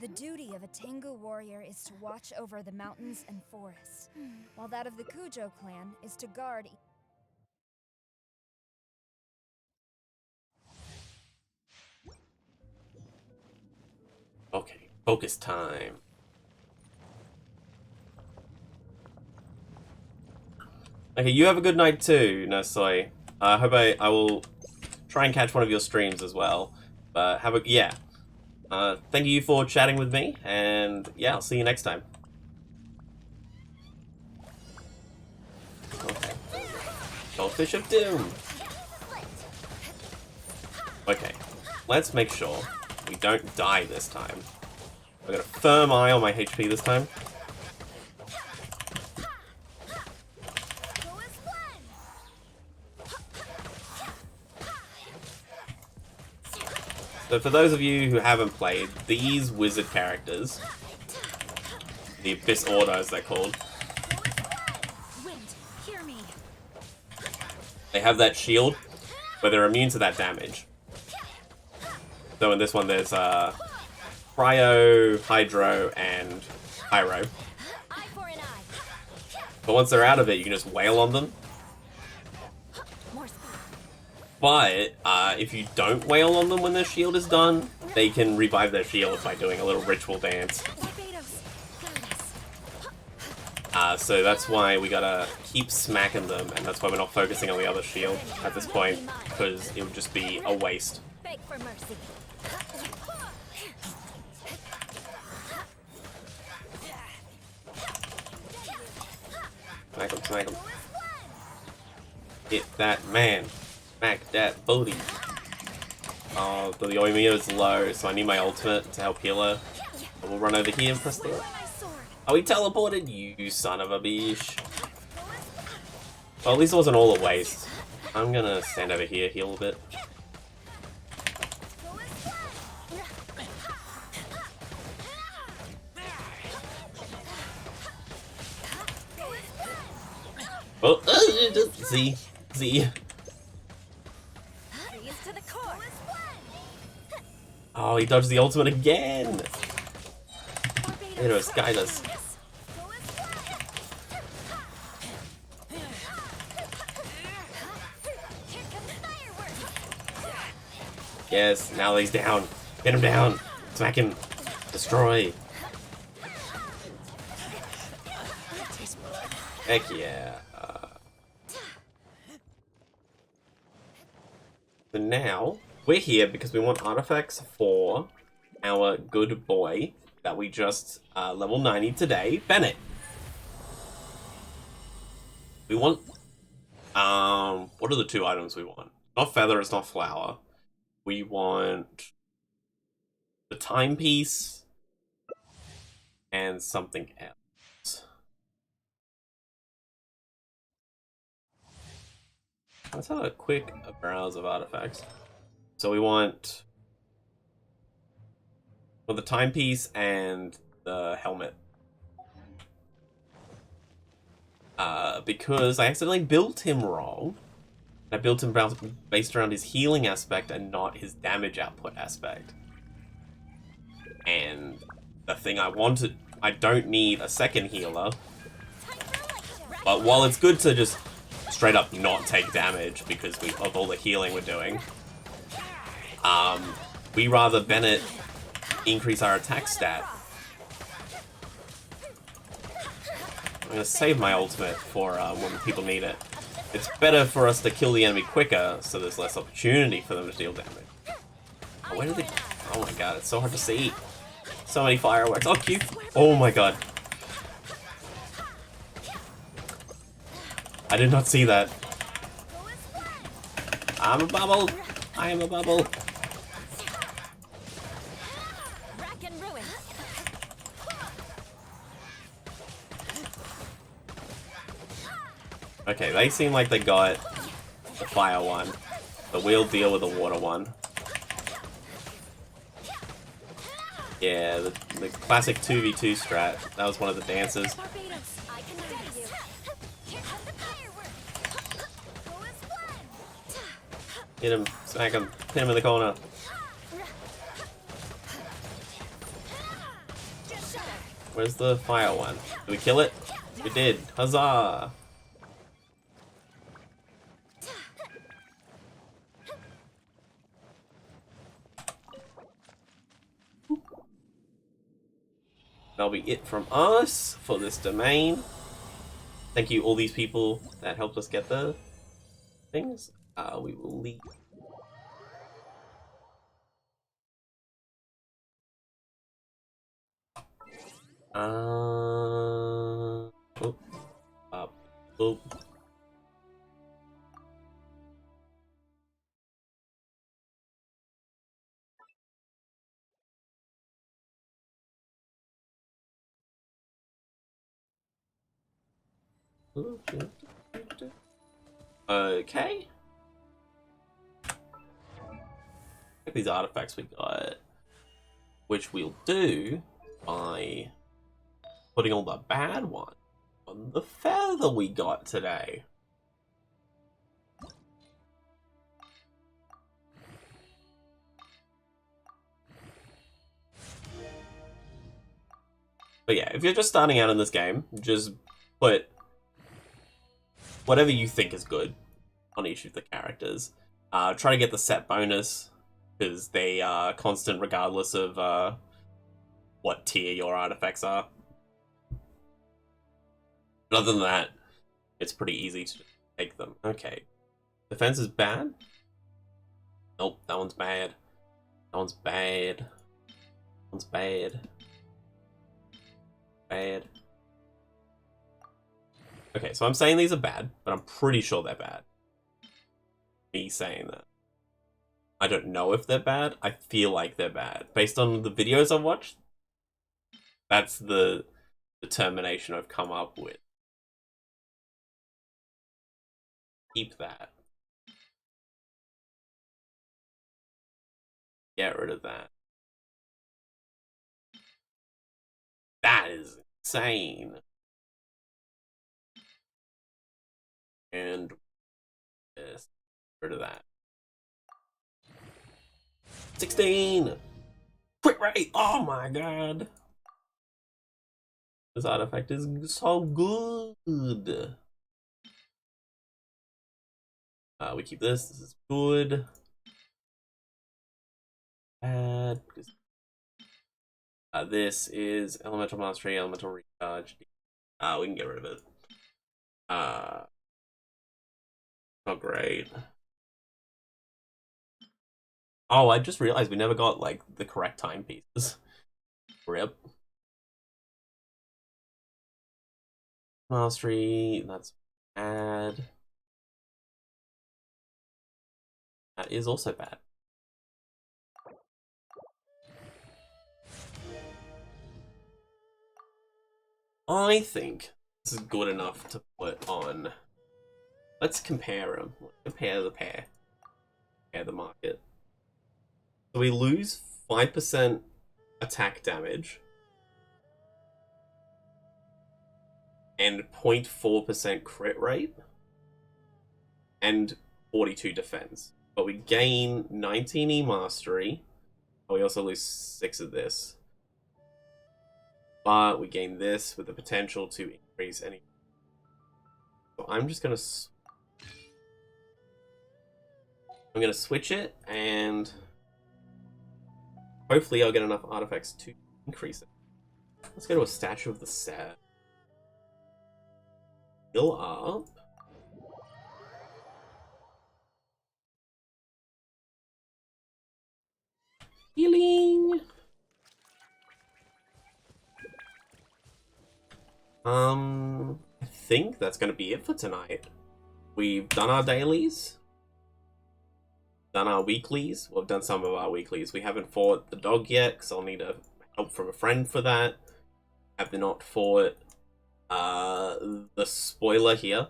The duty of a Tengu warrior is to watch over the mountains and forests, while that of the Kujo clan is to guard. Okay, focus time. Okay, you have a good night too, Nosoi. I hope I will try and catch one of your streams as well. But have a thank you for chatting with me, and yeah, I'll see you next time. Okay. Goldfish of Doom. Okay, let's make sure we don't die this time. I've got a firm eye on my HP this time. So for those of you who haven't played, these wizard characters, the Abyss Order as they're called, they have that shield where they're immune to that damage. So in this one there's Cryo, Hydro, and Pyro. But once they're out of it, you can just wail on them. But if you don't wail on them when their shield is done, they can revive their shield by doing a little ritual dance. So that's why we gotta keep smacking them, and that's why we're not focusing on the other shield at this point, because it would just be a waste. Beg for mercy. Smack him, smack him. Hit that man. Smack that booty. Oh, the Yoimiya is low, so I need my ultimate to help heal her. And we'll run over here and press the... Oh, he teleported? You son of a bitch. Well, at least it wasn't all a waste. I'm gonna stand over here, heal a bit. Oh, Z. Oh, he dodged the ultimate again! It was guide us. Yes, now he's down. Get him down. Smack him. Destroy. Heck yeah. So now, we're here because we want artifacts for our good boy that we just level 90 today, Bennett. We want... what are the two items we want? Not feather, it's not flower. We want the timepiece and something else. Let's have a quick browse of artifacts. So we want the timepiece and the helmet. Because I accidentally built him wrong. I built him based around his healing aspect and not his damage output aspect. And the thing I wanted, I don't need a second healer. But while it's good to just straight up not take damage because of all the healing we're doing, we rather Bennett increase our attack stat. I'm gonna save my ultimate for when people need it. It's better for us to kill the enemy quicker, so there's less opportunity for them to deal damage. Oh, where did they... Oh my god, it's so hard to see. So many fireworks. Oh, cute. Oh my god. I did not see that. I'm a bubble. I am a bubble. Okay, they seem like they got the fire one, but we'll deal with the water one. Yeah, the classic 2v2 strat. That was one of the dances. Barbados, I can ready you. Here comes the firework. Go as planned. Hit him, smack him, pin him in the corner. Where's the fire one? Did we kill it? We did. Huzzah! That'll be it from us for this domain. Thank you all these people that helped us get the things. We will leave. Oh, up, oh. Okay. These artifacts we got, which we'll do by putting all the bad ones on the feather we got today. But yeah, if you're just starting out in this game, just put whatever you think is good on each of the characters. Try to get the set bonus, because they are constant regardless of what tier your artifacts are. But other than that, it's pretty easy to take them. Okay. Defense is bad? Nope, that one's bad. That one's bad. That one's bad. Bad. Okay, so I'm saying these are bad, but I'm pretty sure they're bad. Me saying that. I don't know if they're bad. I feel like they're bad. Based on the videos I've watched, that's the determination I've come up with. Keep that. Get rid of that. That is insane. And yes, get rid of that. 16! Crit rate! Oh my god! This artifact is so good! We keep this. This is good. Bad. This is Elemental Mastery, Elemental Recharge. We can get rid of it. Not great. Oh, I just realized we never got, like, the correct timepieces. Rip. Mastery, that's bad. That is also bad. I think this is good enough to put on. Let's compare them. Compare the pair. Compare the market. So we lose 5% attack damage and 0.4% crit rate and 42 defense. But we gain 19 E-Mastery. We also lose 6 of this. But we gain this with the potential to increase any. So I'm just gonna switch it, and hopefully I'll get enough artifacts to increase it. Let's go to a statue of the sad. Heal up. Healing. I think that's going to be it for tonight. We've done our dailies, done our weeklies. We've done some of our weeklies. We haven't fought the dog yet, because I'll need help from a friend for that. Have not fought the spoiler here.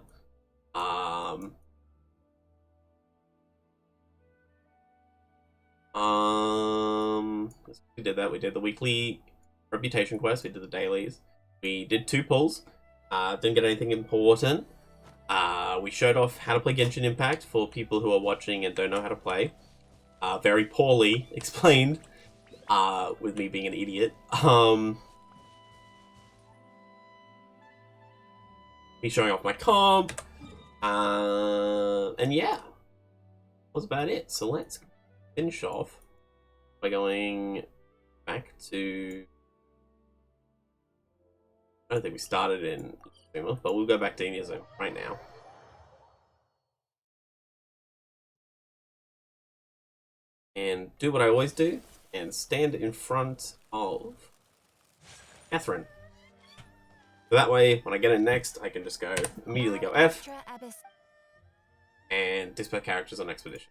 We did that. We did the weekly reputation quest. We did the dailies. We did 2 pulls. Didn't get anything important. We showed off how to play Genshin Impact for people who are watching and don't know how to play. Very poorly explained, with me being an idiot. Me showing off my comp. And yeah, that was about it. So let's finish off by going back to... I don't think we started in Zuma, but we'll go back to Inazuma right now. And do what I always do, and stand in front of Catherine. So that way, when I get it next, I can just go, immediately go F, and display characters on Expedition.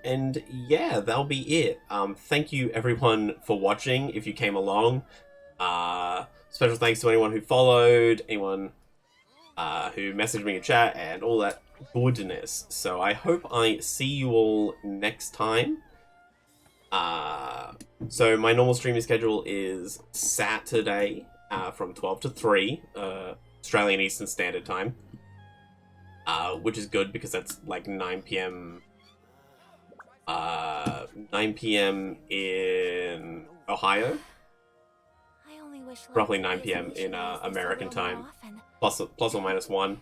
And yeah, that'll be it. Thank you everyone for watching, if you came along. Special thanks to anyone who followed, anyone who messaged me in chat, and all that goodness. So I hope I see you all next time. So my normal streaming schedule is Saturday from 12 to 3 Australian Eastern Standard Time, which is good because that's like 9 p.m. 9 p.m. in Ohio, roughly 9 p.m. in American time, plus or minus 1.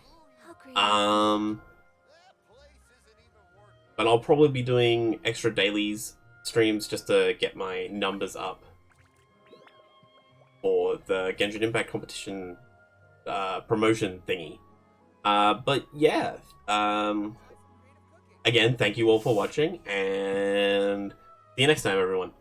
But I'll probably be doing extra dailies streams just to get my numbers up for the Genshin Impact competition promotion thingy. But yeah, again, thank you all for watching, and see you next time, everyone.